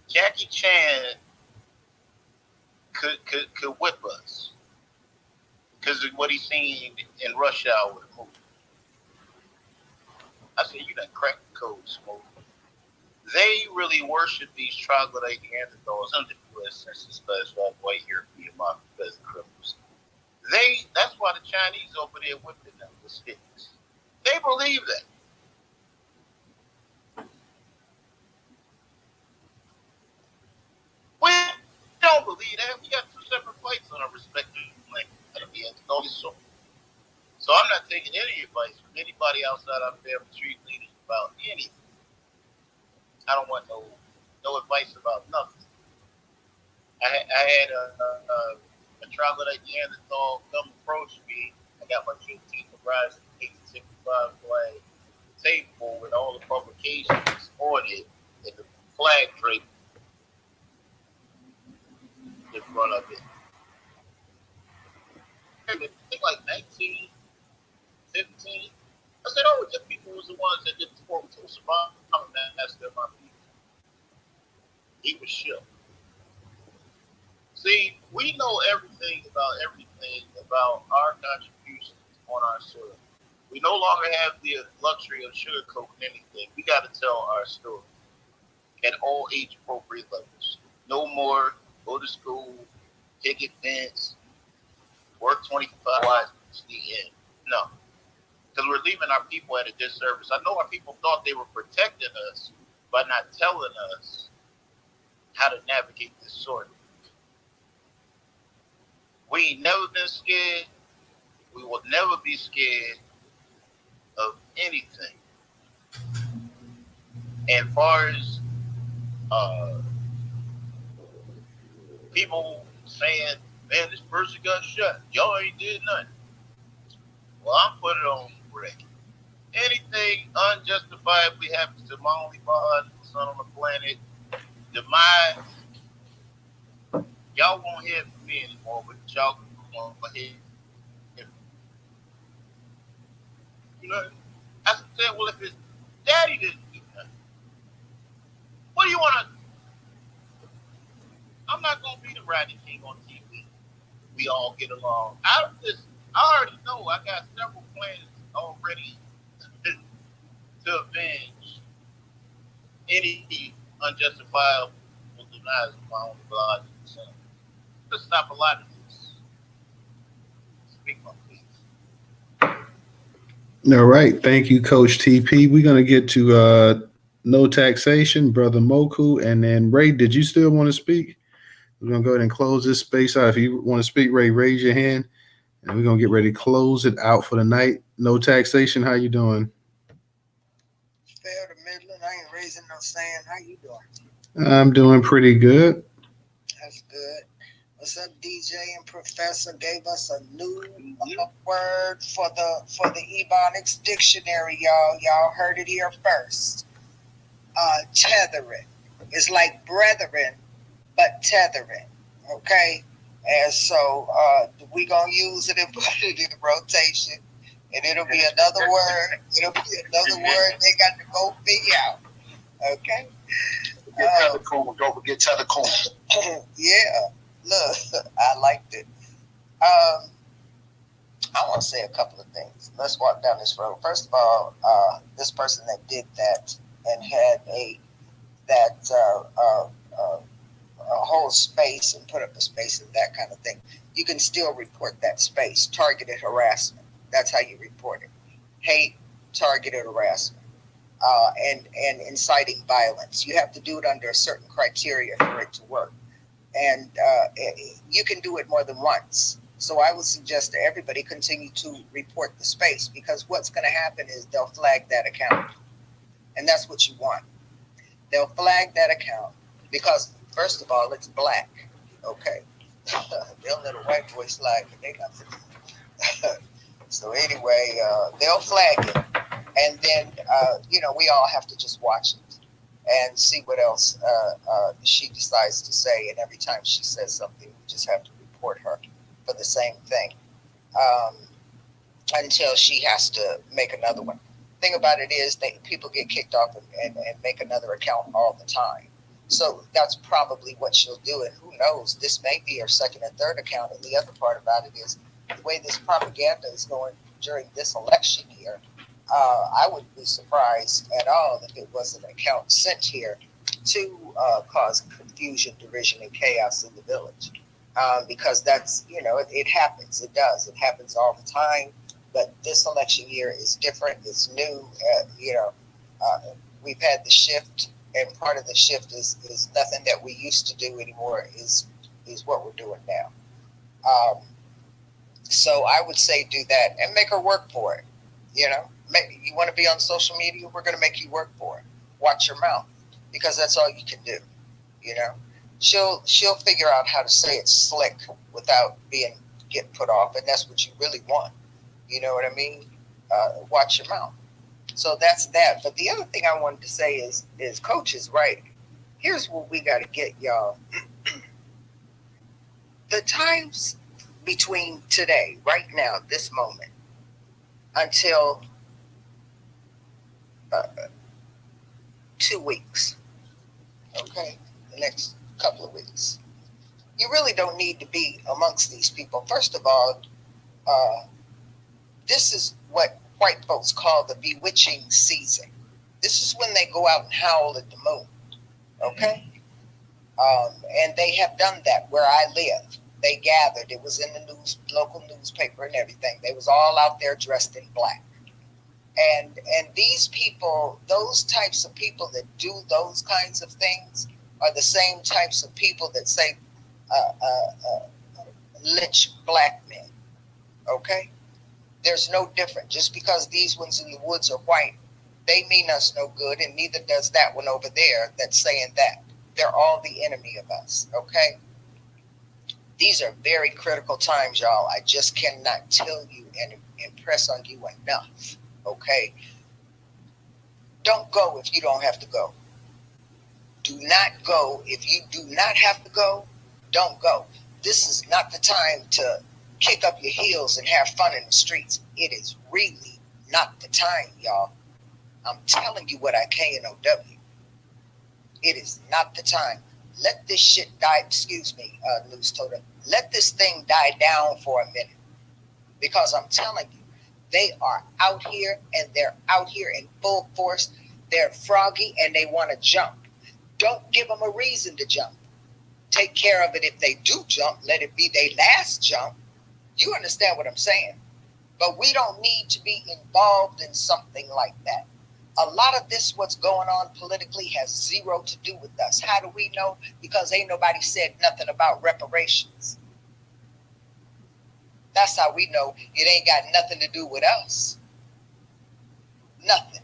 Jackie Chan could whip us because of what he's seen in Rush Hour with the movie. I said, you done cracked the code, Smooth. They really worship these troglodyte Neanderthals under the U.S. Census classified white European market peasant criminals. That's why the Chinese over there whipping them with sticks. They believe that. We don't believe that. We got two separate fights on our respective land. So I'm not taking any advice from anybody outside our family tree leaders about anything. I don't want no advice about nothing. I had a troglodyte Neanderthal come approach me. I got my Juneteenth Horizon 1865 flag table with all the publications on it and the flag draped in front of it. I think like 1915. I said, oh, the people was the ones that did the sport to survive. That's their my people. He was shook. See, we know everything about our contributions on our soil. We no longer have the luxury of sugarcoating anything. We got to tell our story at all age appropriate levels. No more go to school, picket fence, work 25 hours, the end. No. Because we're leaving our people at a disservice. I know our people thought they were protecting us by not telling us how to navigate this soil. We ain't never been scared. We will never be scared of anything. And as far as people saying, man, this person got shot, y'all ain't did nothing. Well, I'm putting it on record. Anything unjustifiably happens to my only son on the planet, demise, y'all won't hear from me anymore, but y'all won't hear from me. You know, I said, well, if his daddy didn't do nothing, what do you want to do? I'm not going to be the Rodney King on TV. We all get along. I already know I got several plans already to avenge any unjustifiable denials of my own blood. To stop a lot of this. Speak my piece. All right. Thank you, Coach TP. We're going to get to no taxation, Brother Moku. And then, Ray, did you still want to speak? We're going to go ahead and close this space out. If you want to speak, Ray, raise your hand. And we're going to get ready to close it out for the night. No taxation. How you doing? Fair to Midland. I ain't raising no sand. How you doing? I'm doing pretty good. That's good. What's up, DJ and Professor? Gave us a new word for the Ebonics dictionary, y'all. Y'all heard it here first. Tethering. It's like brethren, but tethering. Okay? And so we gonna use it and put it in rotation. And it'll be another word. It'll be another word they got to go figure out. Okay? forget Telecom. Don't forget Telecom. Yeah, look, I liked it. I want to say a couple of things. Let's walk down this road. First of all, this person that did that and had a whole space and put up a space and that kind of thing, you can still report that space. Targeted harassment. That's how you report it. Hate, targeted harassment, and inciting violence. You have to do it under a certain criteria for it to work, and you can do it more than once. So I would suggest to everybody continue to report the space, because what's going to happen is they'll flag that account, and that's what you want. They'll flag that account because, first of all, it's black. Okay. They'll let a white boy slide, but they got to. So anyway, they'll flag it. And then, we all have to just watch it and see what else she decides to say. And every time she says something, we just have to report her for the same thing until she has to make another one. Thing about it is that people get kicked off and make another account all the time. So that's probably what she'll do. And who knows, this may be her second and third account. And the other part about it is the way this propaganda is going during this election year. I wouldn't be surprised at all if it was an account sent here to cause confusion, derision, and chaos in the village. Because that's, it happens. It does. It happens all the time. But this election year is different. It's new. We've had the shift, and part of the shift is nothing that we used to do anymore is what we're doing now. So I would say do that and make her work for it. You want to be on social media, we're going to make you work for it. Watch your mouth, because that's all you can do. She'll figure out how to say it slick without getting put off, and that's what you really want. You know what I mean? Watch your mouth. So that's that. But the other thing I wanted to say is Coach is right. Here's what we got to get, y'all. The times between today, right now, this moment, until 2 weeks, okay, the next couple of weeks, you really don't need to be amongst these people. First of all, this is what white folks call the bewitching season. This is when they go out and howl at the moon, okay? And they have done that where I live. They gathered. It was in the local newspaper and everything. They was all out there dressed in black. And these people, those types of people that do those kinds of things are the same types of people that say lynch black men, okay? There's no different. Just because these ones in the woods are white, they mean us no good, and neither does that one over there that's saying that. They're all the enemy of us, okay? These are very critical times, y'all. I just cannot tell you and impress on you enough, okay? Don't go if you don't have to go. Do not go. If you do not have to go, don't go. This is not the time to kick up your heels and have fun in the streets. It is really not the time, y'all. I'm telling you what I KNOW. It is not the time. Let this shit die. Excuse me, Newstoter. Let this thing die down for a minute. Because I'm telling you, they are out here, and they're out here in full force. They're froggy and they want to jump. Don't give them a reason to jump. Take care of it if they do jump. Let it be their last jump. You understand what I'm saying? But we don't need to be involved in something like that. A lot of this, what's going on politically, has zero to do with us. How do we know? Because ain't nobody said nothing about reparations. That's how we know it ain't got nothing to do with us. Nothing.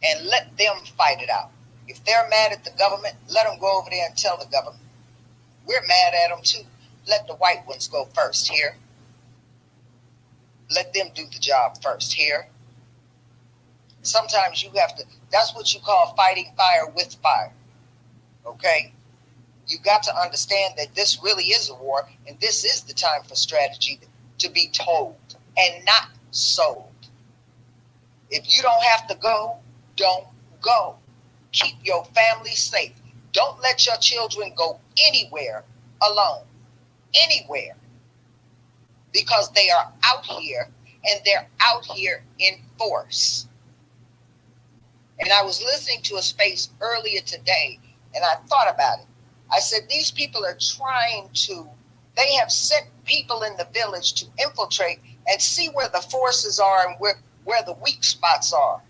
And let them fight it out. If they're mad at the government, let them go over there and tell the government. We're mad at them too. Let the white ones go first here. Let them do the job first here. Sometimes you have to, that's what you call fighting fire with fire. Okay? You got to understand that this really is a war, and this is the time for strategy to be told and not sold. If you don't have to go, don't go. keep your family safe. Don't let your children go anywhere alone. Anywhere. Because they are out here, and they're out here in force. And I was listening to a space earlier today, and I thought about it. I said, these people are trying to, they have sent people in the village to infiltrate and see where the forces are and where the weak spots are.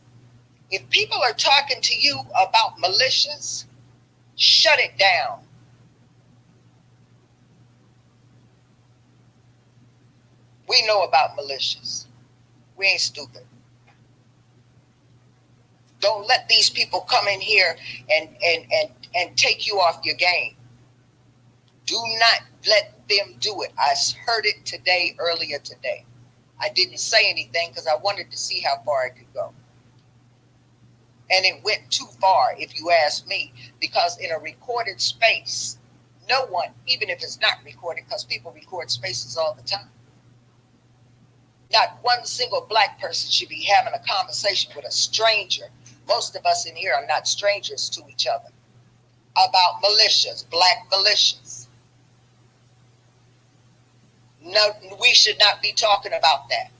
If people are talking to you about militias, shut it down. We know about militias. We ain't stupid. Don't let these people come in here and take you off your game. Do not let them do it. I heard it today, earlier today. I didn't say anything because I wanted to see how far it could go. And it went too far, if you ask me, because in a recorded space, no one, even if it's not recorded, because people record spaces all the time, not one single black person should be having a conversation with a stranger. Most of us in here are not strangers to each other. About militias, black militias. No, we should not be talking about that.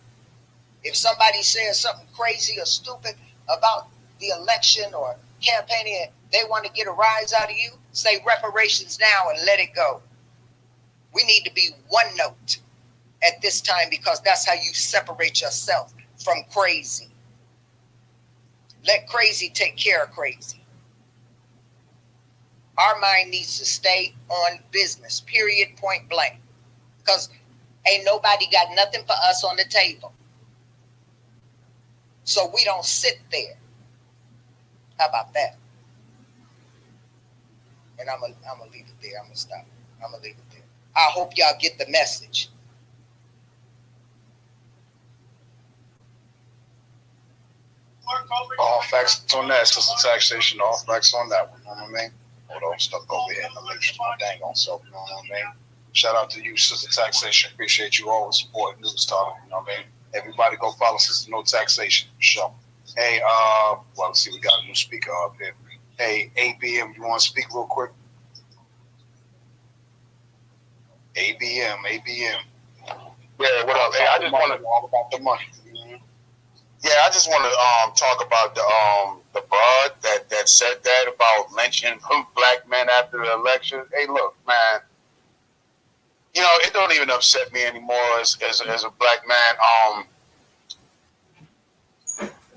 If somebody says something crazy or stupid about the election or campaigning, they want to get a rise out of you, say reparations now and let it go. We need to be one note at this time, because that's how you separate yourself from crazy. Let crazy take care of crazy. Our mind needs to stay on business, period, point blank. Because ain't nobody got nothing for us on the table. So we don't sit there. How about that? And I'm gonna leave it there. I'm gonna stop. I'm gonna leave it there. I hope y'all get the message. All facts on that, sister taxation, all facts on that one, you know what I mean? Hold on, stuck over here in the links to my dang on self, you know what I mean? Shout out to you, sister taxation. Appreciate you always supporting Newstoter, you know what I mean? Everybody go follow Sister No Taxation for sure. Hey, well, let's see, we got a new speaker up here. Hey, ABM, you want to speak real quick? ABM. Yeah, what up? Hey, I just want to all about the money. Yeah, I just want to talk about the broad that said that about lynching black men after the election. Hey, look, man, you know, it don't even upset me anymore as a black man.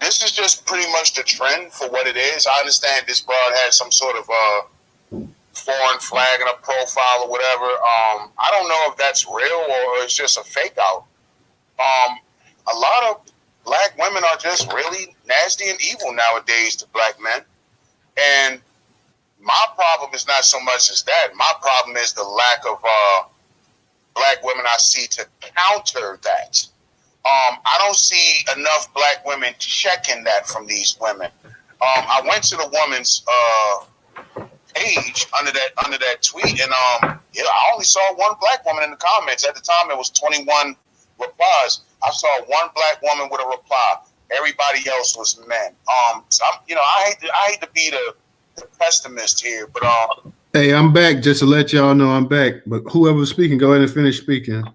This is just pretty much the trend for what it is. I understand this broad had some sort of foreign flag in a profile or whatever. I don't know if that's real or it's just a fake out. A lot of black women are just really nasty and evil nowadays to black men. And my problem is not so much as that. My problem is the lack of black women I see to counter that. I don't see enough black women checking that from these women. I went to the woman's page under that tweet, and I only saw one black woman in the comments. At the time, it was 21 replies. I saw one black woman with a reply. Everybody else was men. So I hate to be the pessimist here, but Hey, I'm back. Just to let y'all know, I'm back. But whoever's speaking, go ahead and finish speaking. I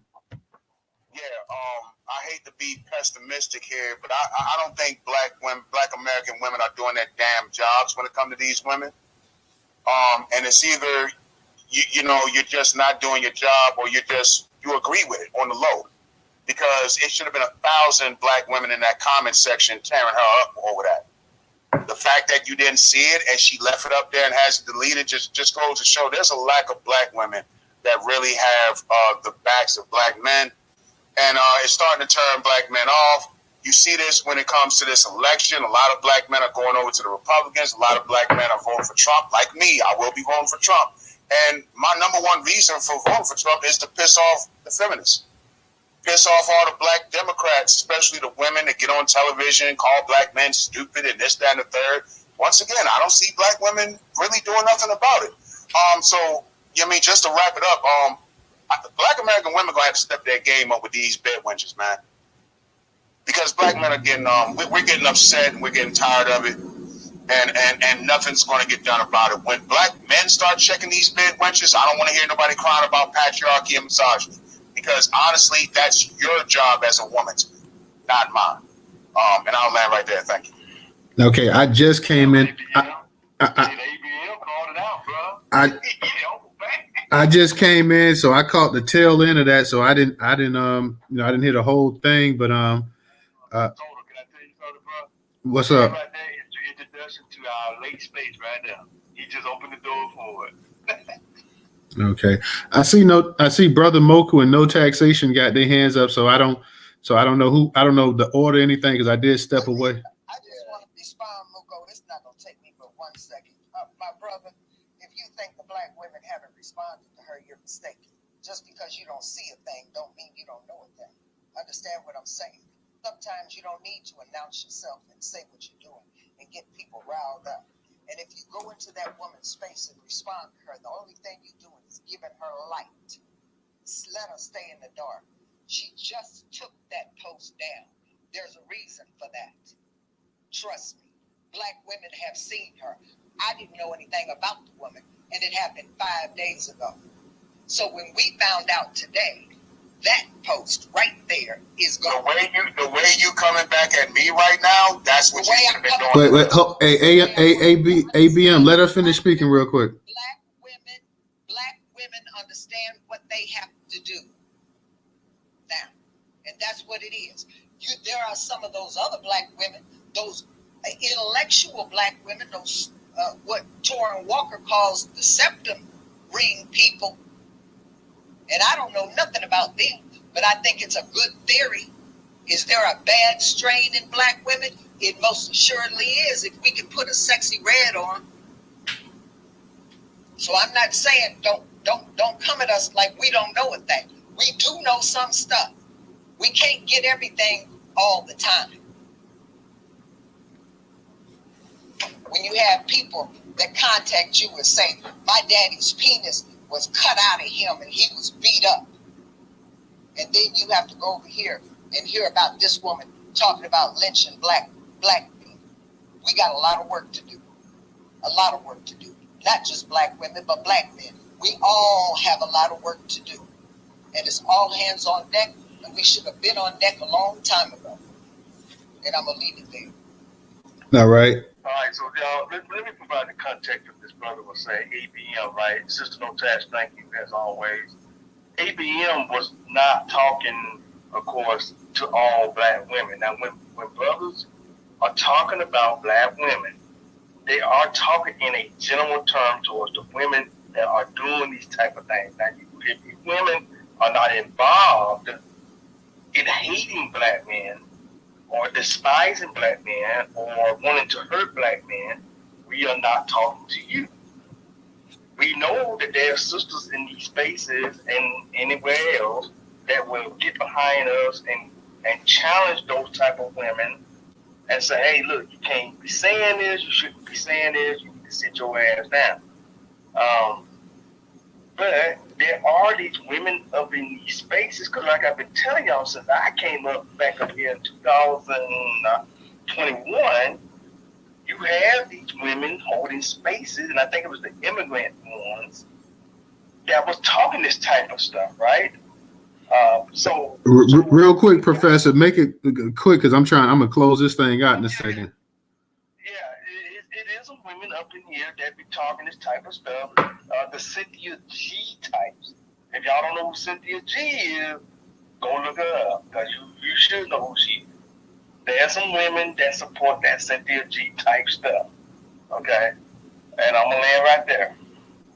hate to be pessimistic here, but I don't think black American women are doing their damn jobs when it comes to these women. And it's either you're just not doing your job, or you agree with it on the low. Because it should have been 1,000 black women in that comment section tearing her up over that. The fact that you didn't see it and she left it up there and has it deleted just goes to show there's a lack of black women that really have the backs of black men. And it's starting to turn black men off. You see this when it comes to this election. A lot of black men are going over to the Republicans. A lot of black men are voting for Trump. Like me, I will be voting for Trump. And my number one reason for voting for Trump is to piss off the feminists. Piss off all the black Democrats, especially the women that get on television and call black men stupid and this, that, and the third. Once again, I don't see black women really doing nothing about it. Just to wrap it up, black American women gonna have to step their game up with these bed wenches, man. Because black men are getting we're getting upset and we're getting tired of it. and nothing's going to get done about it. When black men start checking these bed wenches, I don't want to hear nobody crying about patriarchy and misogyny, because honestly, that's your job as a woman, not mine. And I'll land right there. Thank you. Okay, I just came in. I just came in, so I caught the tail end of that. So I didn't hear the whole thing. But what's up? Right there is the introduction to our late space right now. He just opened the door for it. Okay, I see Brother Moku and No Taxation got their hands up, so I don't know the order or anything, because I did step away. I just want to respond, Moku. It's not gonna take me but 1 second. My brother, if you think the black women haven't responded to her, you're mistaken. Just because you don't see a thing, don't mean you don't know a thing. Understand what I'm saying? Sometimes you don't need to announce yourself and say what you're doing and get people riled up. And if you go into that woman's space and respond to her, the only thing you're doing is giving her light. Let her stay in the dark. She just took that post down. There's a reason for that. Trust me. Black women have seen her. I didn't know anything about the woman, and it happened 5 days ago. So when we found out today, that post right there is going. The way you coming back at me right now, that's what you should have been doing. Wait, ABM, let her finish speaking real quick. Black women understand what they have to do now, and that's what it is. There are some of those other black women, those intellectual black women, those what Torrin Walker calls the septum ring people. And I don't know nothing about them, but I think it's a good theory. Is there a bad strain in black women? It most assuredly is, if we can put a sexy red on. So I'm not saying don't come at us like we don't know a thing. We do know some stuff. We can't get everything all the time. When you have people that contact you and say, my daddy's penis was cut out of him and he was beat up. And then you have to go over here and hear about this woman talking about lynching black men. We got a lot of work to do. A lot of work to do. Not just black women, but black men. We all have a lot of work to do. And it's all hands on deck, and we should have been on deck a long time ago. And I'm going to leave it there. All right. All right, so y'all, let me provide the context of this brother was saying, ABM, right? Sister No Tax, thank you as always. ABM was not talking, of course, to all black women. Now, when brothers are talking about black women, they are talking in a general term towards the women that are doing these type of things. Now, if women are not involved in hating black men, or despising black men, or wanting to hurt black men, we are not talking to you. We know that there are sisters in these spaces and anywhere else that will get behind us and challenge those type of women and say, hey, look, you can't be saying this, you shouldn't be saying this, you need to sit your ass down. But there are these women up in these spaces, because like I've been telling y'all since I came back up here in 2021, you have these women holding spaces, and I think it was the immigrant ones that was talking this type of stuff, right? So real quick, Professor, make it quick, because I'm gonna close this thing out in a second. It is some women up in here that be talking this type of stuff. The Cynthia G types. If y'all don't know who Cynthia G is, go look her up, because you should know who she is. There are some women that support that Cynthia G type stuff. Okay? And I'm gonna land right there.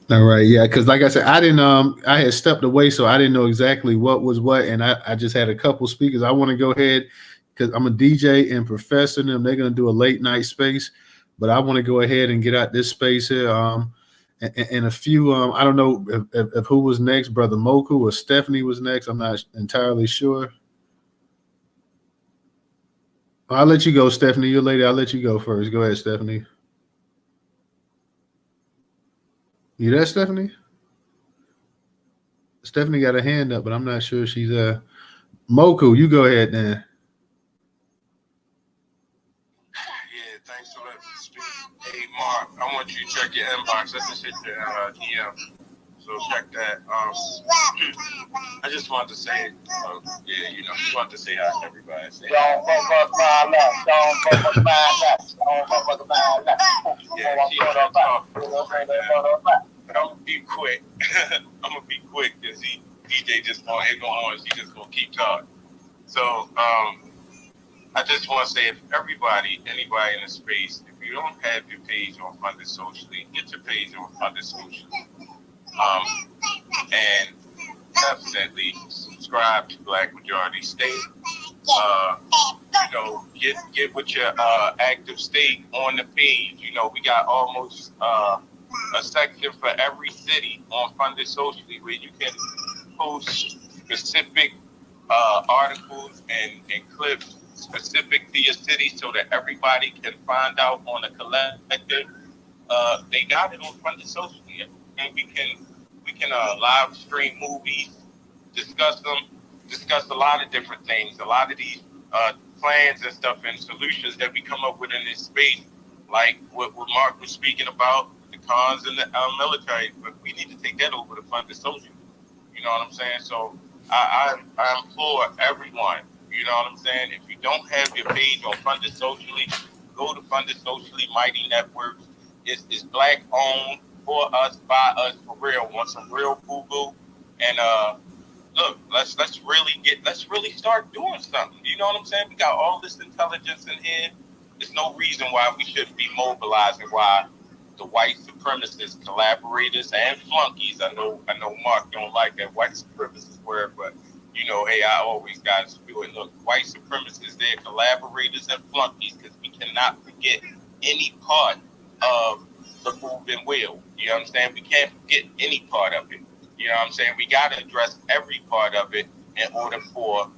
All right, yeah, because like I said, I had stepped away, so I didn't know exactly what was what, and I just had a couple speakers. I want to go ahead, because I'm a DJ and Professor and them, they're gonna do a late night space, but I want to go ahead and get out this space here. And a few, I don't know if who was next, Brother Moku or Stephanie was next. I'm not entirely sure. I'll let you go, Stephanie. You're a lady. I'll let you go first. Go ahead, Stephanie. You there, Stephanie? Stephanie got a hand up, but I'm not sure she's Moku, you go ahead then. Yeah, thanks for letting me speak. your inbox. That's the shit to DM. So check that. I just wanted to say, yeah, you know, just wanted to say hi to everybody. Don't fuck my life. Don't fuck my life. Don't fuck my life. Yeah, keep on talking. But I'm gonna be quick. I'm gonna be quick because DJ just gonna go on. She just gonna keep talking. So I just want to say, if anybody in the space, if you don't have your page on Funded Socially, get your page on Funded Socially. And definitely subscribe to Black Majority State. You know, get with your active state on the page. You know, we got almost a section for every city on Funded Socially where you can post specific articles and clips specific to your city so that everybody can find out on a collective. They got it on Funded Socially, and we can live stream movies, discuss a lot of different things, a lot of these plans and stuff and solutions that we come up with in this space, like what Mark was speaking about, the cons and the military. But we need to take that over to Funded Socially. You know what I'm saying? So I implore everyone, you know what I'm saying? If you don't have your page on Funded Socially, go to Funded Socially, Mighty Networks. It's Black owned, for us, by us, for real. Want some real boo-boo. And look, let's really start doing something. You know what I'm saying? We got all this intelligence in here. There's no reason why we shouldn't be mobilizing, why the white supremacist collaborators and flunkies. I know Mark don't like that white supremacist word, but you know, hey, I always got to do it. Look, white supremacists, they're collaborators and flunkies, because we cannot forget any part of the movement will. You know what I'm saying? We can't forget any part of it. You know what I'm saying? We got to address every part of it in order for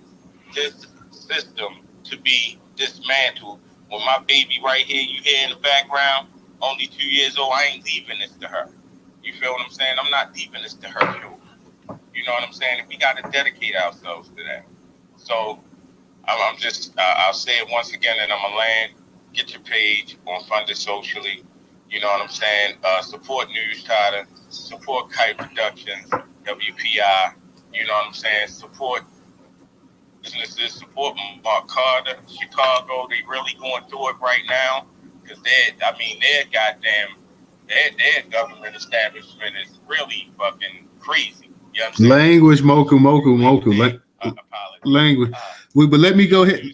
this system to be dismantled. When my baby right here, you hear in the background, only 2 years old, I ain't leaving this to her. You feel what I'm saying? I'm not leaving this to her children. You know what I'm saying? And we got to dedicate ourselves to that. So I'll say it once again, and I'm going to land. Get your page on Funded Socially. You know what I'm saying? Support Newstoter, support Kite Productions, WPI. You know what I'm saying? Support businesses, support Mark Carter, Chicago. They really going through it right now, because their government establishment is really fucking crazy. You know what I'm saying? Language, moku. Language. But let me go ahead. You're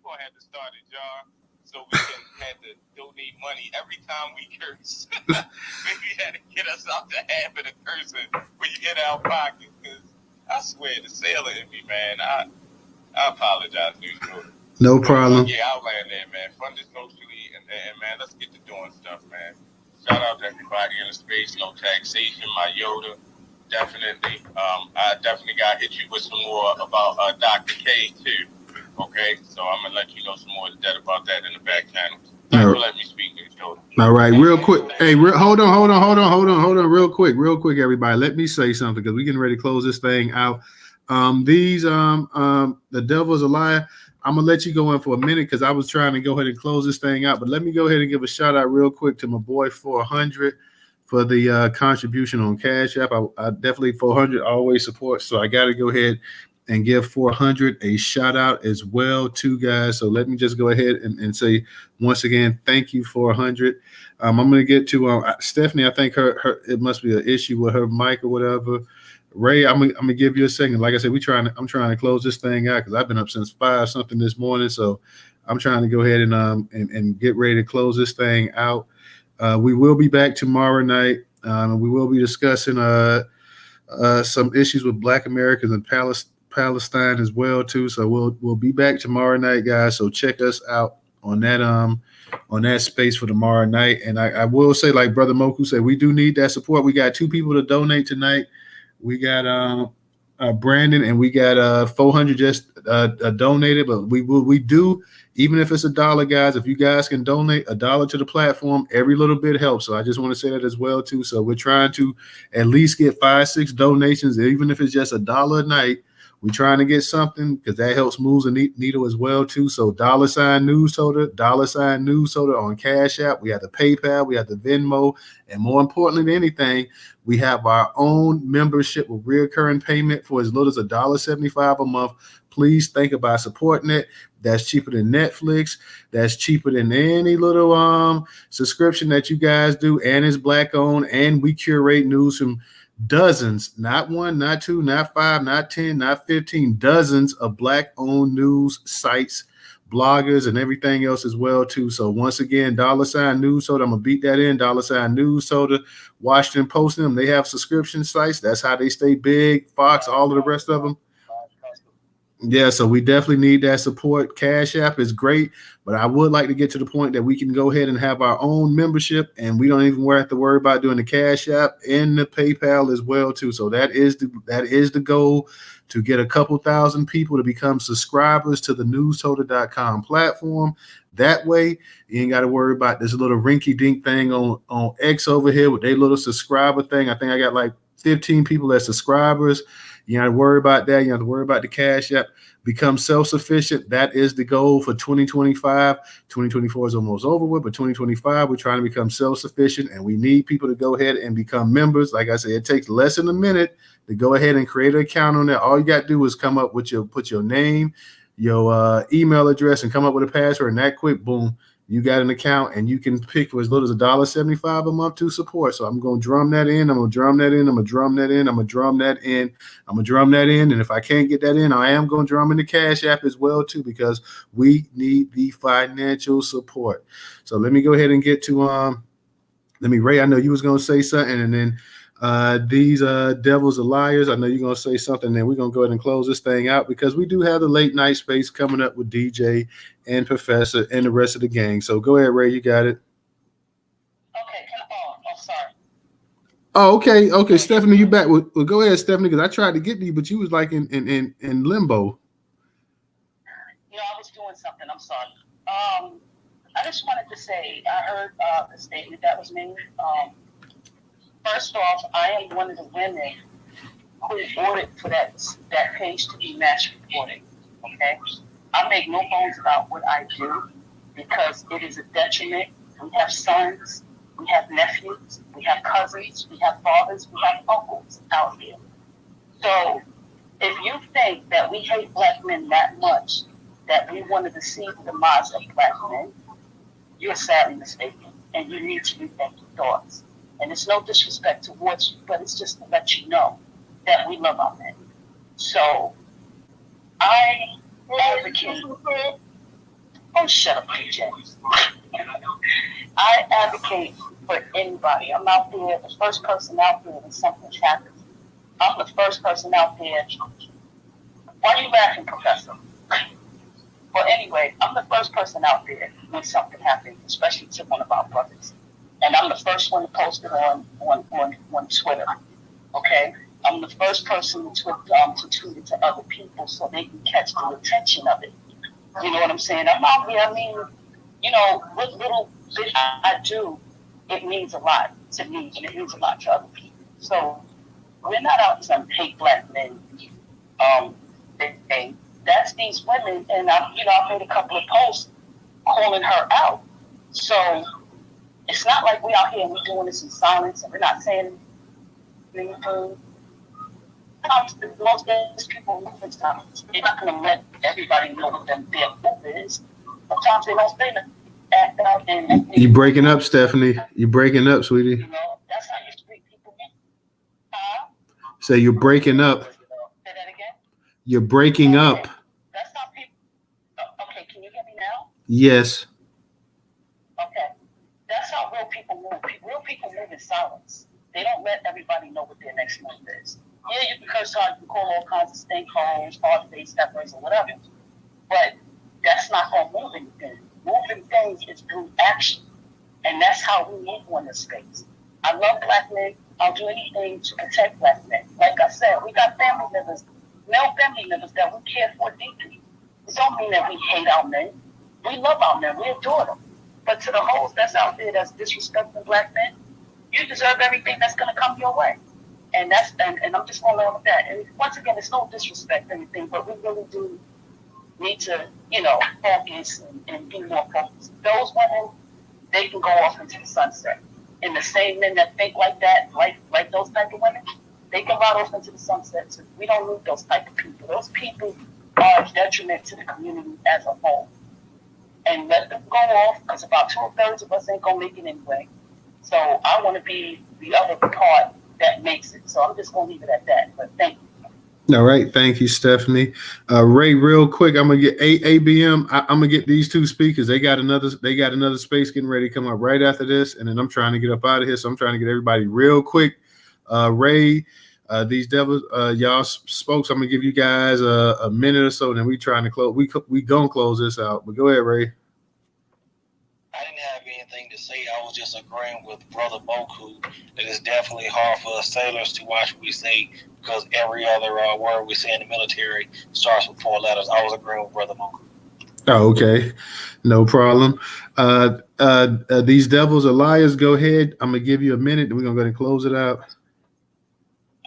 gonna have to start a jar so we can have to donate money every time we curse. Maybe you had to get us out the habit of cursing when you get out of pocket, because I swear the sailor in me, man. I apologize, Newstoter. No problem. Yeah, I'll land there, man. Funded Socially, and man, let's get to doing stuff, man. Shout out to everybody in the space. No taxation, my Yoda. Definitely. I definitely got to hit you with some more about Dr. K, too. Okay? So I'm going to let you know some more about that in the back channel. Thanks for letting me speak, Newstoter. All right, real quick. Hey, hold on, real quick, everybody. Let me say something, because we're getting ready to close this thing out. The devil's a liar. I'm gonna let you go in for a minute, because I was trying to go ahead and close this thing out. But let me go ahead and give a shout out real quick to my boy 400 for the contribution on Cash App. I definitely 400 always support, so I got to go ahead and give 400 a shout out as well too, guys. So let me just go ahead and say once again, thank you 400. I'm going to get to Stephanie. I think her it must be an issue with her mic or whatever. Ray, I'm gonna give you a second. Like I said, I'm trying to close this thing out, because I've been up since 5 something this morning. So I'm trying to go ahead and get ready to close this thing out. We will be back tomorrow night. We will be discussing some issues with Black Americans and Palestine as well too. So we'll be back tomorrow night, guys. So check us out on that space for tomorrow night. And I will say, like Brother Moku said, we do need that support. We got 2 people to donate tonight. We got Brandon, and we got 400 just donated. But we do, even if it's $1, guys. If you guys can donate $1 to the platform, every little bit helps. So I just want to say that as well too. So we're trying to at least get 5-6 donations, even if it's just $1 a night. We're trying to get something because that helps move the needle as well too. So $Newstoter, $Newstoter on Cash App. We have the PayPal, we have the Venmo, and more importantly than anything, we have our own membership with recurring payment for as little as $1.75 a month. Please think about supporting it. That's cheaper than Netflix. That's cheaper than any little subscription that you guys do, and it's Black owned, and we curate news from dozens, not one, not two, not five, not 10, not 15, dozens of Black owned news sites, bloggers, and everything else as well too. So once again, $Newstoter, I'm gonna beat that in. $Newstoter, Washington Post, them, they have subscription sites. That's how they stay big. Fox, all of the rest of them. Yeah, so we definitely need that support. Cash App is great, but I would like to get to the point that we can go ahead and have our own membership, and we don't even have to worry about doing the Cash App and the PayPal as well too. So that is the goal, to get a couple thousand people to become subscribers to the Newstoter.com platform. That way, you ain't got to worry about this little rinky-dink thing on X over here with their little subscriber thing. I think I got like 15 people as subscribers. You don't have to worry about that. You don't have to worry about the Cash App. Become self-sufficient. That is the goal for 2025. 2024 is almost over with, but 2025, we're trying to become self-sufficient, and we need people to go ahead and become members. Like I said, it takes less than a minute to go ahead and create an account on there. All you got to do is put your name, your email address, and come up with a password, and that quick, boom, you got an account, and you can pick for as little as $1.75 a month to support. So I'm going to drum that in. I'm going to drum that in. I'm going to drum that in. I'm going to drum that in. I'm going to drum that in. And if I can't get that in, I am going to drum in the Cash App as well too, because we need the financial support. So let me go ahead and get to Ray, I know you was going to say something, and then these devils are liars. I know you're going to say something, and then we're going to go ahead and close this thing out, because we do have the late night space coming up with DJ and Professor and the rest of the gang. So go ahead, Ray, you got it. Okay. Sorry. Oh, okay. Stephanie, you back? Well, go ahead, Stephanie, because I tried to get to you, but you was like in limbo. I was doing something. I'm sorry. I just wanted to say, I heard the statement that was made. First off, I am one of the women who ordered for that page to be match reported. Okay, I make no bones about what I do, because it is a detriment. We have sons, we have nephews, we have cousins, we have fathers, we have uncles out here. So if you think that we hate Black men that much, that we wanted to see the demise of Black men, you're sadly mistaken, and you need to rethink your thoughts. And it's no disrespect towards you, but it's just to let you know that we love our men. So I advocate. Oh, shut up, PJ. I advocate for anybody. I'm out there, the first person out there when something happens. I'm the first person out there. Why are you laughing, Professor? Well, anyway, I'm the first person out there when something happens, especially to one of our brothers. And I'm the first one to post it on Twitter. Okay? I'm the first person to tweet it to other people so they can catch the attention of it. You know what I'm saying? I'm out here, what little bit I do, it means a lot to me, and it means a lot to other people. So we're not out to hate Black men. That's these women, and I made a couple of posts calling her out. So it's not like we're out here and we're doing this in silence and we're not saying anything. Most of these people move, they're not going to let everybody know what their move is. Sometimes they don't say that. Act out and You breaking up, Stephanie. You breaking up, sweetie. That's how you treat people. Say you're breaking up. Say that again? You're breaking up. That's how people. Okay, can you hear me now? Yes. Okay. That's how real people move. Real people move in silence. They don't let everybody know what their next move is. Yeah, you can curse hard, you can call all kinds of stinkholes, hard-faced steppers, or whatever. But that's not going to move anything. Moving things is through action. And that's how we move on this space. I love Black men. I'll do anything to protect Black men. Like I said, we got family members, male family members that we care for deeply. It don't mean that we hate our men. We love our men. We adore them. But to the hoes that's out there that's disrespecting Black men, you deserve everything that's going to come your way. And I'm just going along with that. And once again, it's no disrespect or anything, but we really do need to, focus and be more focused. Those women, they can go off into the sunset. And the same men that think like that, like those type of women, they can ride off into the sunset too. We don't need those type of people. Those people are a detriment to the community as a whole. And let them go off, because about 2/3 of us ain't gonna make it anyway. So I want to be the other part that makes it. So I'm just gonna leave it at that. But thank you. All right, thank you, Stephanie. Ray, real quick, I'm gonna get ABM. I'm gonna get these two speakers. They got another space getting ready to come up right after this, and then I'm trying to get up out of here. So I'm trying to get everybody real quick. Ray, these devils, y'all spoke. So I'm gonna give you guys a minute or so. Then we trying to close. We gonna close this out. But go ahead, Ray. I didn't have anything to say. I was just agreeing with Brother Boku that it's definitely hard for us sailors to watch what we say because every other word we say in the military starts with 4 letters. I was agreeing with Brother Boku. Oh, okay. No problem. These devils are liars. Go ahead. I'm gonna give you a minute, and we're gonna go ahead and close it out.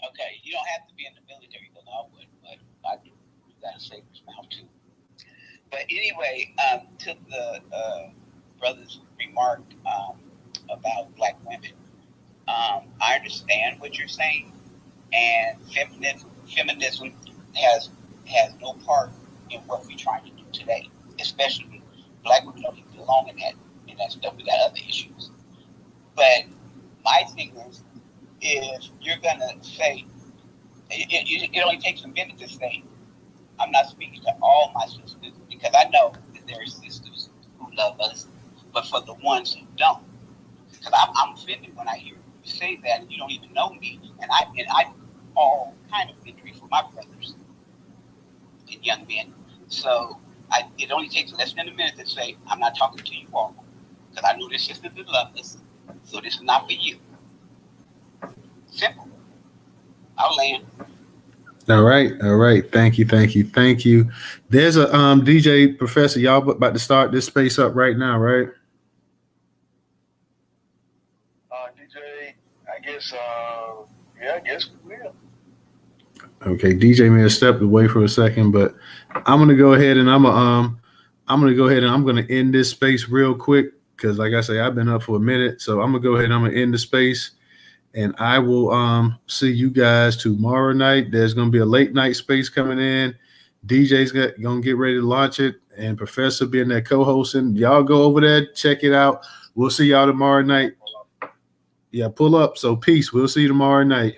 Okay, you don't have to be in the military, because I would, but I do. You gotta say this mouth too. But anyway, to the brother's remark about black women, I understand what you're saying, and feminism has no part in what we're trying to do today, especially black women don't even belong in that stuff. We got other issues. But my thing is, if you're gonna say, it only takes a minute to say, I'm not speaking to all my sisters, because I know that there are sisters who love us, but for the ones who don't, because I'm offended when I hear you say that, and you don't even know me, and I all kind of victory for my brothers and young men. So it only takes less than a minute to say, I'm not talking to you all, because I know there's sisters that love us, so this is not for you. Simple. I'll land. All right. Thank you. There's a DJ Professor. Y'all about to start this space up right now, right? DJ, I guess we will. Okay, DJ may have stepped away for a second, but I'm gonna go ahead and I'm gonna end this space real quick because, like I say, I've been up for a minute, so I'm gonna go ahead and I'm gonna end the space. And I will see you guys tomorrow night. There's going to be a late night space coming in. DJ's going to get ready to launch it. And Professor being there co-hosting. Y'all go over there, check it out. We'll see y'all tomorrow night. Yeah, pull up. So peace. We'll see you tomorrow night.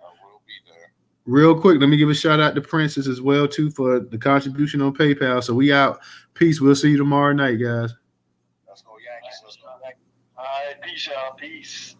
I will be there. Real quick, let me give a shout out to Princess as well, too, for the contribution on PayPal. So we out. Peace. We'll see you tomorrow night, guys. Let's go Yankees. All right, peace, y'all. Peace.